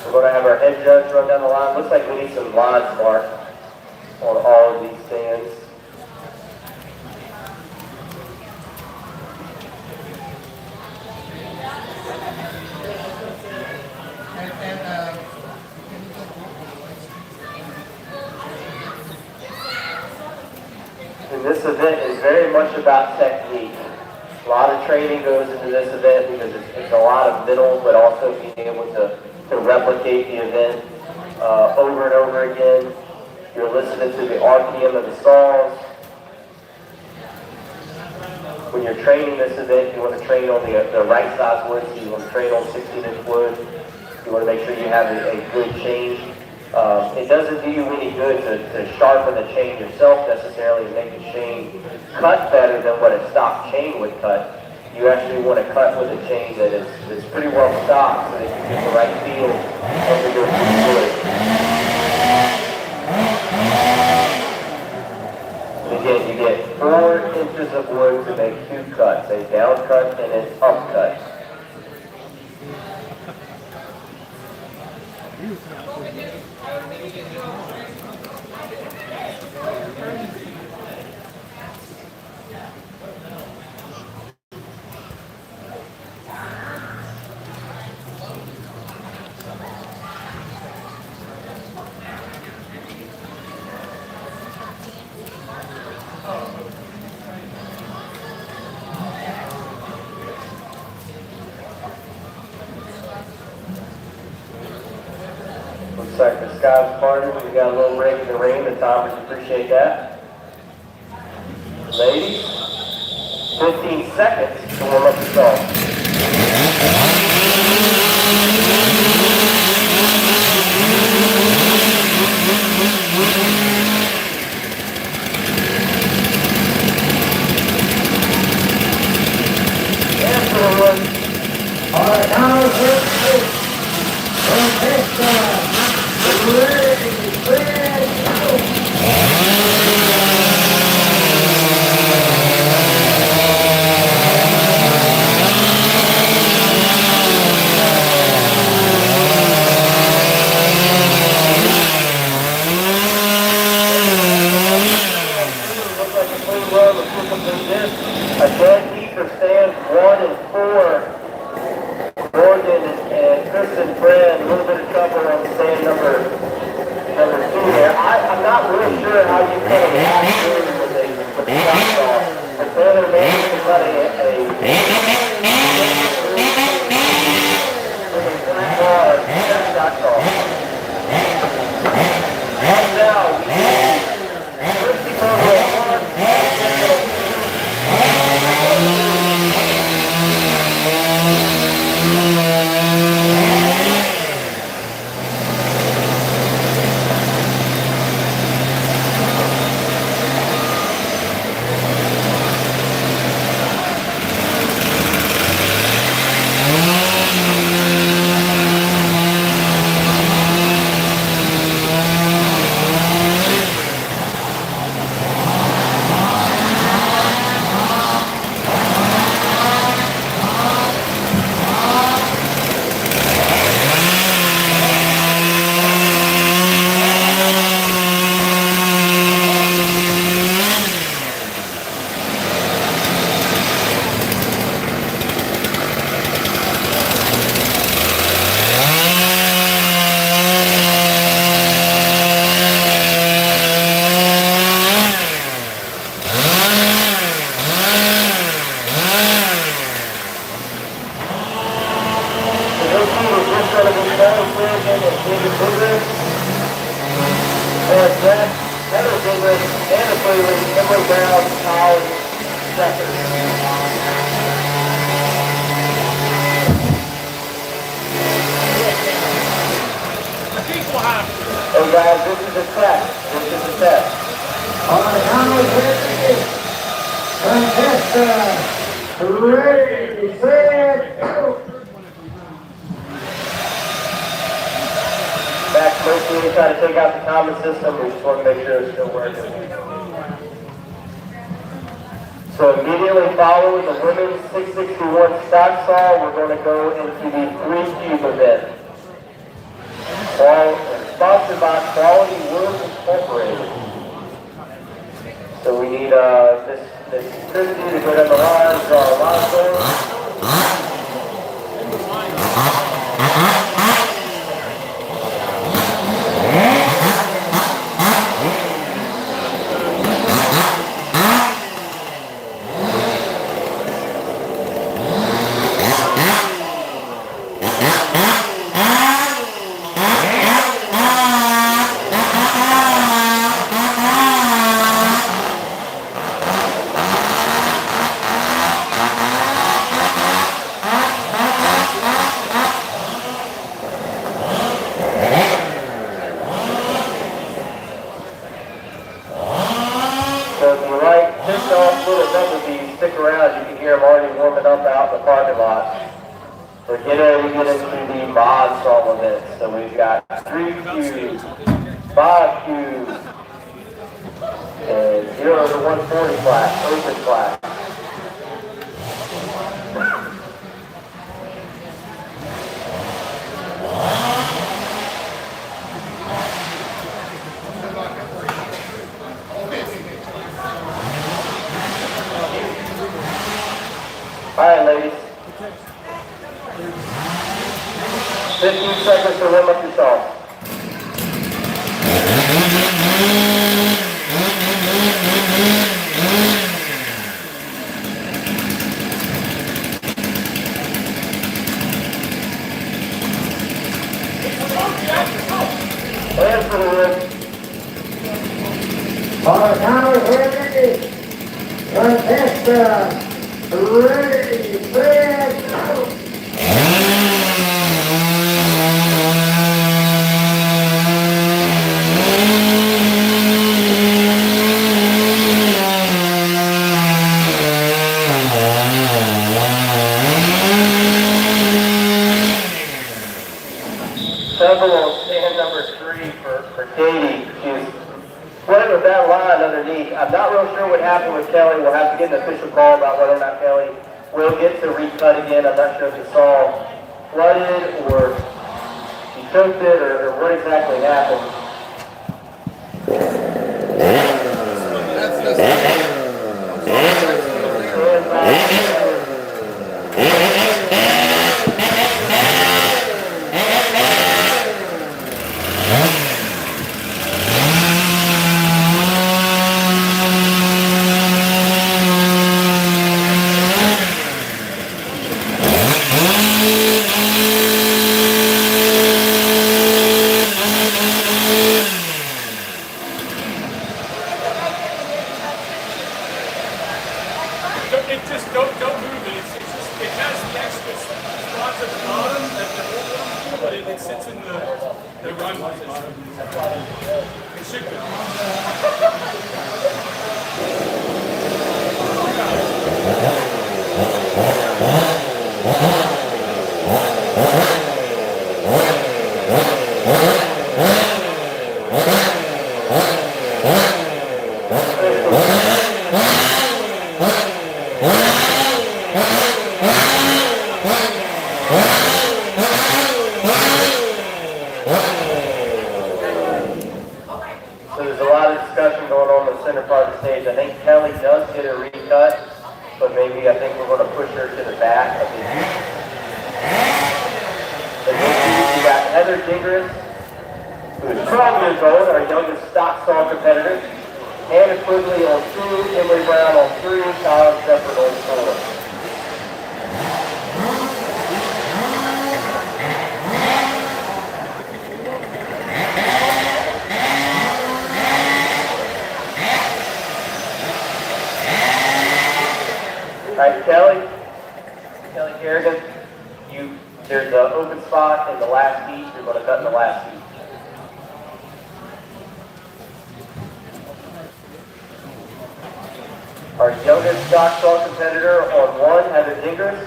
We're going to have our head judge run down the line. Looks like we need some lines marked on all of these stands. And this event is very much about technique. A lot of training goes into this event because it's a lot of mental, but also being able to replicate the event over and over again. You're listening to the RPM of the songs. When you're training this event, you want to train on the right size wood, so you want to train on 16-inch wood. You want to make sure you have a good change. It doesn't do you any good to sharpen the chain yourself necessarily and make the chain cut better than what a stock chain would cut. You actually want to cut with a chain that's pretty well stocked so that you get the right feel of your wood. Again, you get 4 inches of wood to make 2 cuts, a down cut and an up cut. Looks like the sky's parted. We got a little break in the rain. The Tommers appreciate that. Ladies, 15 seconds to warm up the song. All right, now let's from this side. A dead heat for stands 1 and 4. Morgan and Kristen Brand, a little bit of trouble on stand number 2 there. I'm not really sure how you kind of react to it with the shot saw. But Taylor managed to cut shot saw. Right now, we have Christy Morgan Emily Brown, College, Sector. Hey guys, this is a test. This is a test. On the count of three, contestant, ready, set, go. Back mostly we try to take out the common system. We just want to make sure it's still working. So immediately following the women's 661 stock saw, we're going to go into the 3-cube event. All sponsored by Quality Wood Incorporated. So we need this Christie to go down the line, draw a lot of things. Stick around, you can hear them already warming up out in the parking lot. We're getting ready to get into the mod saw event. So we've got 3 cubes, 5 cubes, and 0 to 140 class, open class. All right, ladies. 15 seconds to warm up your saw. Hands for the wood. On the count of three, contestant, ready, set, go. Several on stand number 3 for Katie. She's running with that line underneath. I'm not real sure what happened with Kelly. We'll have to get an official call about whether or not Kelly will get to recut again. I'm not sure if the saw flooded or she choked it or what exactly happened. Don't move it. It has the extra spots at the bottom that the but it sits in the run position. It should be. Stage. I think Kelly does get a recut, but maybe I think we're going to push her to the back of the you got Heather Digris, who is 12 years old, our youngest stock saw competitor. Hannah Quigley on 2, Emily Brown on 3, Colin Shepard on 4. Alright, Kelly Kerrigan, there's an open spot in the last heat. You're going to cut in the last heat. Our youngest stock saw competitor on 1, Heather Dinkers.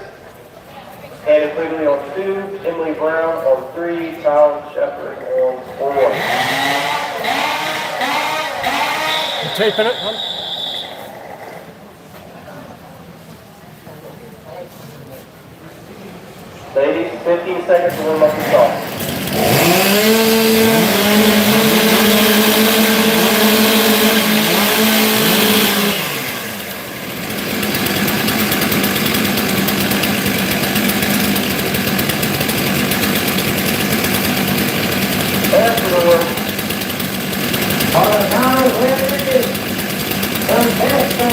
Anna Quigley on 2, Emily Brown on 3, Tyler Shepard on 4. You taping it, huh? Ladies, 15 seconds to warm up the salt. After the work. On the count of ready, Webster,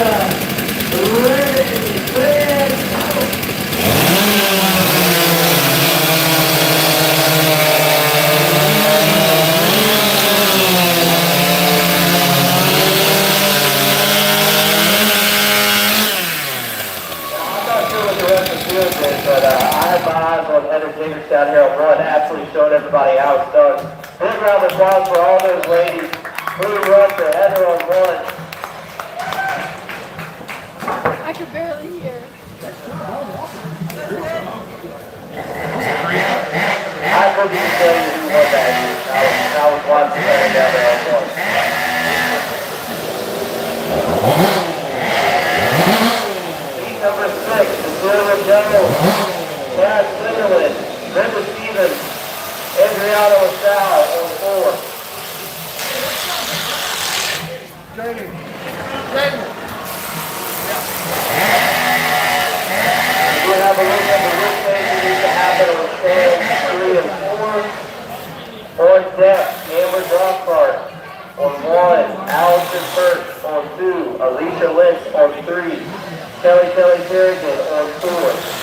ready, But I had my eyes on Heather Dinkers down here on 1, absolutely showing everybody how it's done. Big round of applause for all those ladies who run to Heather on 1. I could barely hear. I couldn't even tell you who won that year. I was watching Heather down there on 1. Heat number 6, Cecilia Jones, Chad Singerland, Brenda Stevens, Adriana LaSalle on 4. We have a look at the root change that needs to happen on stands 3 and 4. On deck, Amber Drossart on 1, Allison Birch on 2, Alicia Lynch on 3, Kelly Kerrigan on 4.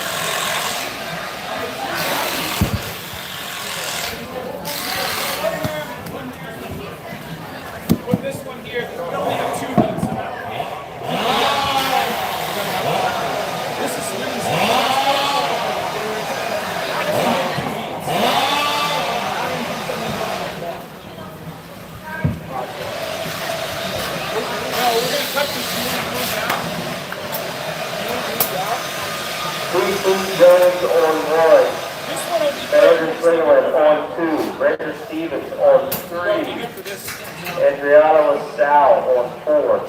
Jones on 1, Andrew Springboard on 2, Brenda Stevens on 3, Adriana LaSalle on 4.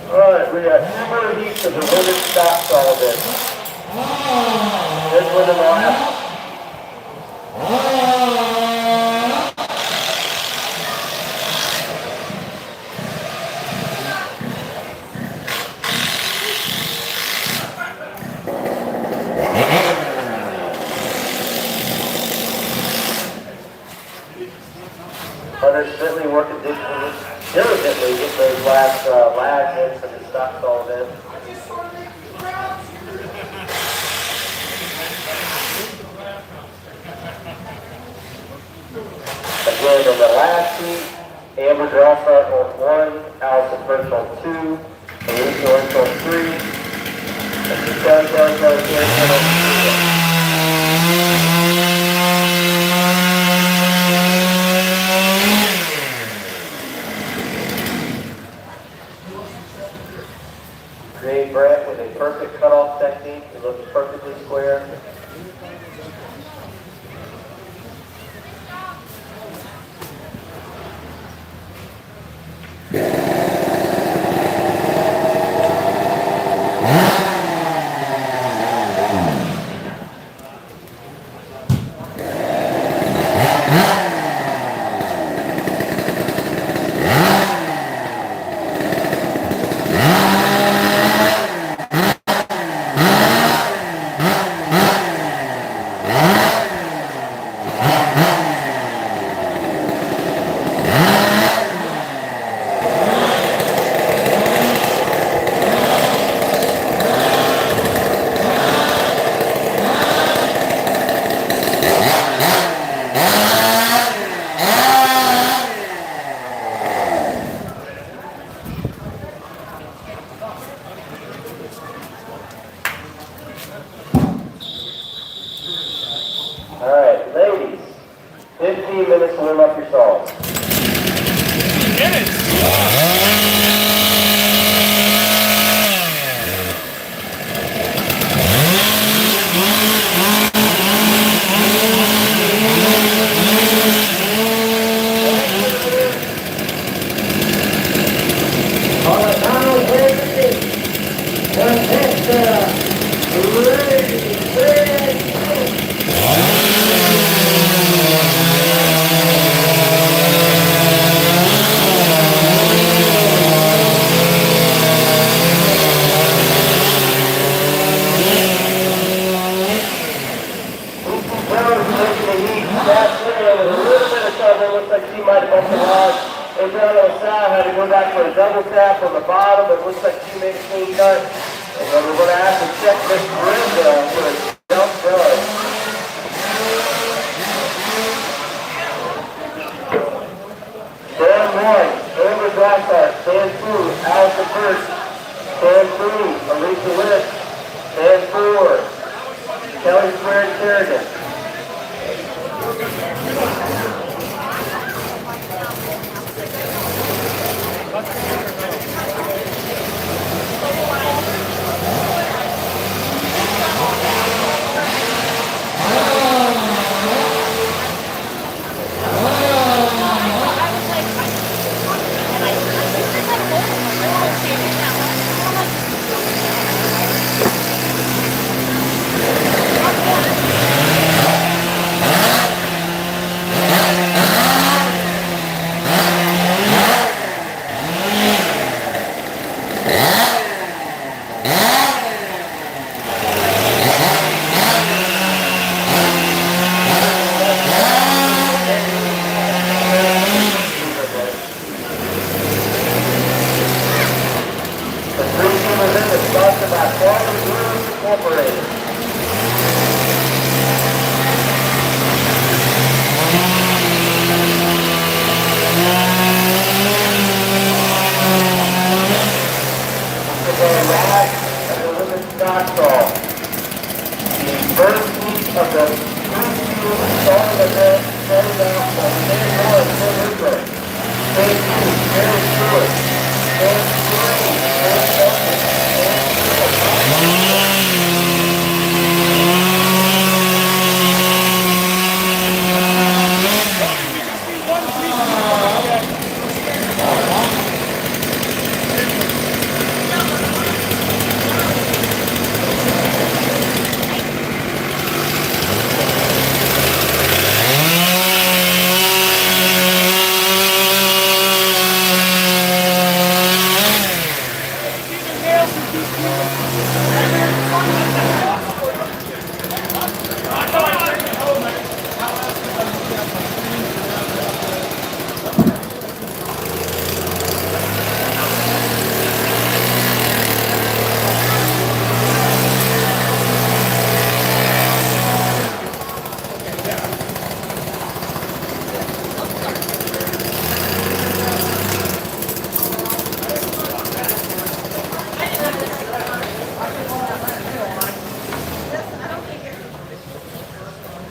Alright, we got 2 more heats of the women's stock solid. This one in the last. Hunter's certainly working diligently get those last lag hits of the stock solid in. Again, in the last heat, Amber Drossart on 1, Allison Birch on 2, Alicia Lynch on 3, and Kelly Kerrigan on 4. Jay Brett with a perfect cutoff technique. It looks perfectly square. All right, ladies, 15 minutes to warm up your stalls. On the tunnel, Webster. Webster. Looks like she might have bumped the log. Adriano Sal had to go back for a double tap on the bottom, but looks like she made a clean cut. And then we're going to have to check this Brenda for a jump run. Stand 1, Amber Glassheart. Stand 2, Allison First. Stand 3, Alicia List. Stand 4, Kelly Square Sheridan.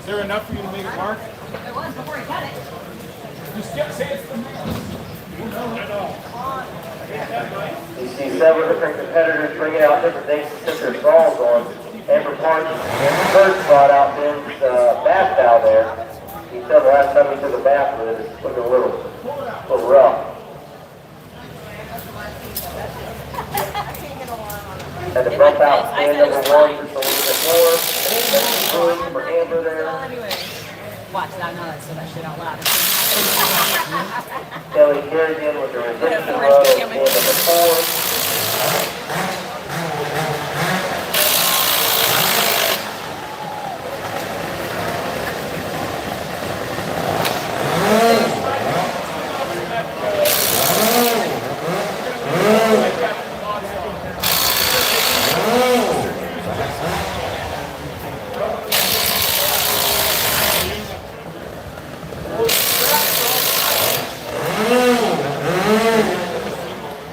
Is there enough for you to make it mark? There was before he cut it. Just say it's the You see several different competitors bringing out different things to set their stalls on. Amber Park, Amber First brought out Ben's bath towel there. He said the last time he took a bath with it, it's looking a little rough. Had to bump out stand number 1 just a little bit more. For Amber there. Watch that, now that I said that shit out loud. Kelly carries in with the resistance row, stand number 4.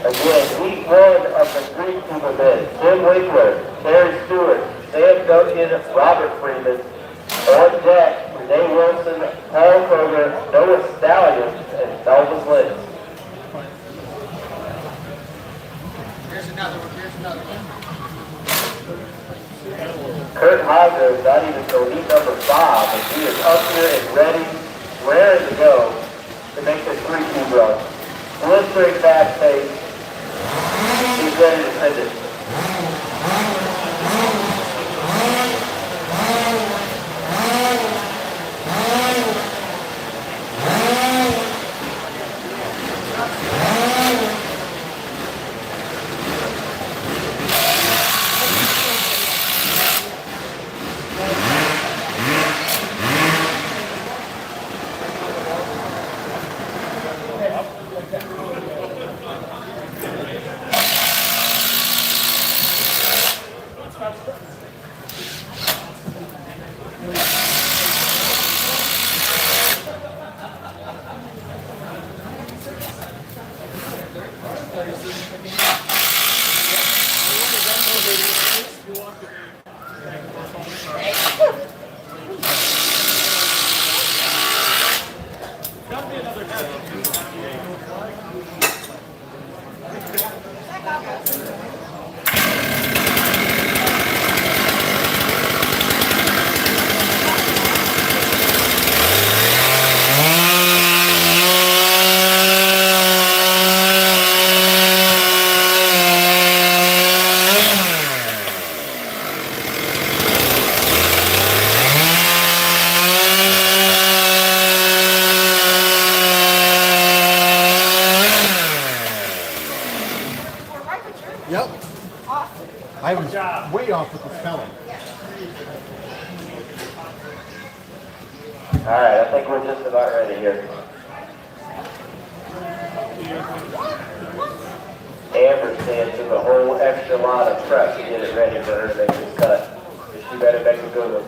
Again, week 1 of the Greek team event, Tim Winkler, Terry Stewart, Sam Duncan, Robert Freeman, on deck, Renee Wilson, Paul Kroger, Noah Stallion, and Melvin Lynch. Here's another one, here's another one. Kurt Hager is not even till heat number 5, and he is up here and ready, raring to go to make this 3-2 run. Blistering fast pace. He's ready to send it. Yep. I was way off with the spelling. All right, I think we're just about ready here. Amber stands took a whole extra lot of prep to get it ready for her to make this cut. She better make a good one.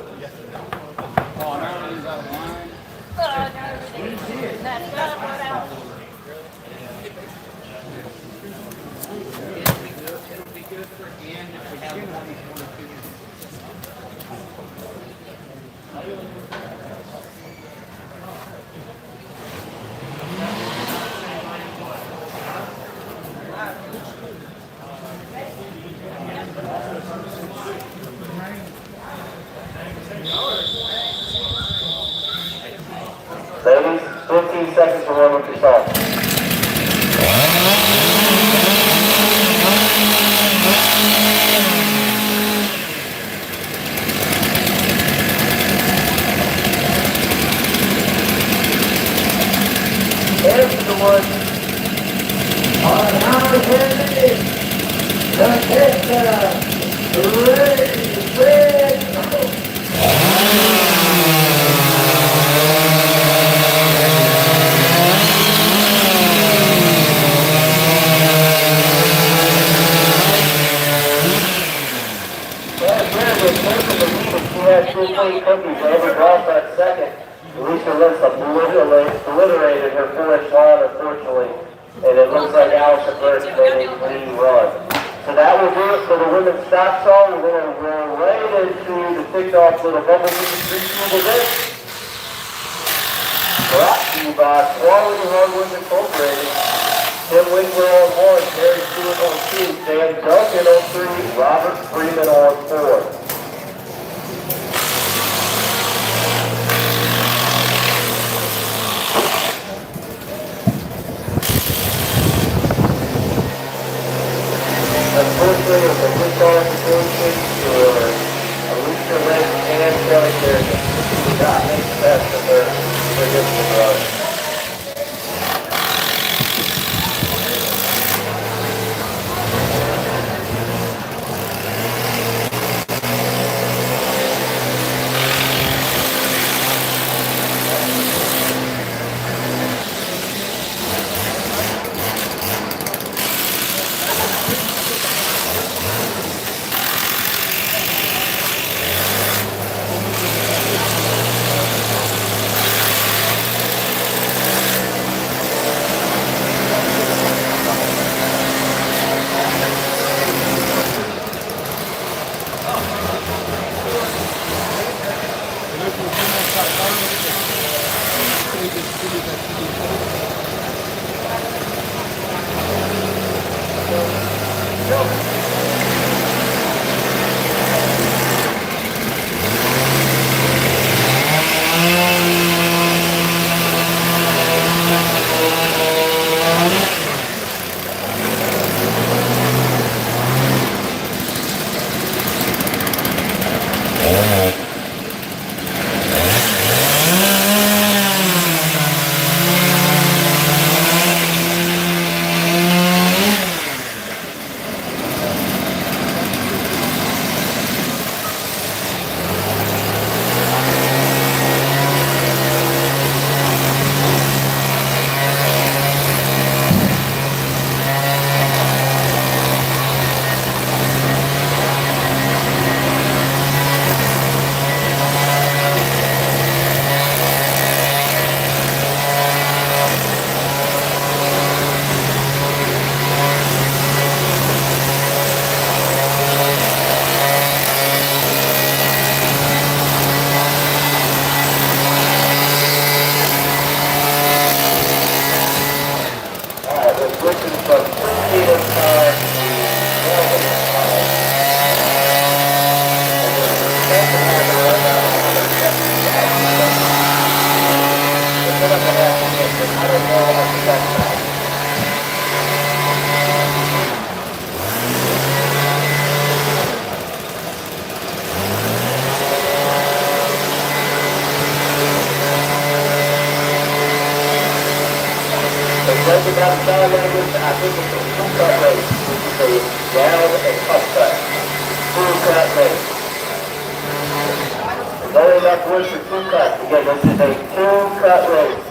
Ladies, 15 seconds to warm up your salt. There's the one. On the count of 10 minutes, the ready, go. She had 15 cookies, Amber dropped that second. Lisa Lentz obliterated her 4-inch line, unfortunately, and it looks like Allison Burke made a clean run. So that will do it for the women's stock song. We're going to roll right into the kickoff for the Bumblebee Street Team event. Brought to you by Quality Hardwoods Incorporated. Tim Winkler on 1, Terry Stewart on 2, Dan Duncan on 3, Robert Freeman on 4. Unfortunately, it was a disqualification for Alicia Lynch and Kelly Harrison. She did not make the best of her Breaking down the sign language, I think it's a two-cut race. It's a down and up cut. Two-cut race. There's only enough wood for two cuts. Again, this is a two-cut race.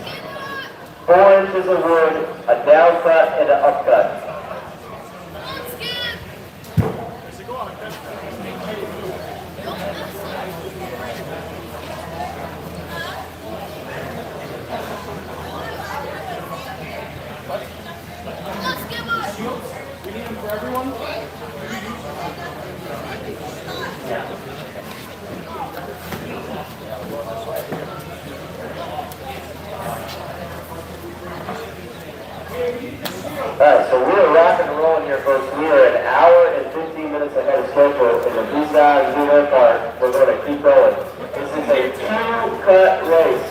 4 inches of wood, a down cut, and an up cut. Alright, so we are rocking and rolling here, folks. We are an hour and 15 minutes ahead of schedule in the B-side Zero Park. We're going to keep going. This is a two-cut race.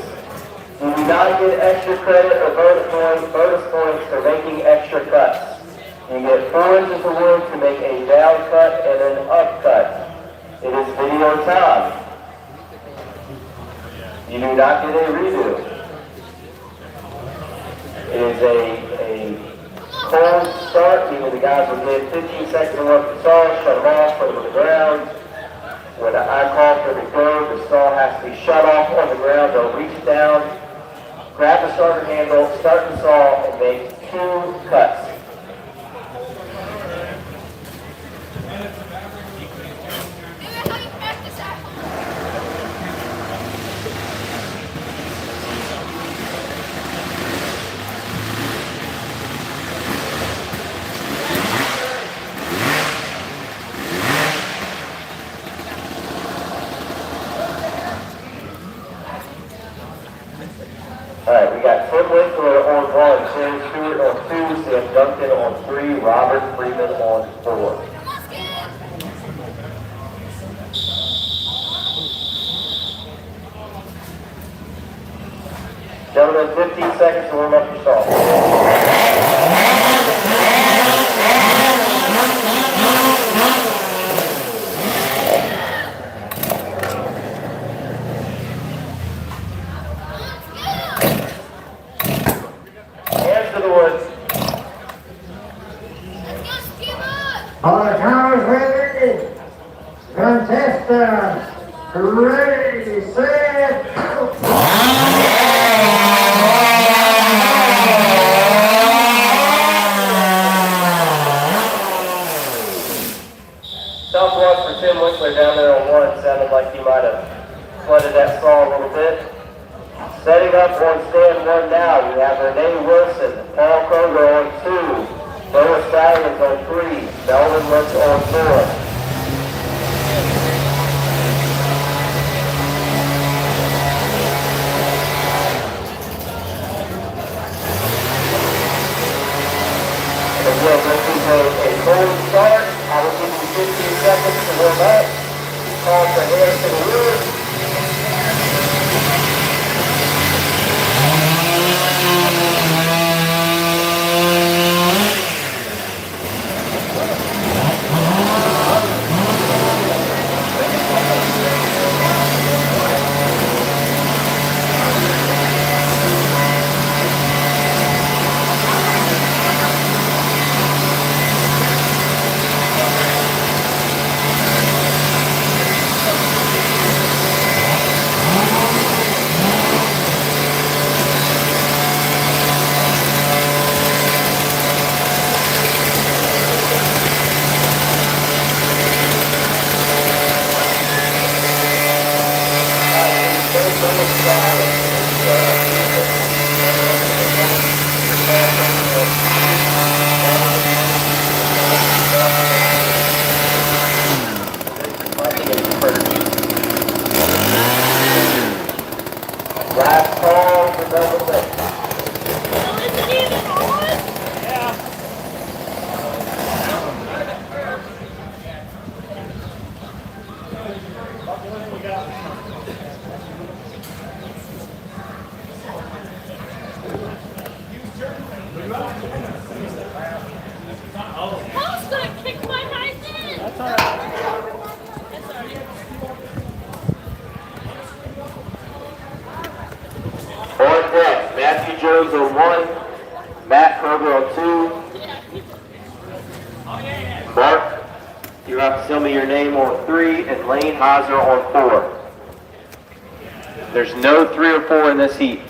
You do not get extra credit or bonus points for making extra cuts. You get 4 inches of wood to make a down cut and an up cut. It is video time. You do not get a redo. It is a cold start, meaning the guys will get 15 seconds to work the saw, shut them off, put them on the ground. When I call for the go, the saw has to be shut off on the ground. They'll reach down, grab the starter handle, start the saw, and make 2 cuts. Alright, we got Tim Winkler on 1, Sam Stewart on 2, Sam Duncan on 3, Robert Freeman on 4. Gentlemen, 15 seconds to warm up your saw. ready, set, go! Tough luck for Tim Winkler down there on one. Sounded like he might have flooded that stall a little bit. Setting up on stand one now, we have Renee Wilson, Paul Kroger on 2, Lois Stallions on 3, Melvin Lutz on 4. Again, this is a cold start. I will give you 15 seconds to warm up. Call for Harrison Lewis. Last call for double six. Is it even on? Yeah. Mom's gonna kick my knife in. That's all right. That's all right. On deck, Matthew Jones on 1, Matt Kroger on 2, Mark, you have to tell me your name on 3, and Lane Heiser on 4. There's no 3 or 4 in this heat.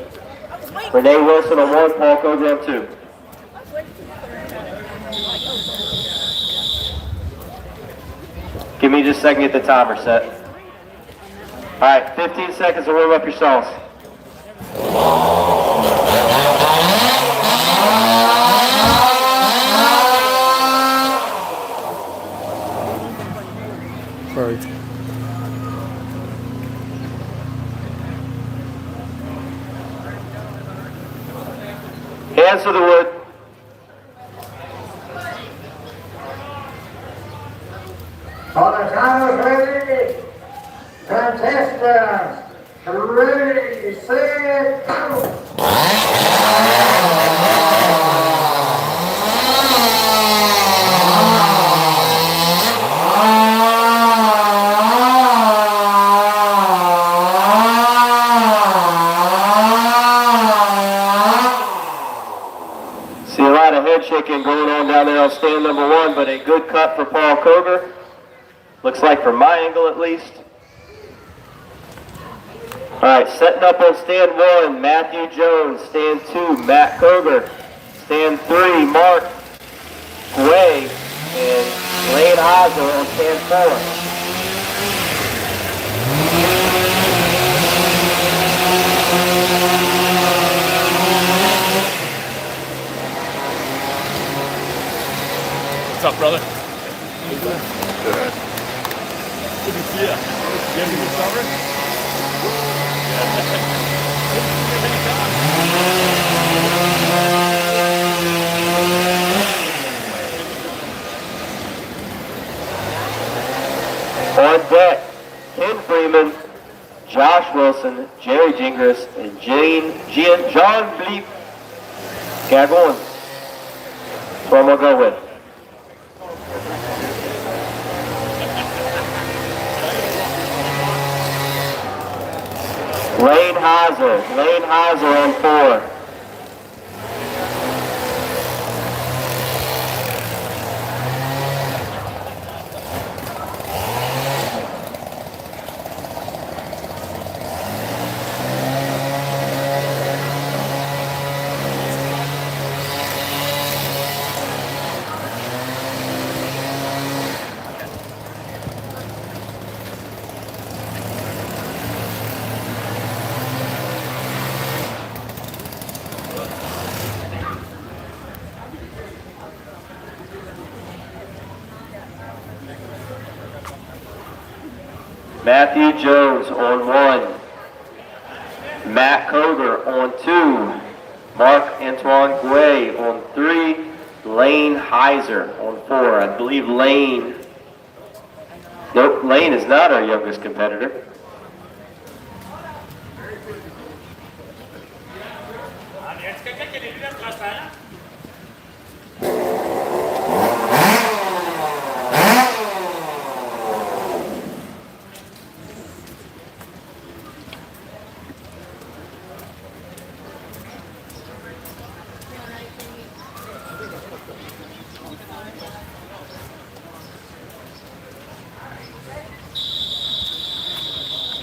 Renee Wilson on 1, Paul Kroger on 2. Give me just a second to get the timer set. All right, 15 seconds to warm up your stalls. Sorry. Hands to the wood. On the count of ready, contestants, ready, set, go! See a lot of head shaking going on down there on stand number 1, but a good cut for Paul Kroger. Looks like from my angle at least. All right, setting up on stand 1, Matthew Jones. Stand 2, Matt Kroger. Stand 3, Mark Gway and Lane Heiser on stand 4. What's up, brother? Good. Good to see you. You having a good summer? On deck, Ken Freeman, Josh Wilson, Jerry Gingras, and John Bleep Gagon. That's what I'm going to go with. Lane Heiser on 4. Matthew Jones on 1. Matt Koger on 2. Marc-Antoine Guay on 3. Lane Heiser on 4. I believe Lane. Nope, Lane is not our youngest competitor.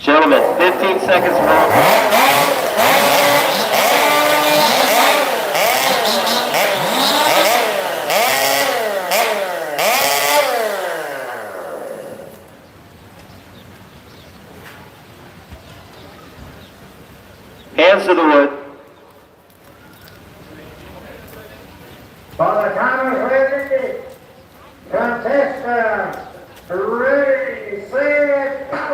Gentlemen, 15 seconds more. Hands to the wood. For the Commonwealth contestants, ready, set, go!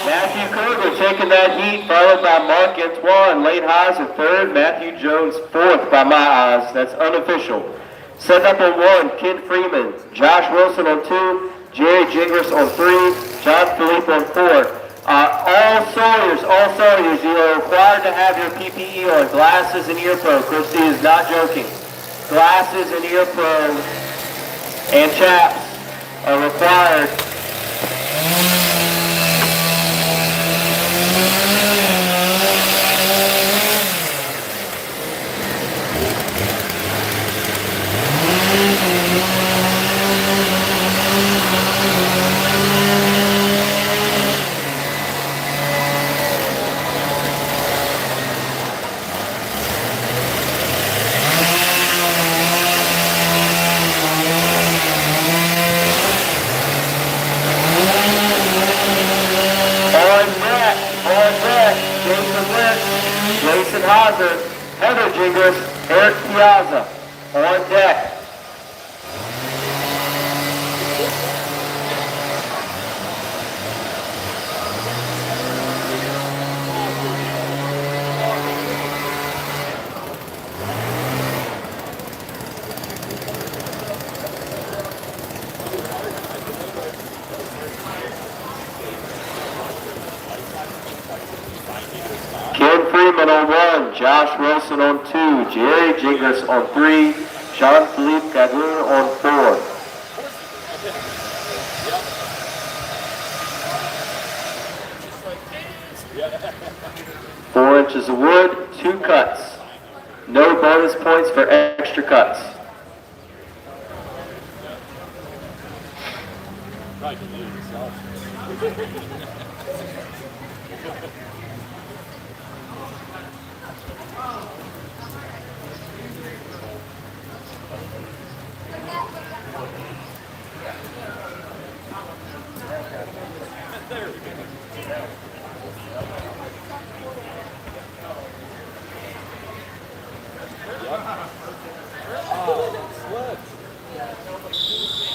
Matthew Koger taking that heat, followed by Marc-Antoine. Lane Heiser third, Matthew Jones fourth by my eyes. That's unofficial. Set up on 1, Ken Freeman. Josh Wilson on 2, Jerry Gingras on 3, John Philippe on 4. All Sawyers, you are required to have your PPE on. Glasses and ear pro. Christy is not joking. Glasses and ear pro and chaps are required. Jason Hauser, Heather Gingras, Eric Piazza on deck. Ken Freeman on 1, Josh Wilson on 2, Jerry Gingras on 3, Jean-Philippe Gagoon on 4. Four inches of wood, 2 cuts. No bonus points for extra cuts.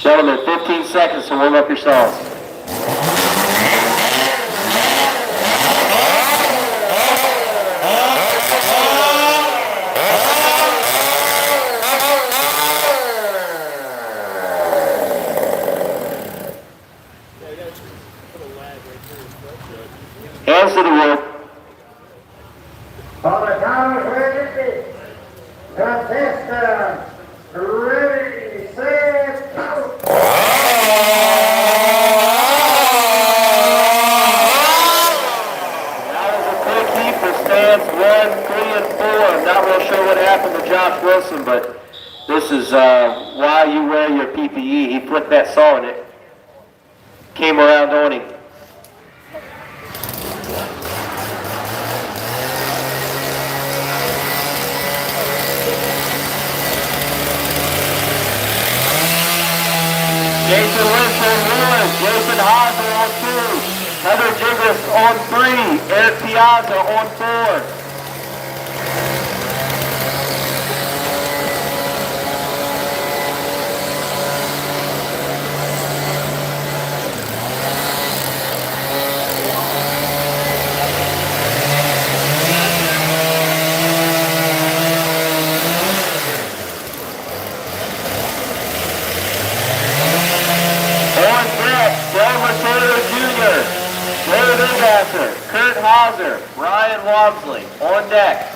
Gentlemen, 15 seconds to warm up your saws. Hands to the wood. For the Commonwealth contestants, ready, set, go! That was a quick heat for stands 1, 3, and 4. I'm not real sure what happened to Josh Wilson, but this is why you wear your PPE. He flipped that saw and it came around on him. Jason Lynch on 1, Jason Hauser on 2, Heather Gingras on 3, Eric Piazza on 4. Delmer Taylor Jr., David Ingasser, Kurt Hauser, Brian Walmsley on deck.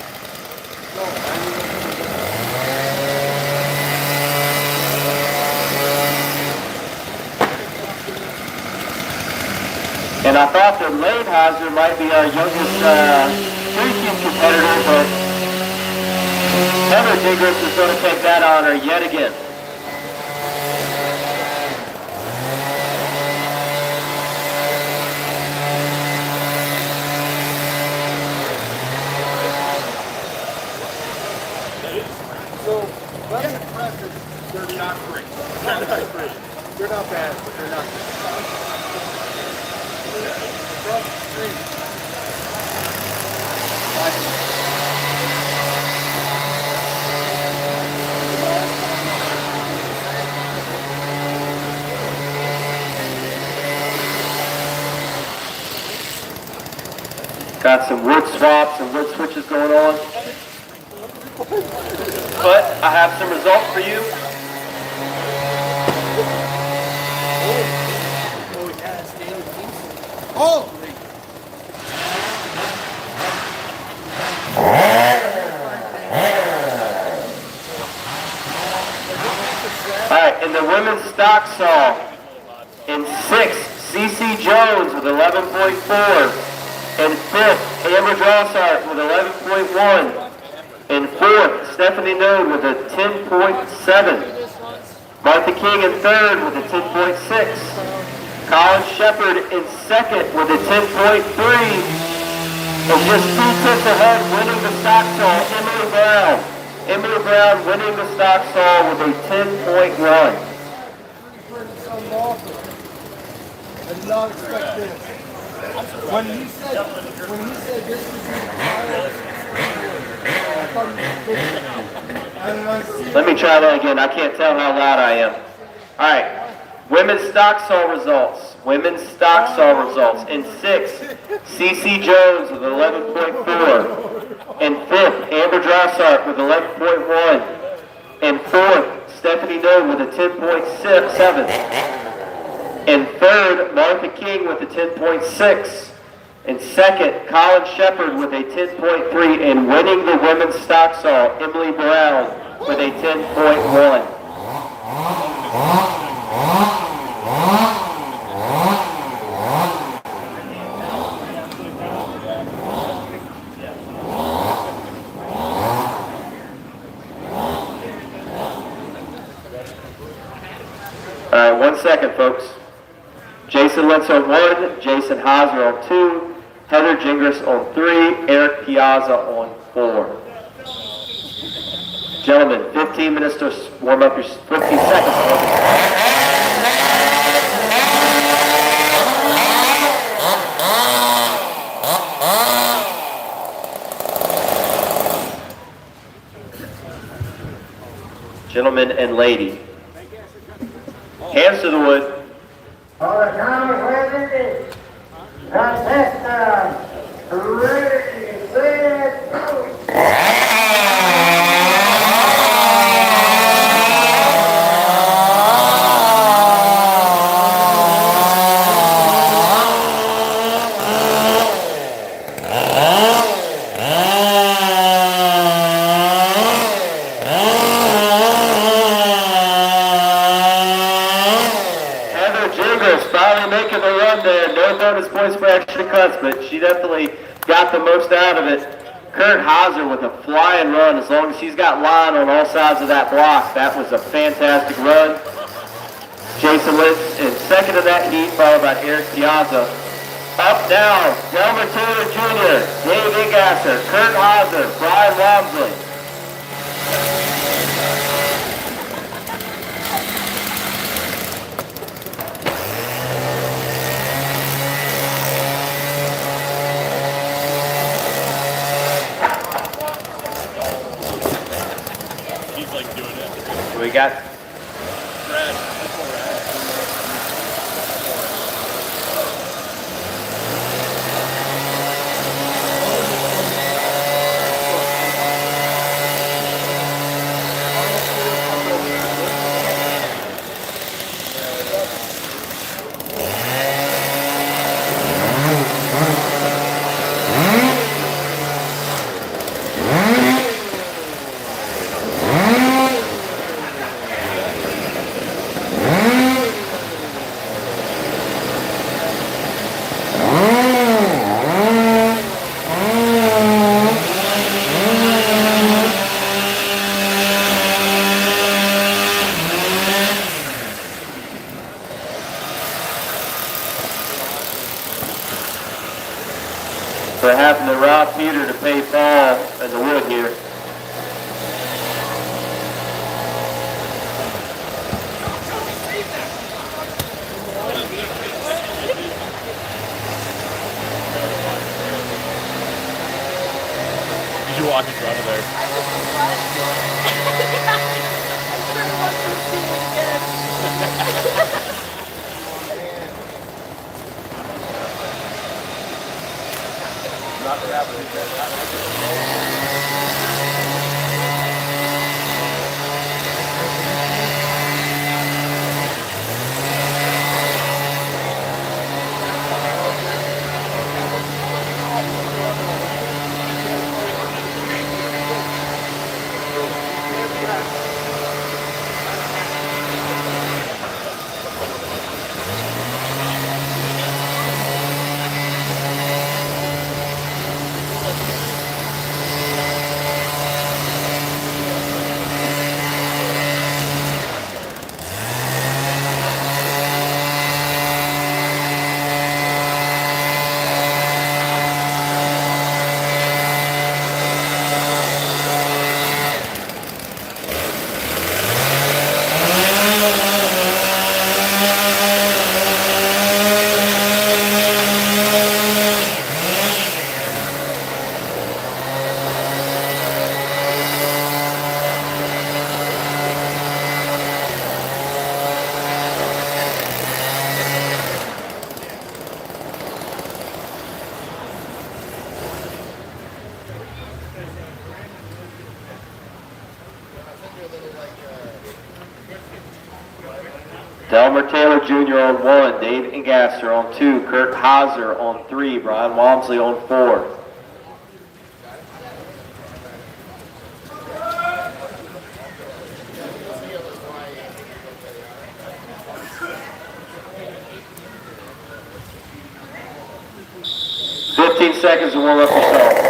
And I thought that Lane Hauser might be our youngest three-team competitor, but Heather Digris is going to take that honor yet again. They're not great. They're not bad, but they're not good. Across the street. Got some wood swaps and wood switches going on. But I have some results for you. Oh! All right, in the women's stock saw, in 6th, CC Jones with 11.4. In 5th, Amber Drossart with 11.1. In 4th, Stephanie Node with a 10.7. Martha King in 3rd with a 10.6. Colin Shepard in 2nd with a 10.3. And just 2 tenths ahead winning the stock saw, Emily Brown. Emily Brown winning the stock saw with a 10.1. I did not expect this. When he said this was his I thought he was Let me try that again. I can't tell how loud I am. All right. Women's stock saw results. Women's stock saw results. In 6th, CC Jones with 11.4. In 5th, Amber Drossart with 11.1. In 4th, Stephanie Node with a 10.7. In 3rd, Martha King with a 10.6. In 2nd, Colin Shepard with a 10.3. And winning the women's stock saw, Emily Brown with a 10.1. All right, 1 second, folks. Jason Lentz on 1, Jason Hauser on 2, Heather Gingras on 3, Eric Piazza on 4. Gentlemen, 15 minutes to warm up your 15 seconds. Gentlemen and lady, hands to the wood. For the county president, contestant, ready, set, go. Points for extra cuts, but she definitely got the most out of it. Kurt Hauser with a flying run. As long as she's got line on all sides of that block, that was a fantastic run. Jason Lentz in 2nd of that heat, followed by Eric Piazza. Up now, Delmer Taylor Jr., Dave Ingasser, Kurt Hauser, Brian Walmsley. We got for having to rob Peter to pay Paul in the wood here. Did you walk in front of there? Delmer Taylor Jr. on 1, David Gasser on 2, Kurt Hauser on 3, Brian Walmsley on 4. Seconds to warm up yourself.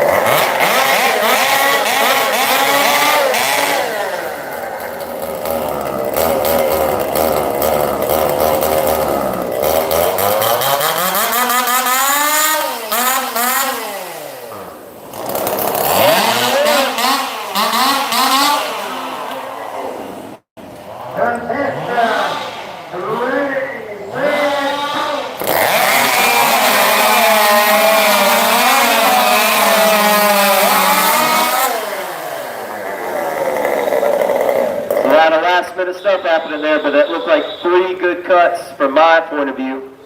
Bit of stuff happening there, but that looked like 3 good cuts from my point of view.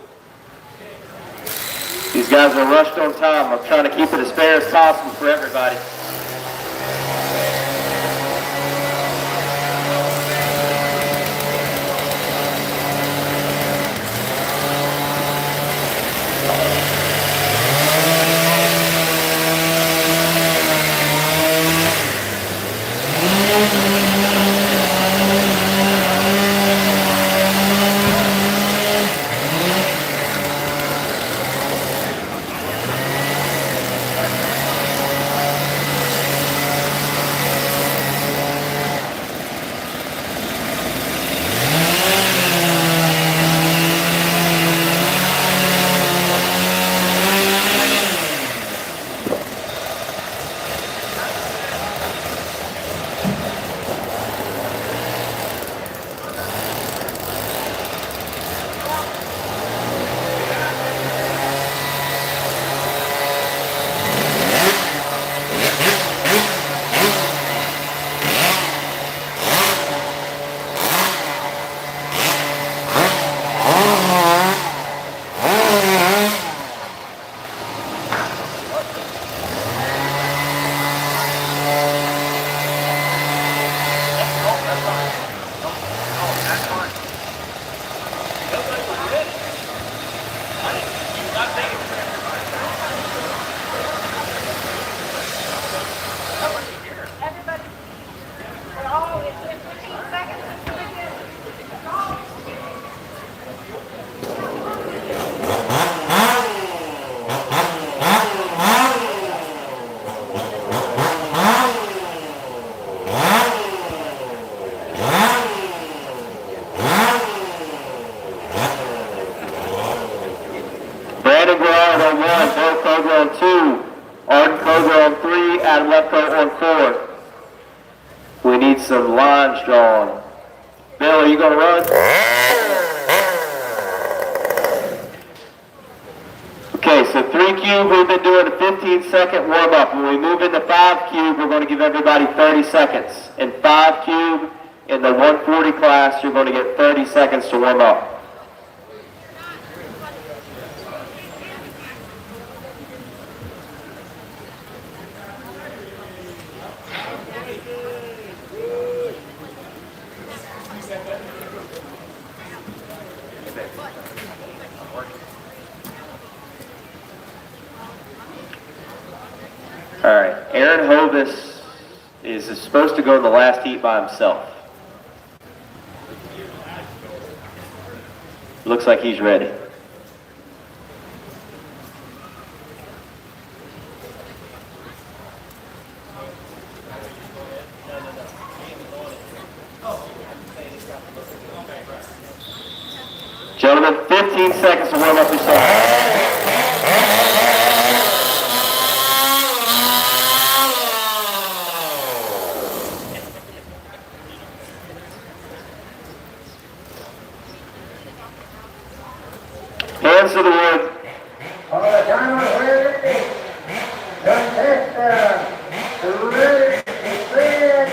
These guys are rushed on time. I'm trying to keep it as fair as possible for everybody. Brandon Garrard on 1, Bill Kroger on 2, Arden Cobra on 3, Adam Lefko on 4. We need some lines drawn. Bill, are you going to run? Okay, so 3 cube, we've been doing a 15-second warm-up. When we move into 5 cube, we're going to give everybody 30 seconds. In 5 cube, in the 140 class, you're going to get 30 seconds to warm up. All right, Aaron Hovis is supposed to go in the last heat by himself. Looks like he's ready. Gentlemen, 15 seconds to warm up yourself. Hands to the wood. All the timers ready. Contestant ready. Set.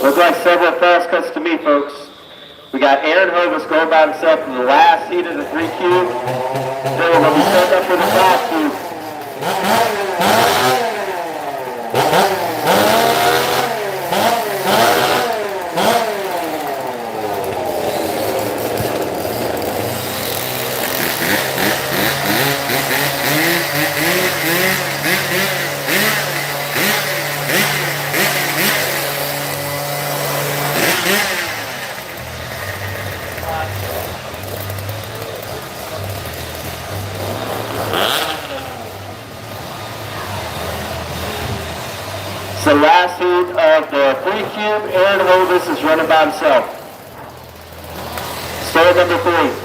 Looks like several fast cuts to me, folks. We got Aaron Hovis going by himself in the last heat of the 3 cube. Then we're going to be set up for the 5 cube. The last heat of the 3 cube, Aaron Hovis is running by himself. Start number 3.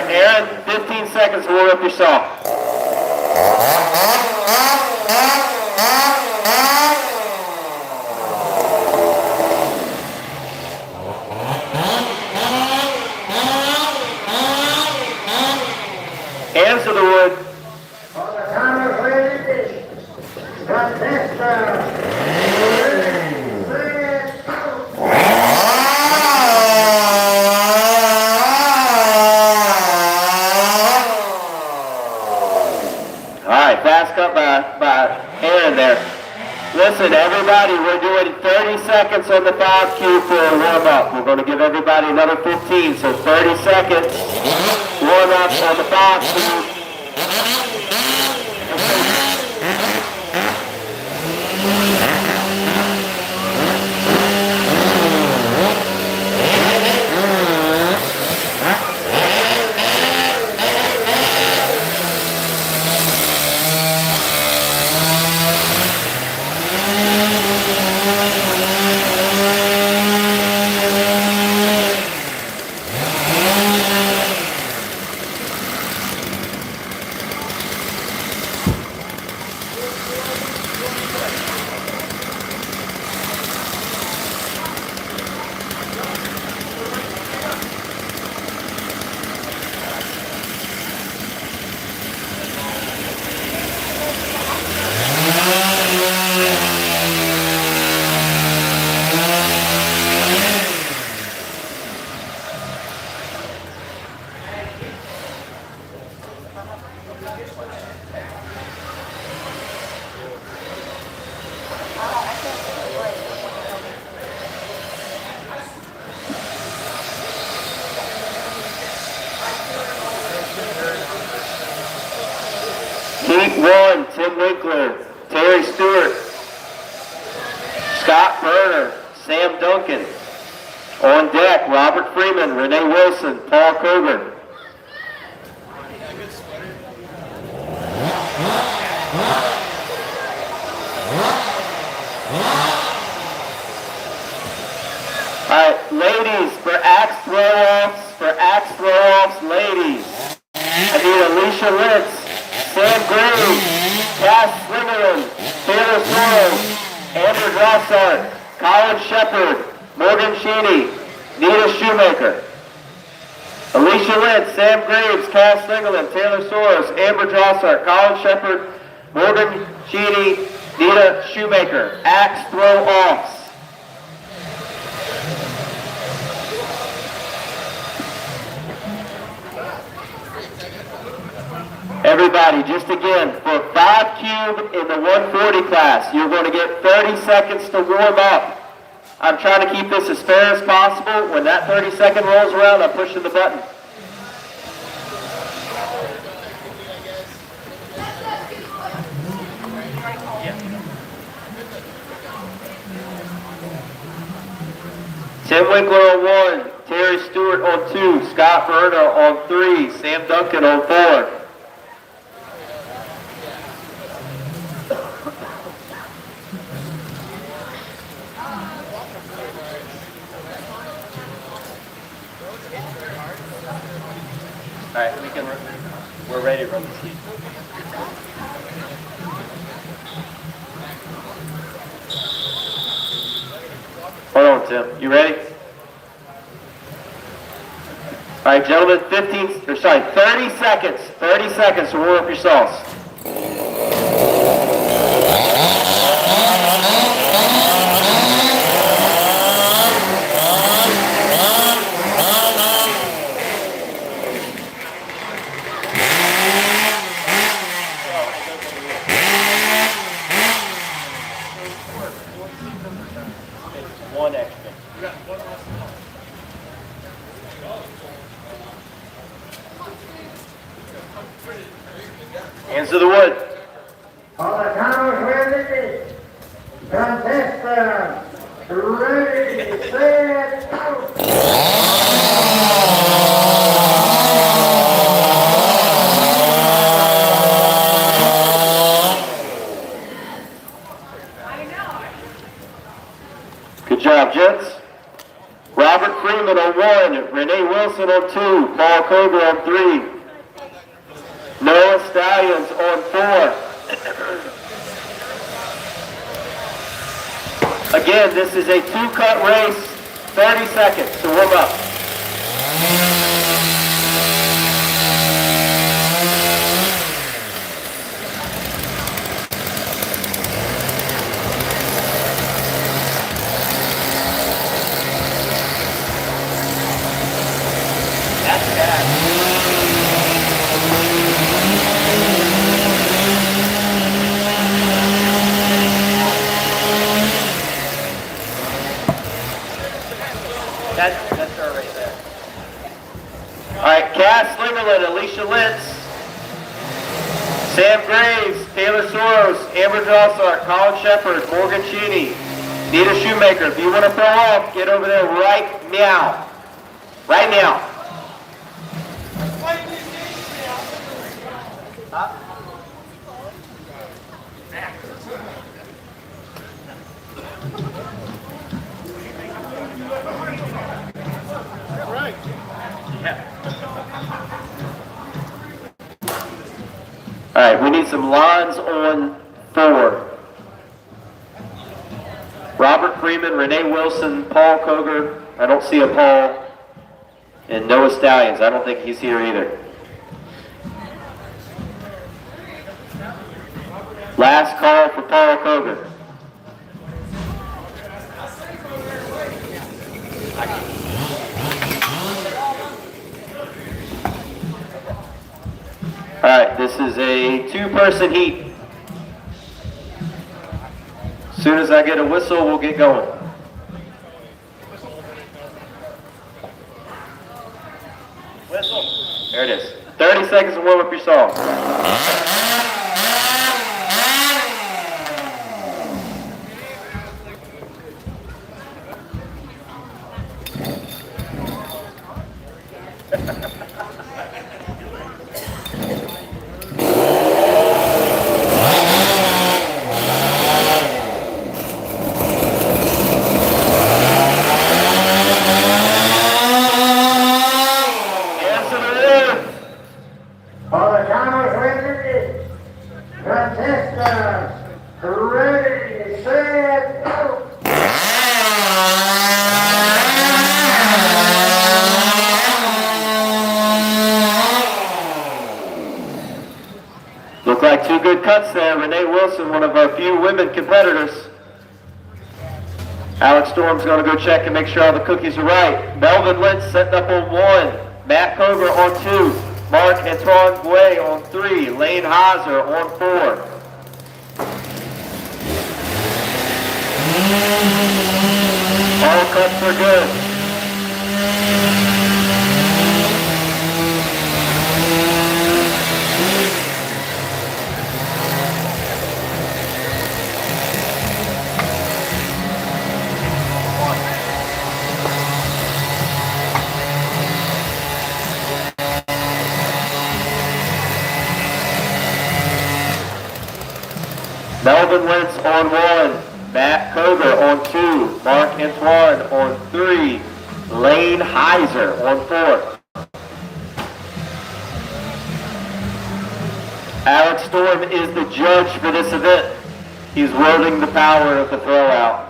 Aaron, 15 seconds to warm up your saw. Hands to the wood. All the timers ready. Contestant ready. Set. Alright, fast cut by Aaron there. Listen, everybody, we're doing 30 seconds on the 5 cube for a warm-up. We're going to give everybody another 15, so 30 seconds warm-up on the 5 cube. 1, Tim Winkler, Terry Stewart, Scott Berner, Sam Duncan. On deck, Robert Freeman, Renee Wilson, Paul Coburn. All right, ladies, for axe throw-offs, ladies. I need Alicia Litz, Sam Graves, Cass Slingerland, Taylor Soros, Andrew Drossart, Colin Shepard, Morgan Sheedy, Nita Shoemaker. Alicia Litz, Sam Graves, Cass Slingerland, Taylor Soros, Amber Drossart, Colin Shepard, Morgan Sheedy, Nita Shoemaker. Axe throw-offs. Everybody, just again, for 5 cube in the 140 class, you're going to get 30 seconds to warm up. I'm trying to keep this as fair as possible. When that 30-second rolls around, I'm pushing the button. Tim Winkler on 1, Terry Stewart on 2, Scott Berner on 3, Sam Duncan on 4. All right, we're ready to run the heat. Hold on, Tim. You ready? All right, gentlemen, 30 seconds. 30 seconds to warm up your sauce. One extra. Hands to the wood. All the counters ready. Contestants, ready, set, go. Good job, gents. Robert Freeman on 1, Renee Wilson on 2, Paul Coburn on 3, Noah Stallions on 4. Again, this is a 2-cut race, 30 seconds to warm up. That's her right there. All right, Cass Slingerland, Alicia Litz, Sam Graves, Taylor Soros, Amber Drossart, Colin Shepard, Morgan Sheedy, Nita Shoemaker. If you want to throw off, get over there right now. Right now. All right, we need some lines on 4. Robert Freeman, Renee Wilson, Paul Coger. I don't see a Paul. And Noah Stallions. I don't think he's here either. Last call for Paul Coger. All right, this is a 2-person heat. As soon as I get a whistle, we'll get going. Whistle. There it is. 30 seconds to warm up your song. test ready, set, go. Look like two good cuts there. Renee Wilson, one of our few women competitors. Alex Storm's going to go check and make sure all the cookies are right. Melvin Lentz setting up on 1. Matt Koger on 2. Mark Antoine Guay on 3. Lane Heiser on 4. All cuts are good. Melvin Lentz on 1, Matt Koger on 2, Mark Antoine on 3, Lane Heiser on 4. Alex Storm is the judge for this event. He's wielding the power of the throwout.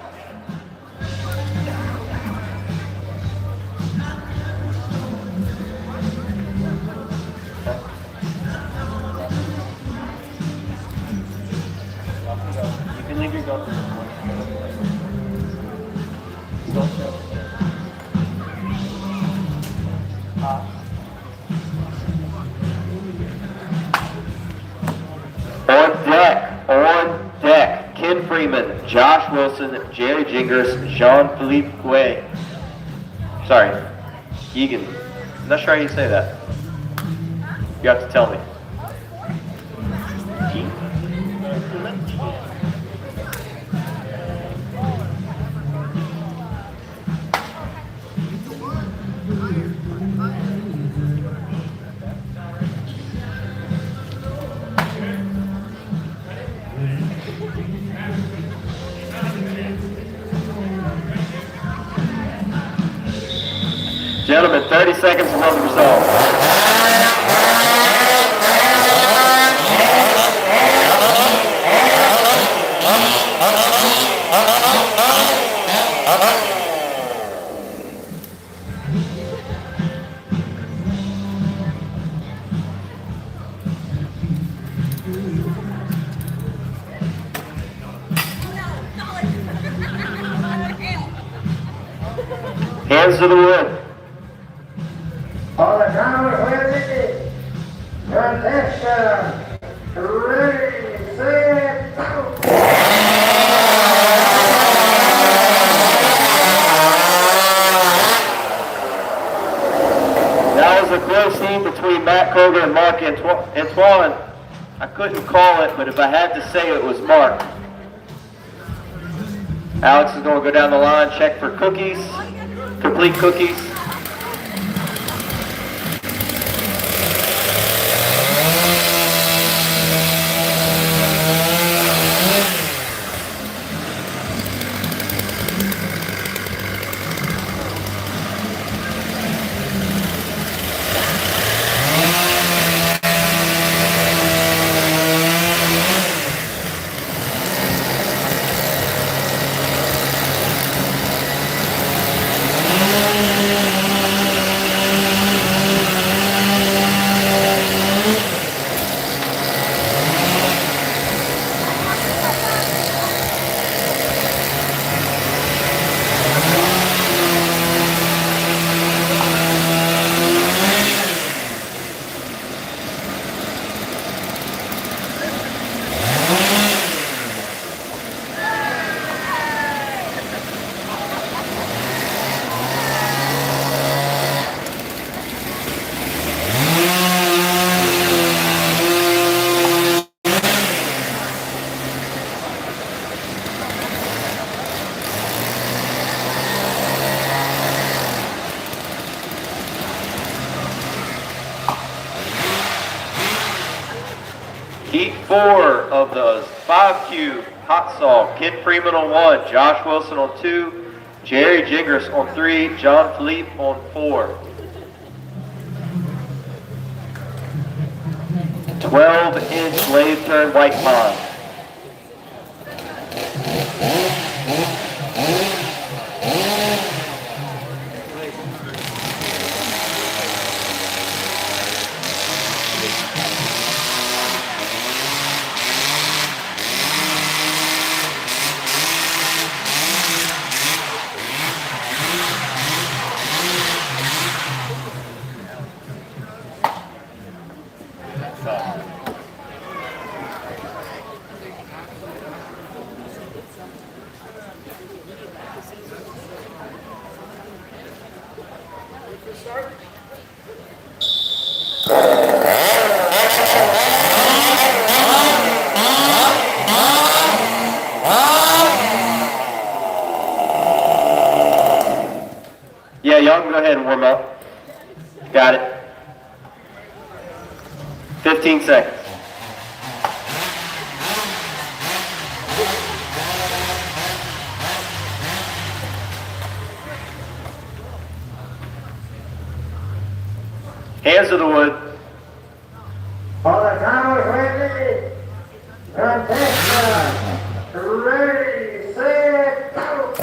On deck, Ken Freeman, Josh Wilson, Jerry Jingers, Jean-Philippe Guay. Sorry, Egan. I'm not sure how you say that. You have to tell me. Gentlemen, 30 seconds above the result. Hands to the wood. All the timers ready. Your test ready, set, go. That was a close scene between Matt Koger and Mark Antoine. I couldn't call it, but if I had to say it was Mark. Alex is going to go down the line, check for cookies, complete cookies. Heat 4 of the 5Q hot saw. Ken Freeman on 1, Josh Wilson on 2, Jerry Jingers on 3, John Philippe on 4. 12-inch lathe turn white pond. Yeah, y'all can go ahead and warm up. Got it. 15 seconds. Hands to the wood. All the time is ready. Attention. Ready, set, go.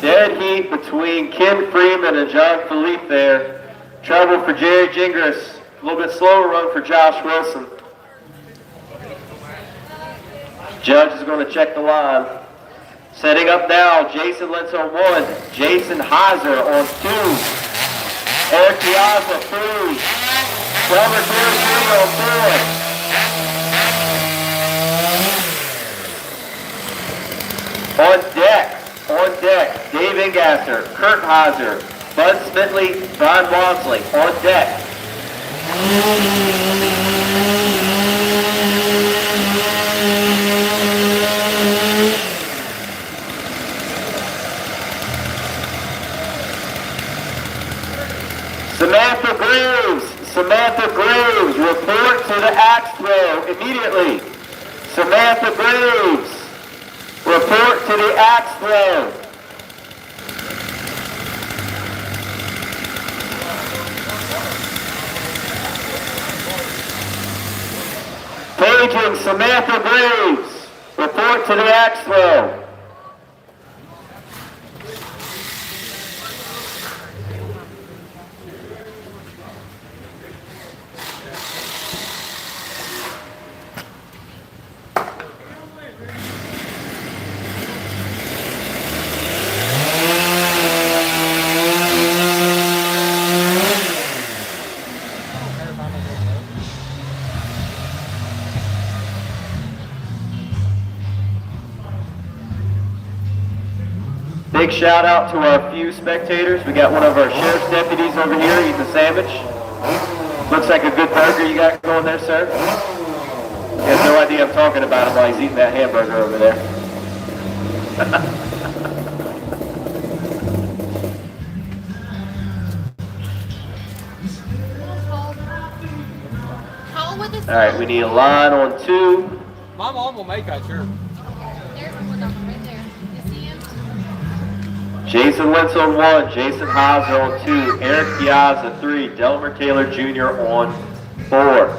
Dead heat between Ken Freeman and John Philippe there. Trouble for Jerry Gingras. A little bit slower run for Josh Wilson. Judge is going to check the line. Setting up now, Jason Lentz on 1, Jason Heiser on 2, Eric Piazza 3, Trevor Clear on 4. On deck, Dave Ingasser, Kurt Heiser, Bud Smitley, Brian Walmsley on deck. Samantha Graves, report to the axe throw immediately. Samantha Graves, report to the axe throw. Paging Samantha Graves, report to the axe throw. Big shout out to our few spectators. We got one of our sheriff's deputies over here eating a sandwich. Looks like a good burger you got going there, sir. He has no idea I'm talking about him while he's eating that hamburger over there. All right, we need a line on 2. My mom will make that, sure. There's one right there. You see him? Jason Wentz on 1, Jason Heiser on 2, Eric Piazza 3, Delmer Taylor Jr. on 4.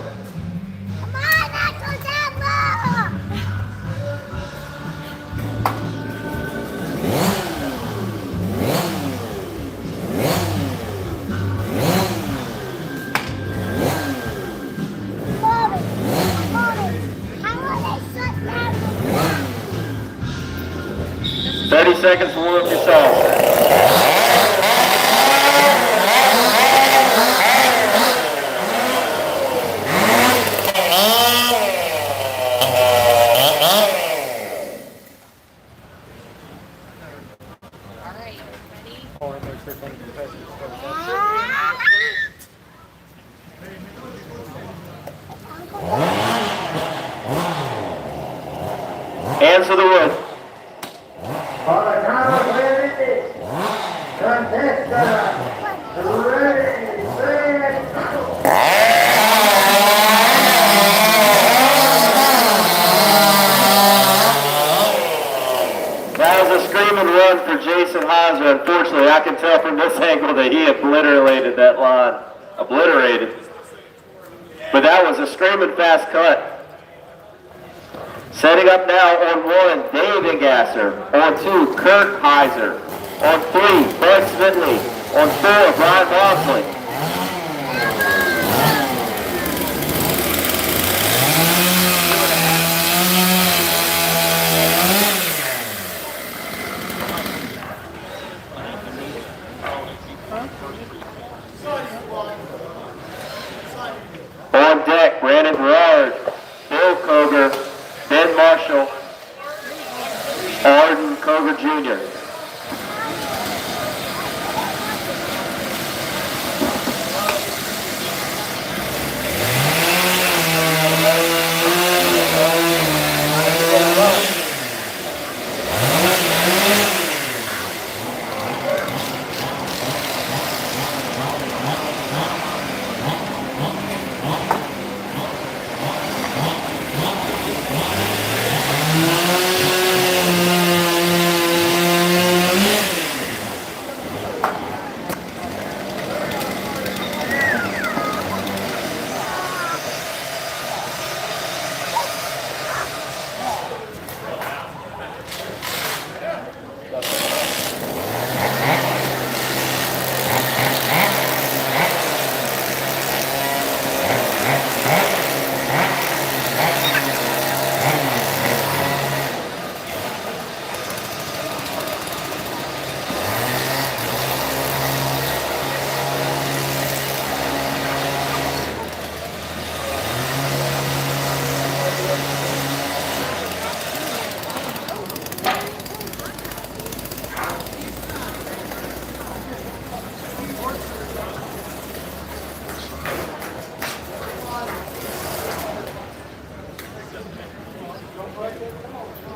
Seconds to warm up your song. Hands to the wood. All the time is ready. Attention. Ready, set, go. That was a a screaming run for Jason Heiser. Unfortunately, I can tell from this angle that he obliterated that line. Obliterated. But that was a screaming fast cut. Setting up now on 1, Dave Ingasser. On 2, Kurt Heiser. On 3, Bud Smidley. On 4, Brian Mosley. On deck, Brandon Gerard, Bill Koger, Ben Marshall, Arden Koger Jr.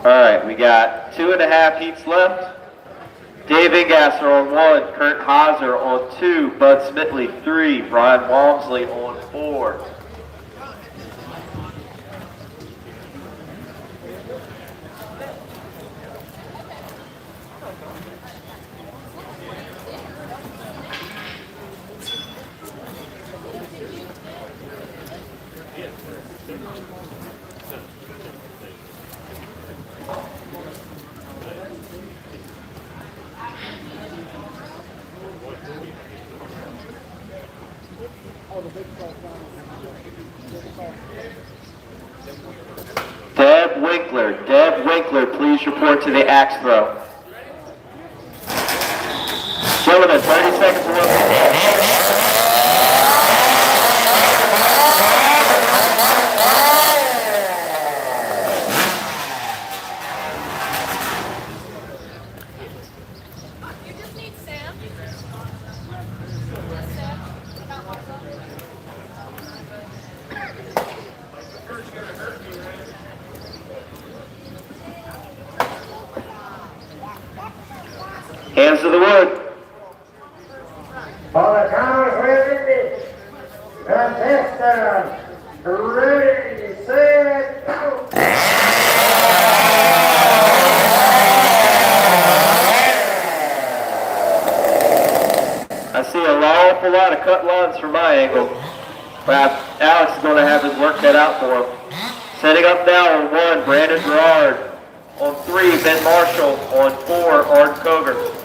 All right, we got 2.5 heats left. Dave Ingasser on 1, Kurt Heiser on 2, Bud Smidley 3, Brian Walmsley on 4. Deb Winkler, please report to the axe throw. Gentlemen, 30 seconds left. Hands to the wood. For the count ready, contestant, ready, set, go. I see an awful lot of cut lines from my angle. Perhaps Alex is going to have his work cut out for him. Setting up now on 1, Brandon Gerard. On 3, Ben Marshall. On 4, Arden Koger.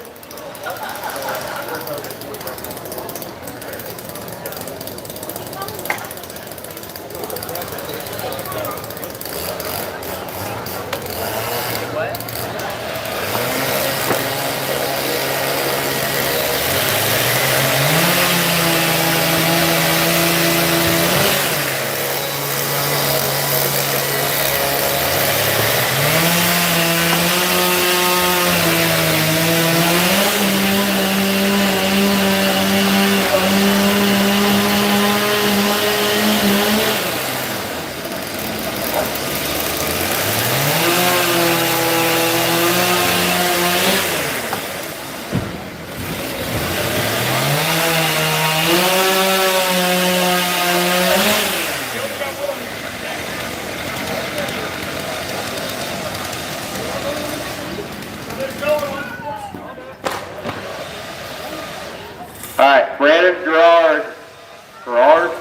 Brandon Gerard.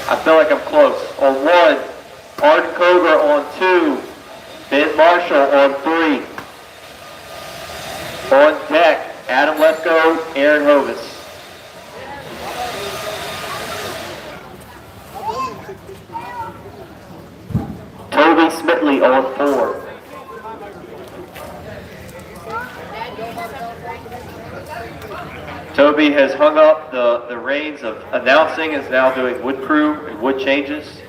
I feel like I'm close. On 1, Arden Koger on 2, Ben Marshall on 3. On deck, Adam Lefko, Aaron Hovis. Toby Smitley on 4. Toby has hung up the reins of announcing, is now doing wood crew and wood changes.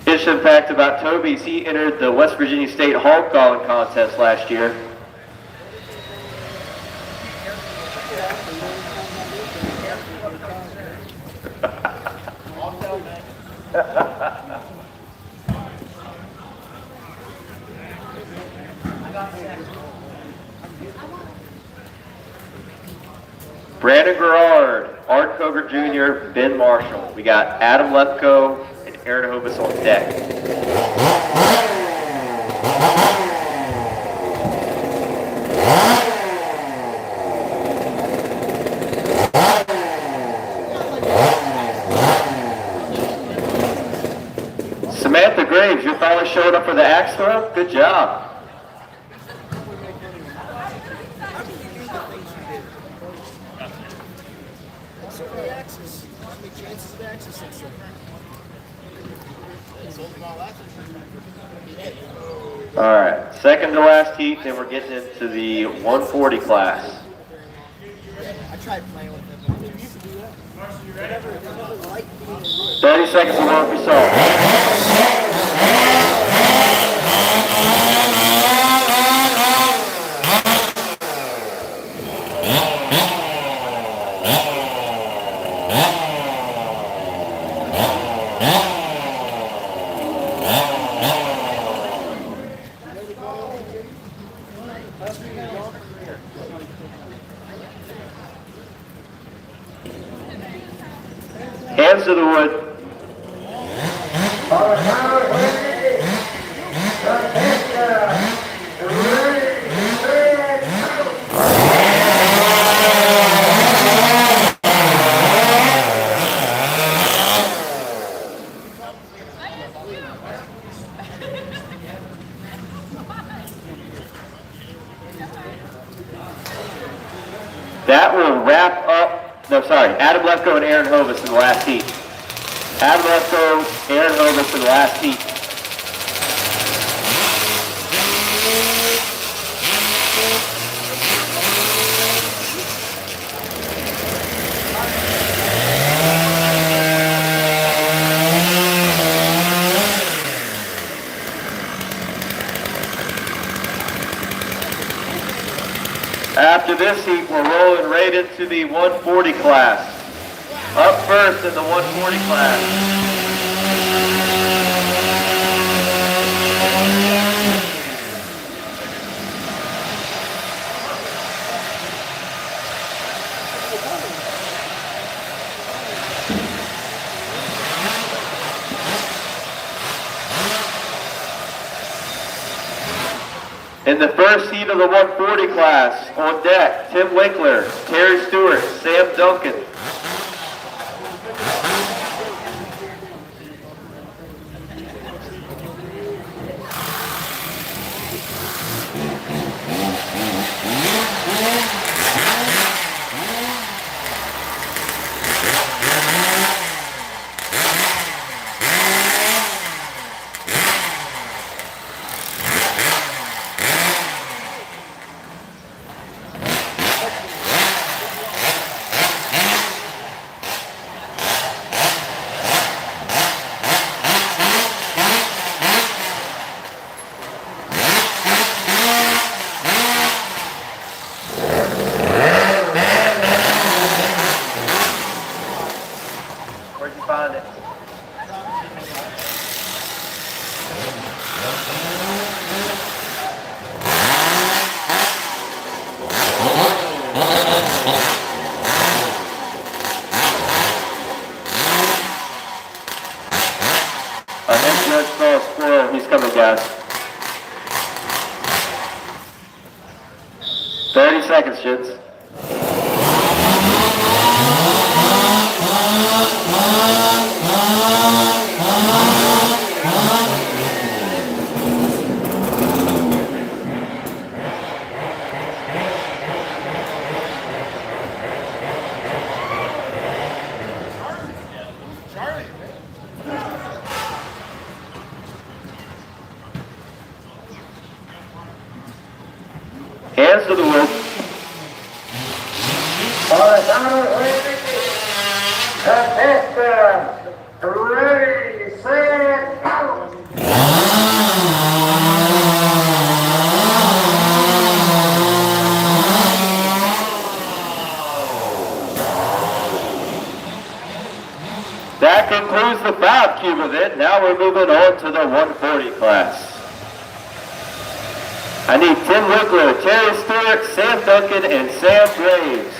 Interesting fact about Toby is he entered the West Virginia State hog calling contest last year. Brandon Gerard, Art Koger Jr., Ben Marshall. We got Adam Lefko and Aaron Hovis on deck. Samantha Graves, you finally showed up for the axe throw? Good job. All right, second to last heat, then we're getting into the 140 class. I tried playing with them. 30 seconds of work result. Hands to the wood. That will wrap up, no sorry, Adam Lefko and Aaron Hovis in the last heat. Adam Lefko, Aaron Hovis in the last heat. After this heat, we're rolling right into the 140 class. Up first in the 140 class. In the first heat of the 140 class, on deck, Tim Winkler, Terry Stewart, Sam Duncan. Where'd you find it? I think Judge saw a squirrel. He's coming, guys. 30 seconds, shits. Hands to the wood. All right, now we're ready. Ready, set, go. That concludes the 5 cube event. Now we're moving on to the 140 class. I need Tim Wickler, Terry Stewart, Sam Duncan, and Sam Graves.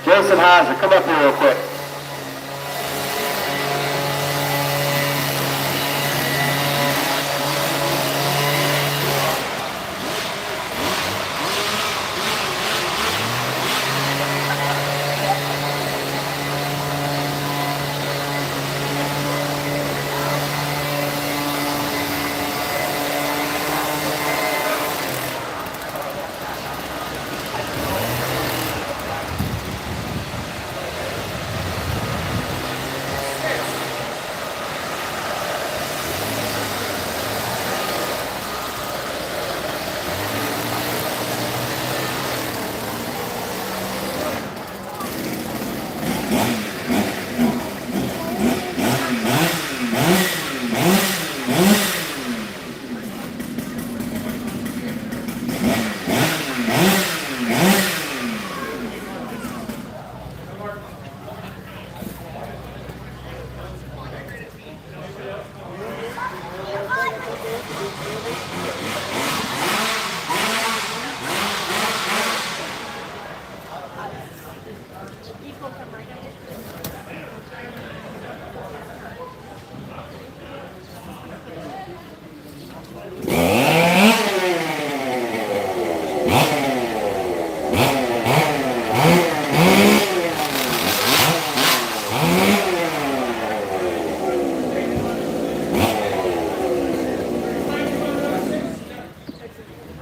Jason Heiser, come up here real quick.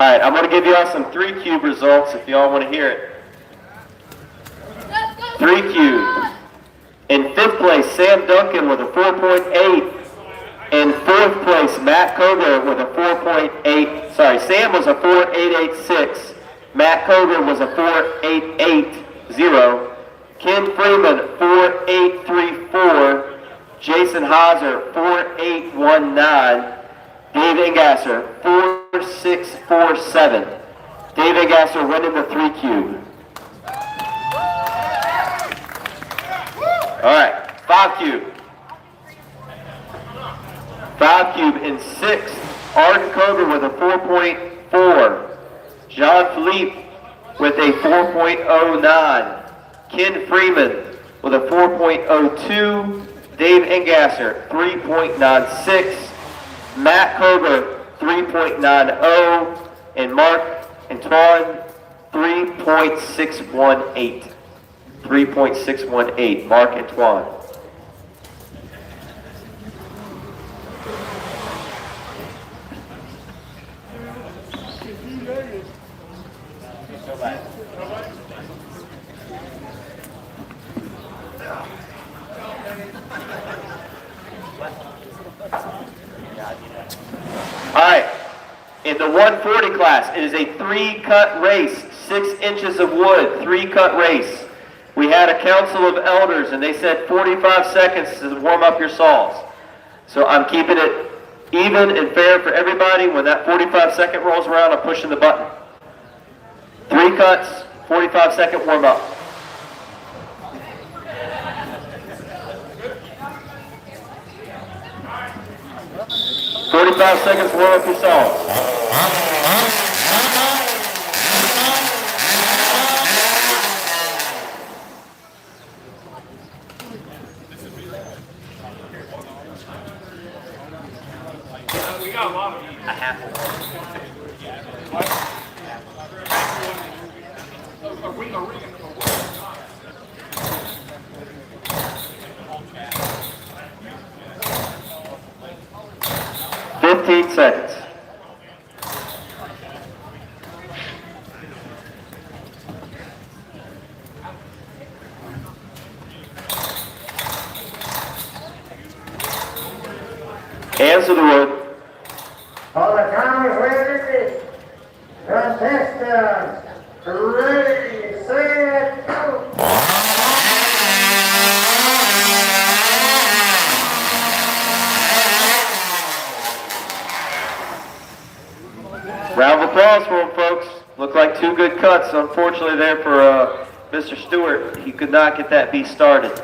All right, I'm going to give you all some 3 cube results if y'all want to hear it. 3 cube. In 5th place, Sam Duncan with a 4.8. In 4th place, Matt Koger with a 4.8. Sorry, Sam was a 4.886. Matt Koger was a 4.88. 0. Ken Freeman, 4.834. Jason Hauser, 4.819. Dave Ingasser, 4.647. Dave Ingasser winning the 3 cube. All right, 5 cube. 5 cube in 6th. Arden Koger with a 4.4. John Philippe with a 4.09. Ken Freeman with a 4.02. Dave Ingasser, 3.96. Matt Koger, 3.90. And Mark Antoine, 3.618. 3.618, Mark Antoine. All right, in the 140 class, it is a 3-cut race, 6 inches of wood, 3-cut race. We had a council of elders and they said 45 seconds to warm up your saws. So I'm keeping it even and fair for everybody. When that 45-second rolls around, I'm pushing the button. 3 cuts, 45-second warm up. "45 seconds, warm up your saws." We got a lot of these. A half. 15 seconds. Hands to the wood. All the counters ready. Contestants, ready, set, go. Round of applause for them, folks. Look like 2 good cuts. Unfortunately there for Mr. Stewart. He could not get that beast started.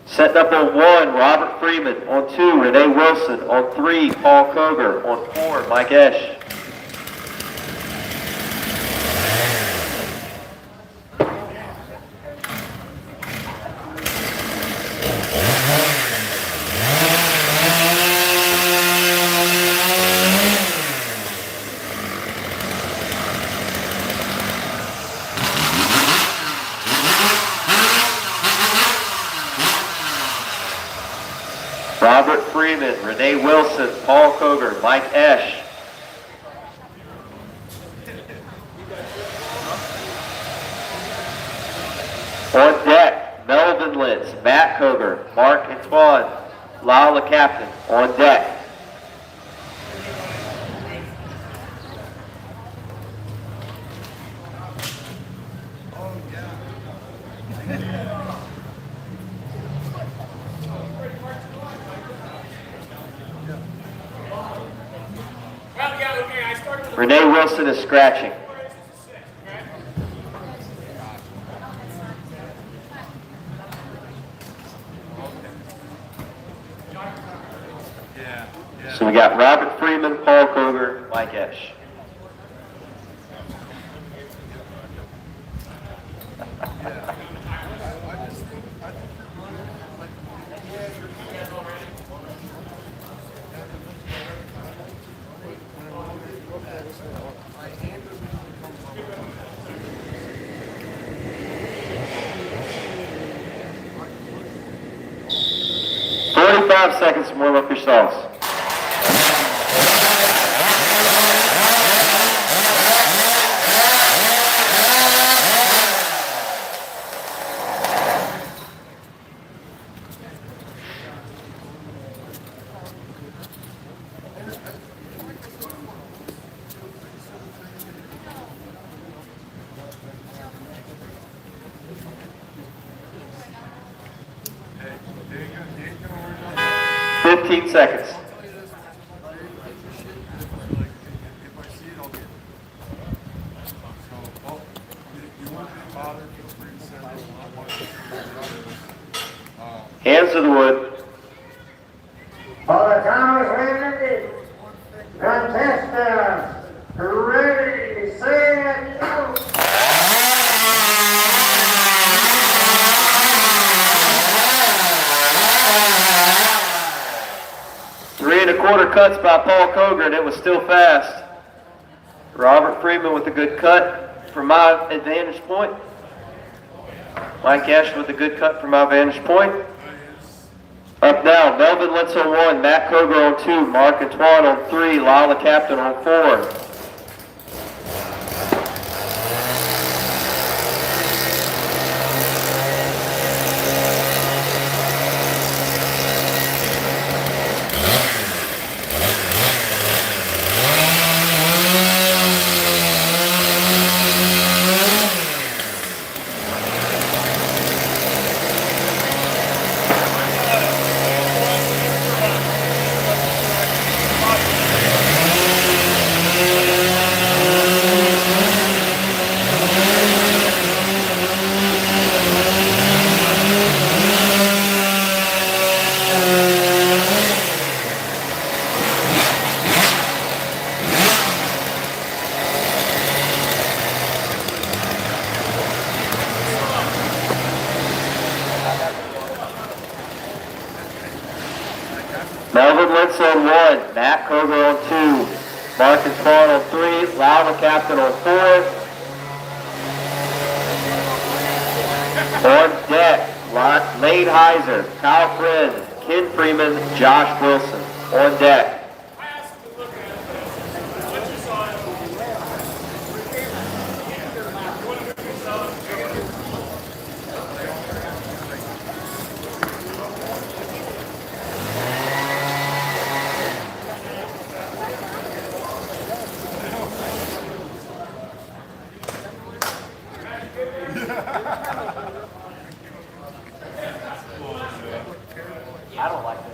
Setting up on 1, Robert Freeman. On 2, Renee Wilson. On 3, Paul Koger. On 4, Mike Esch. Robert Freeman, Renee Wilson, Paul Koger, Mike Esch. On deck, Melvin Lentz, Matt Koger, Mark Antoine, Lala Captain. On deck. Renee Wilson is scratching. So we got Robert Freeman, Paul Koger, Mike Esch. "45 seconds to warm up your saws." 15 seconds. Hands to the wood. All the timers ready. Contestants, ready, set, go. 3 1/4 cuts by Paul Coger, it was still fast. Robert Freeman with a good cut from my vantage point. Mike Ash with a good cut from my vantage point. Up now, Melvin Litz on 1, Matt Coger on 2, Mark Antoine on 3, Lila Captain on 4. Melvin Litz on 1, Matt Coger on 2, Mark Antoine on 3, Lila Captain on 4. On deck, Lade Heiser, Kyle Friend, Ken Freeman, Josh Wilson. On deck. I don't like it.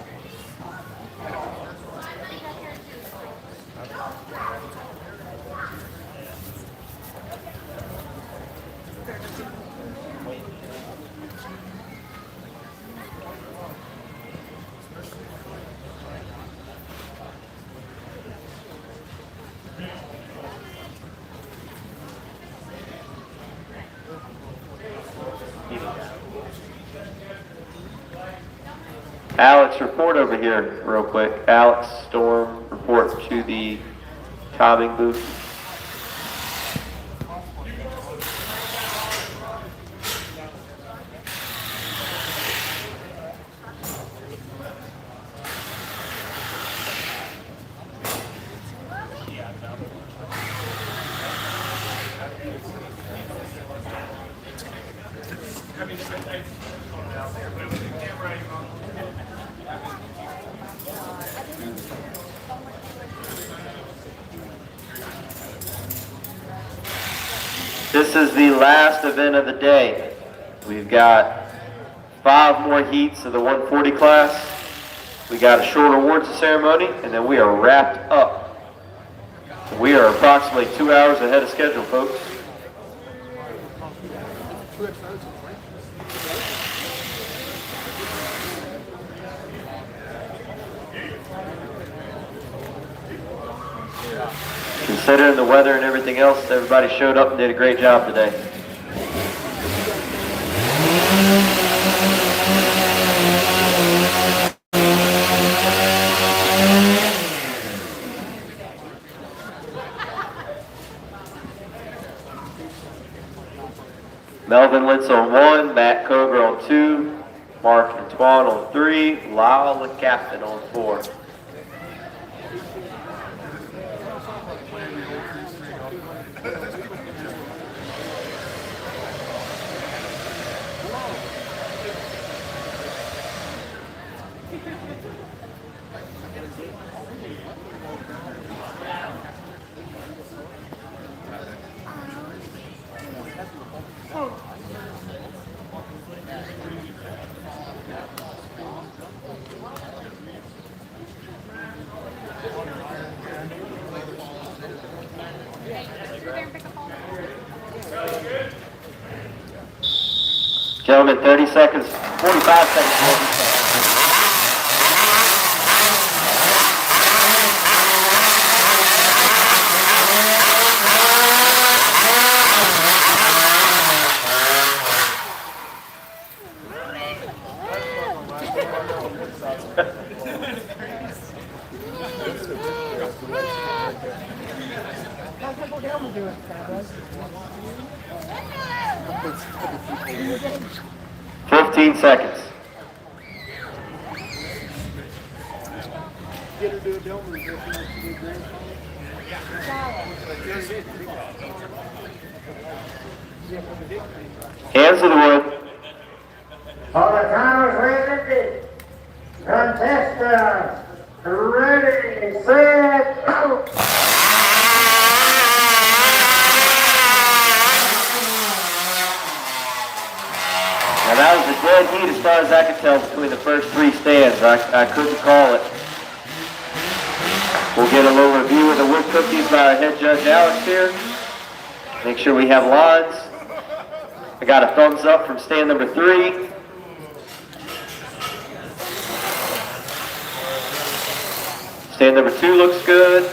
Alex, report over here real quick. Alex Storm, report to the timing booth. This is the last event of the day. We've got 5 more heats of the 140 class. We got a short awards ceremony, and then we are wrapped up. We are approximately 2 hours ahead of schedule, folks. Considering the weather and everything else, everybody showed up and did a great job today. Melvin Litz on 1, Matt Coger on 2, Mark Antoine on 3, Lyle Captain on 4. Gentlemen, 30 seconds, 45 seconds before reset. Fifteen seconds. Hands to the wood. All the timers ready. Contestants, ready, set, go. Now that was a dead heat as far as I could tell between the first three stands. I couldn't call it. We'll get a little review of the wood cookies by our head judge Alex here. Make sure we have lines. I got a thumbs up from stand number 3. Stand number 2 looks good.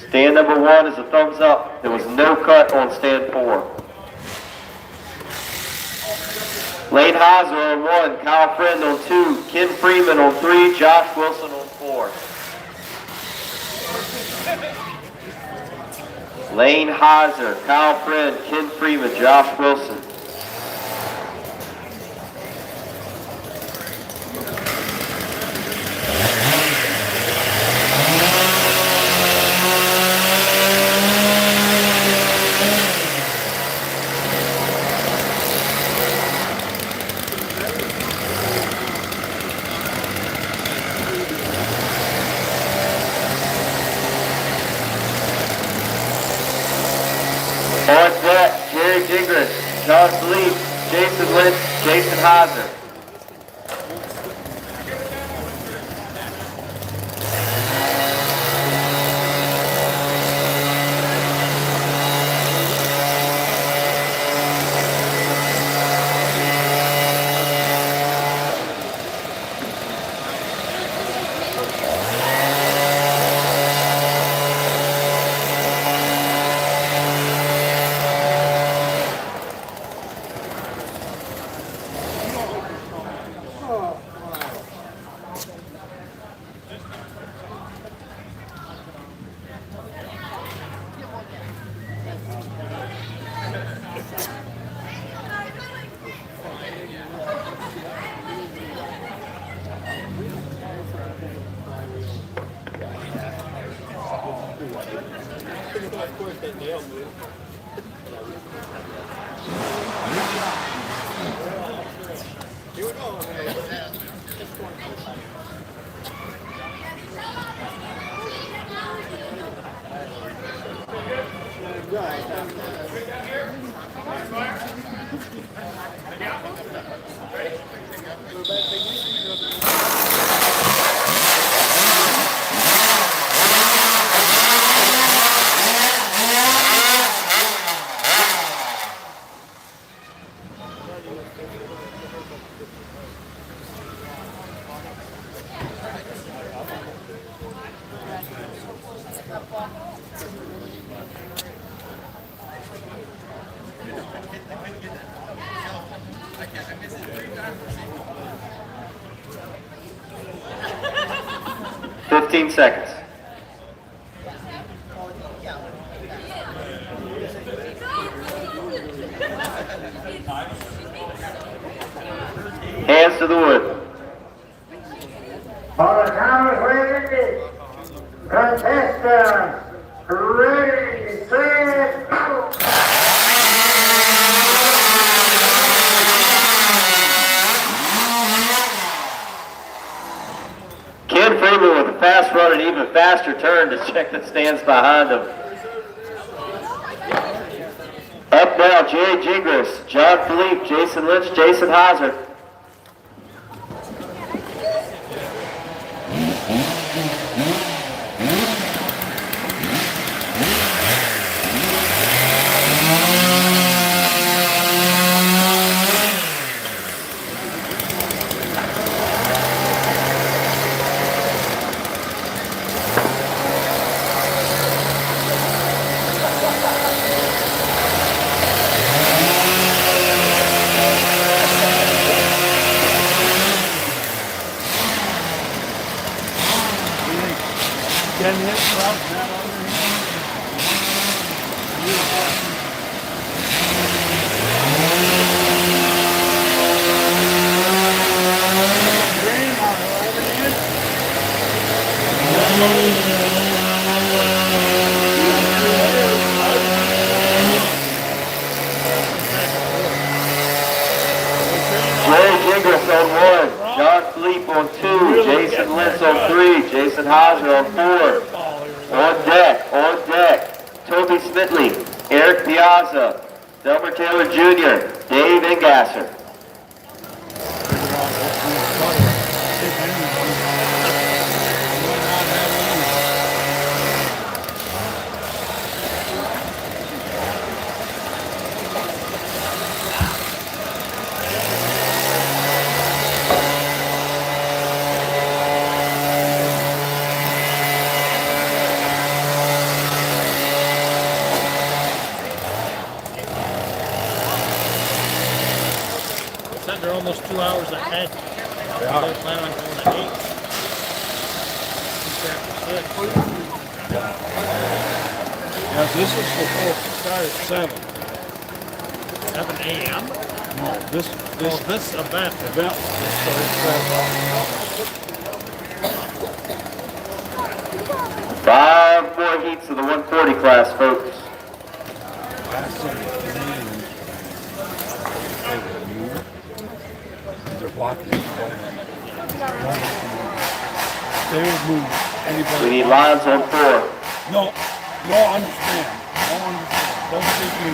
Stand number 1 is a thumbs up. There was no cut on stand 4. Lane Hauser on 1, Kyle Friend on 2, Ken Freeman on 3, Josh Wilson on 4. Lane Hauser, Kyle Friend, Ken Freeman, Josh Wilson. On deck, Jerry Gingras, John Philippe, Jason Lynch, Jason Hauser. Seconds. Hands to the wood. All the timers ready. Contestants, ready, set, go. Ken Freeman with a fast run and even faster turn to check the stands behind him. Up now, Jerry Gingras, John Philippe, Jason Lynch, Jason Hauser. Hauser on 4. On deck. Toby Smitley, Eric Piazza, Delmer Taylor Jr., Dave Ingasser. They're almost 2 hours ahead. They plan on going at 8. Yeah, this is supposed to start at 7. 7 a.m.? No, this event. will start at 7. 5 more heats of the 140 class, folks. They're blocking it. They would move anybody. We need lines on 4. No, understand. Don't think me.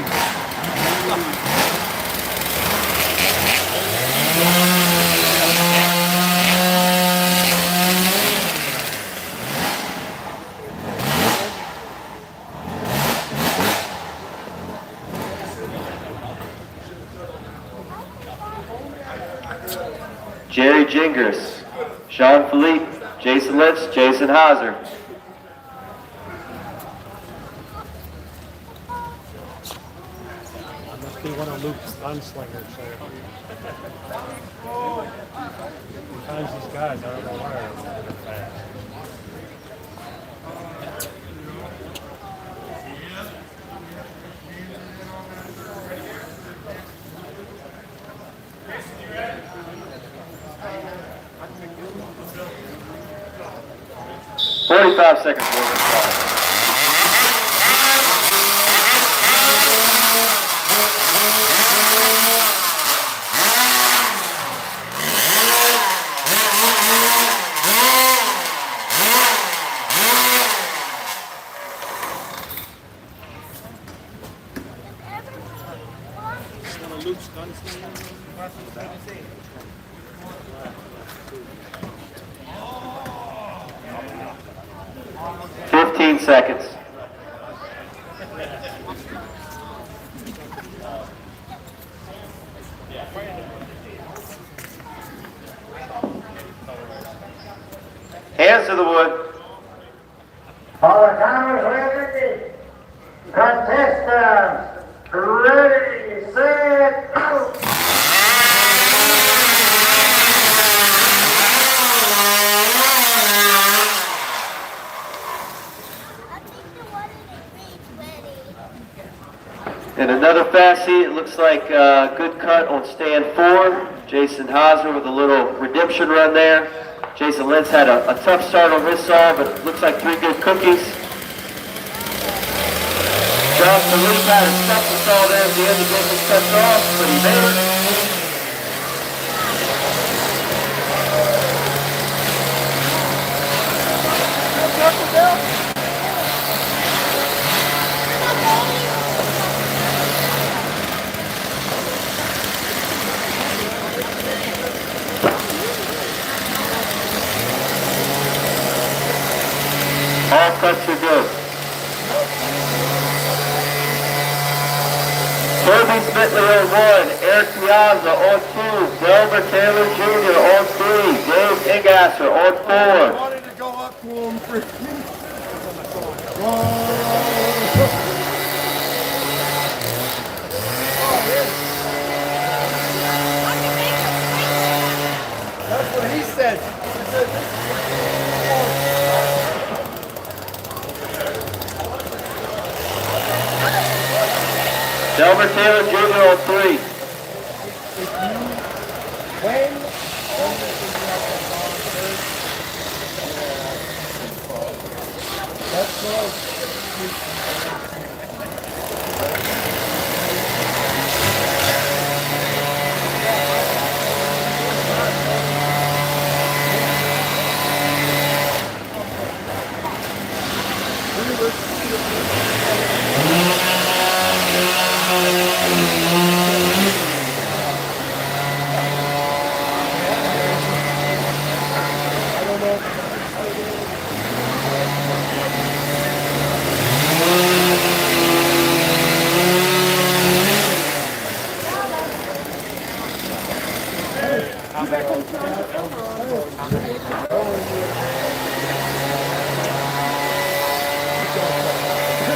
Jerry Gingers, Sean Philippe, Jason Lynch, Jason Hauser. I must be one of Luke's gunslingers. Sometimes these guys, I don't know why they're fast. $45 seconds for this call. Luke's gunslinger. 15 seconds. Hands to the wood. All the timers ready. Contestants, ready, set, go. And another fast heat, it looks like a good cut on stand 4. Jason Hauser with a little redemption run there. Jason Lentz had a tough start on his saw, but it looks like 3 good cookies. John Philippe had a second saw there at the end to get his cuts off, but he made it. All cuts are good. Toby Smitley on 1, Eric Piazza on 2, Delmer Taylor Jr. on 3, Dave Ingasser on 4. I wanted to go up to him for That's what he said. He said this Delmer Taylor Jr. on 3.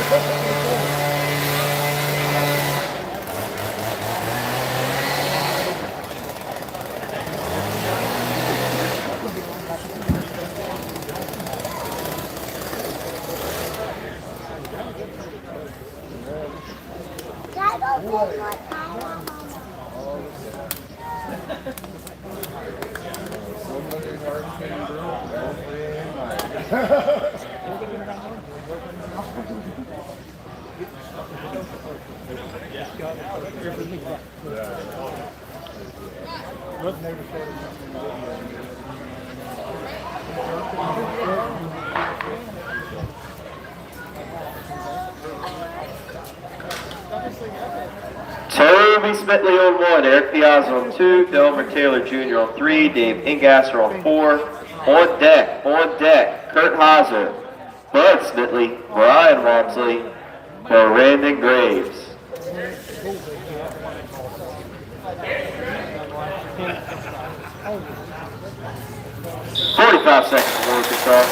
Toby Smitley on 1, Eric Piazza on 2, Delmer Taylor Jr. on 3, Dave Ingasser on 4. On deck, Kurt Hauser, Bud Smitley, Brian Walmsley, Brandon Graves. "45 seconds to forward control."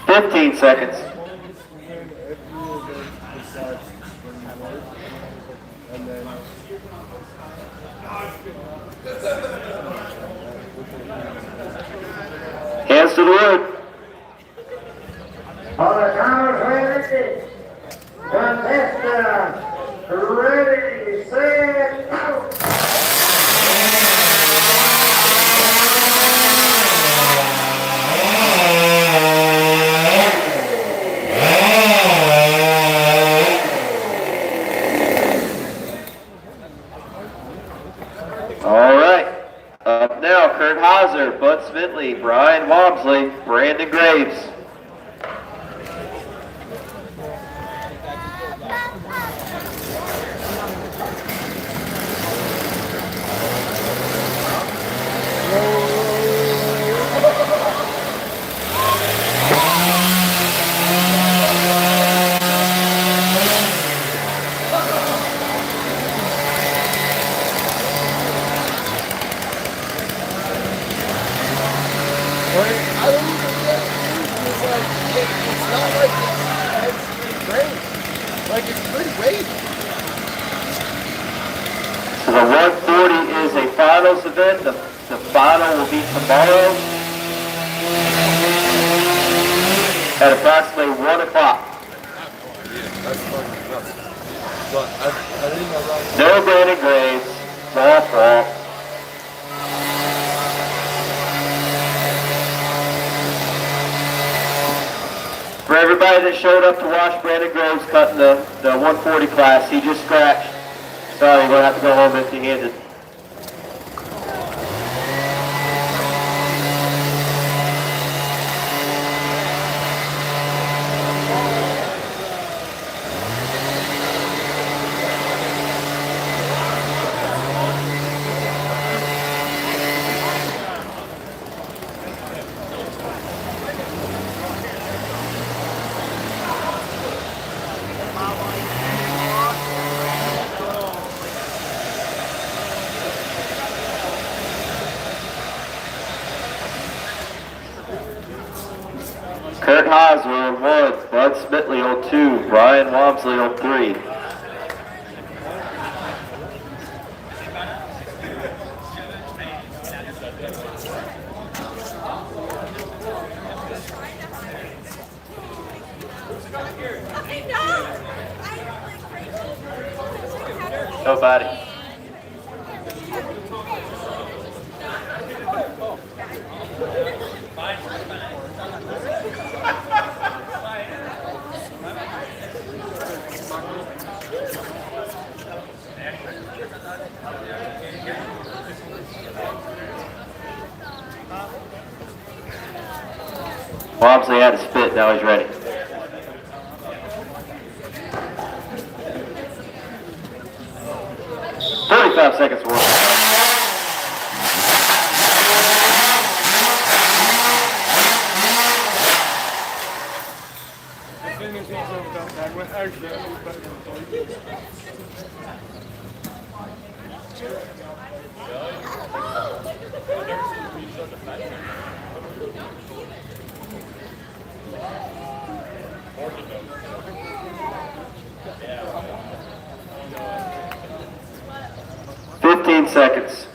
15 seconds. Hands to the wood. On the count of 20, contestant, ready, set, go! All right. Up now, Kurt Hauser, Bud Smitley, Brian Walmsley, Brandon Graves. So the 140 is a finals event. The final will be tomorrow at approximately 1 o'clock. No Brandon Graves. Ball. For everybody that showed up to watch Brandon Graves cut in the 140 class, he just scratched. Sorry, you're going to have to go home empty-handed. Kurt Hauser on 1, Bud Smitley on 2, Brian Walmsley on 3. Nobody. Walmsley had to spit, now he's ready. 45 seconds more. As soon as he's over that, went actually a little better than 3. Yeah. 15 seconds.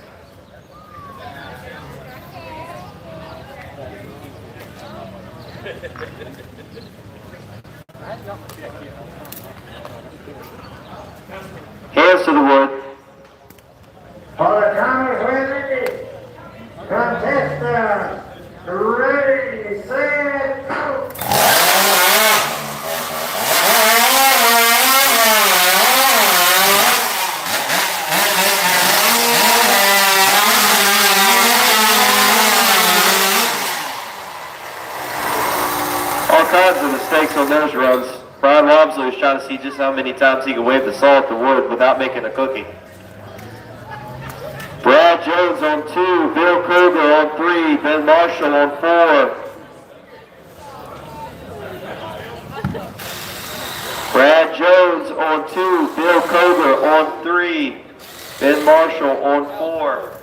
Hands to the wood. For the counters ready. Contestant, ready, set, go. All kinds of mistakes on those runs. Brian Wamsley was trying to see just how many times he could wave the saw at the wood without making a cookie. Brad Jones on 2, Bill Kruger on 3, Ben Marshall on 4. Brad Jones on 2, Bill Kruger on 3, Ben Marshall on 4.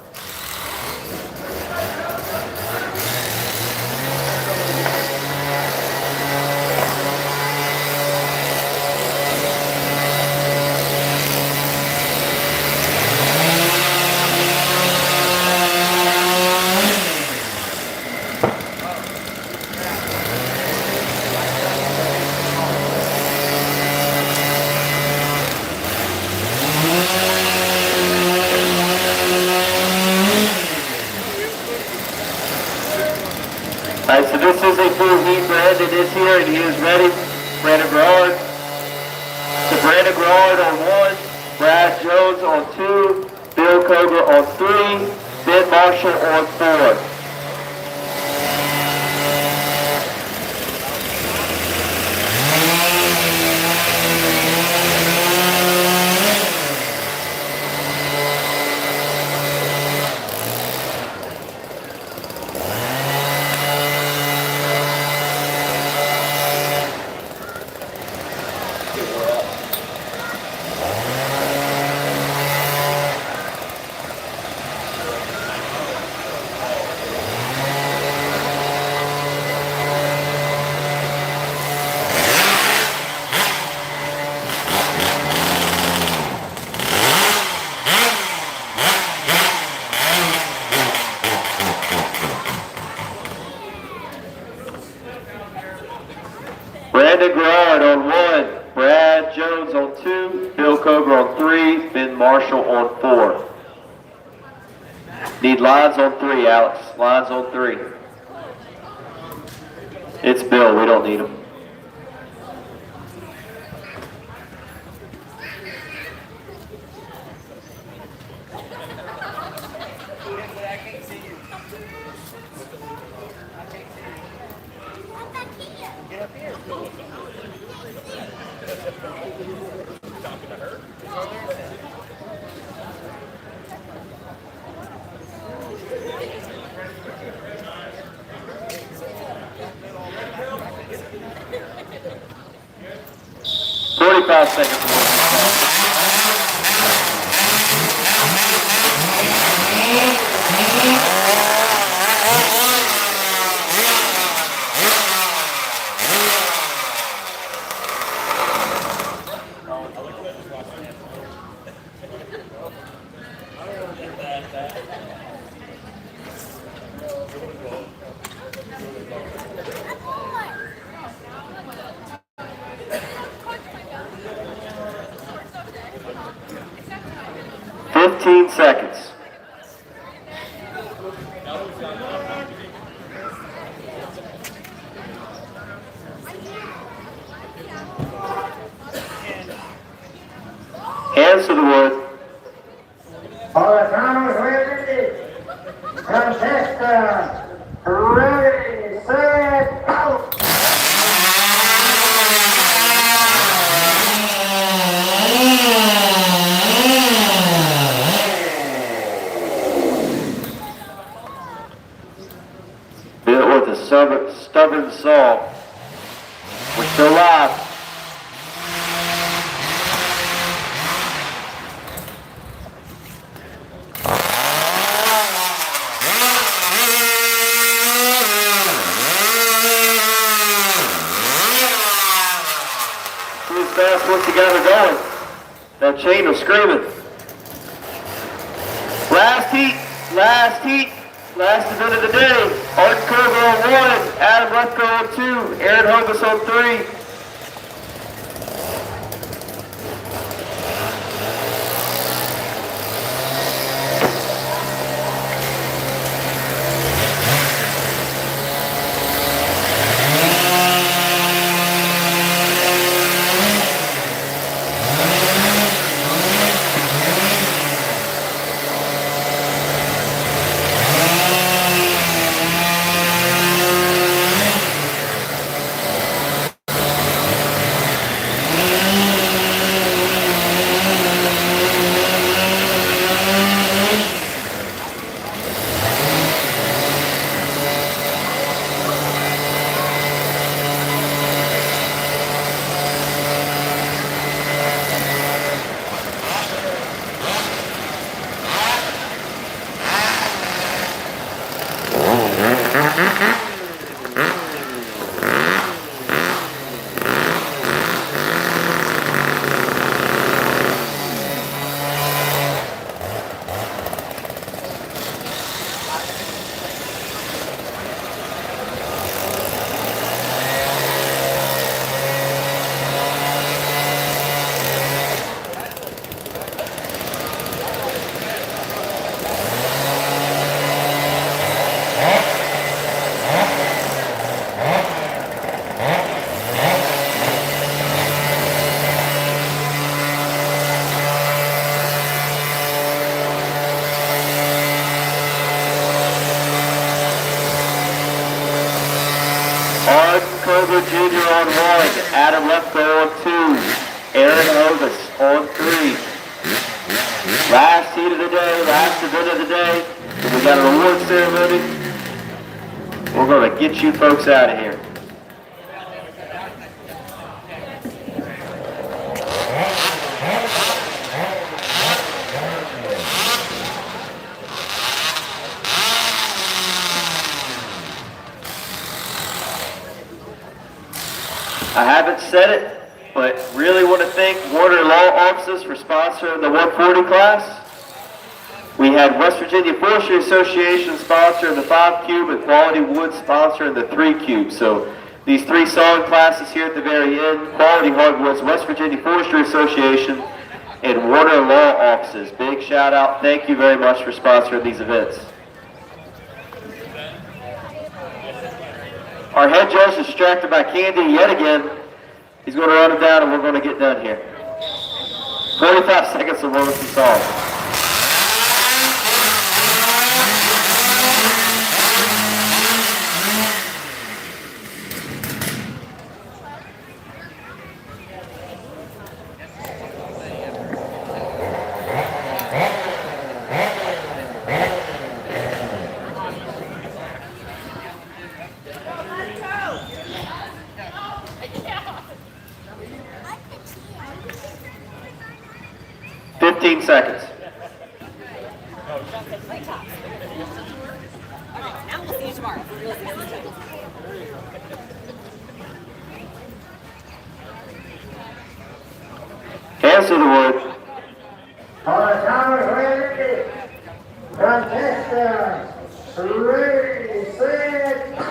All right, so this is a full heat. Brandon is here and he is ready. Brandon Gerard. So Brandon Gerard on 1, Brad Jones on 2, Bill Koger on 3, Ben Marshall on 4. Brandon Gerard on 1, Brad Jones on 2, Bill Koger on 3, Ben Marshall on 4. Need lines on 3, Alex. Lines on 3. It's Bill, we don't need him. Five seconds. 15 seconds. Hands to the wood. For the counters ready. Contestant, ready, set, go. stubborn soul. We're still live. See as fast once you got her going. That chain was screaming. Last heat, last event of the day. Art Curve on 1, Adam Lefko on 2, Aaron Hovis on 3. Jr. on 1, Adam Lefko on 2, Aaron Hovis on 3. Last heat of the day, last event of the day. We got an award ceremony. We're going to get you folks out of here. I haven't said it, but really want to thank Warner Law Offices for sponsoring the 140 class. We had West Virginia Forestry Association sponsoring the 5 cube and Quality Wood sponsoring the 3 cube. So these 3 sawing classes here at the very end, Quality Hardwoods, West Virginia Forestry Association, and Warner Law Offices. Big shout out. Thank you very much for sponsoring these events. Our head judge is distracted by candy yet again. He's going to run it down and we're going to get done here. 45 seconds of moments to solve. Seconds. Now we'll see you tomorrow. Cancel the wood. All the timers ready. Contestants, ready, set, go.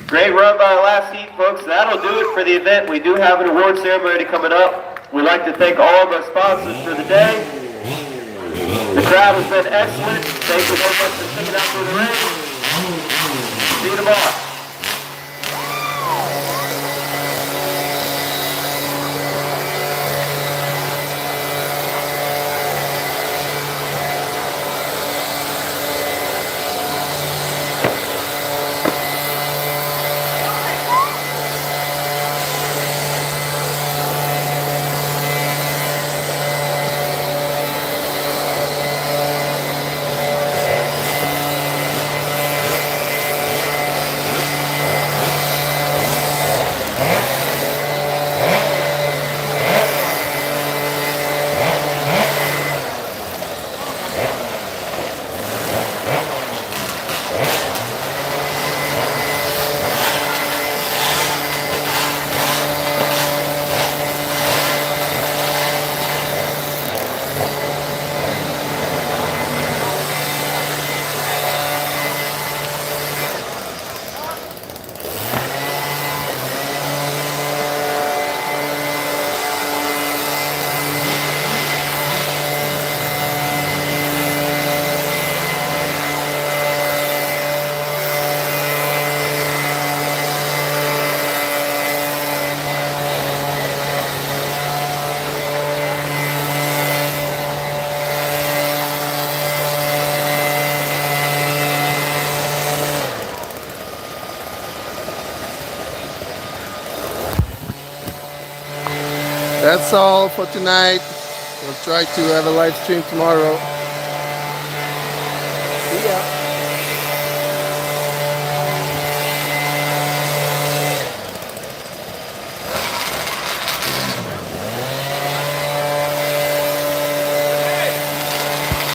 Great run by our last heat, folks. That'll do it for the event. We do have an award ceremony coming up. We'd like to thank all of our sponsors for the day. The crowd has been excellent. Thank you very much for sticking out through the rain. See you tomorrow. That's all for tonight. We'll try to have a live stream tomorrow.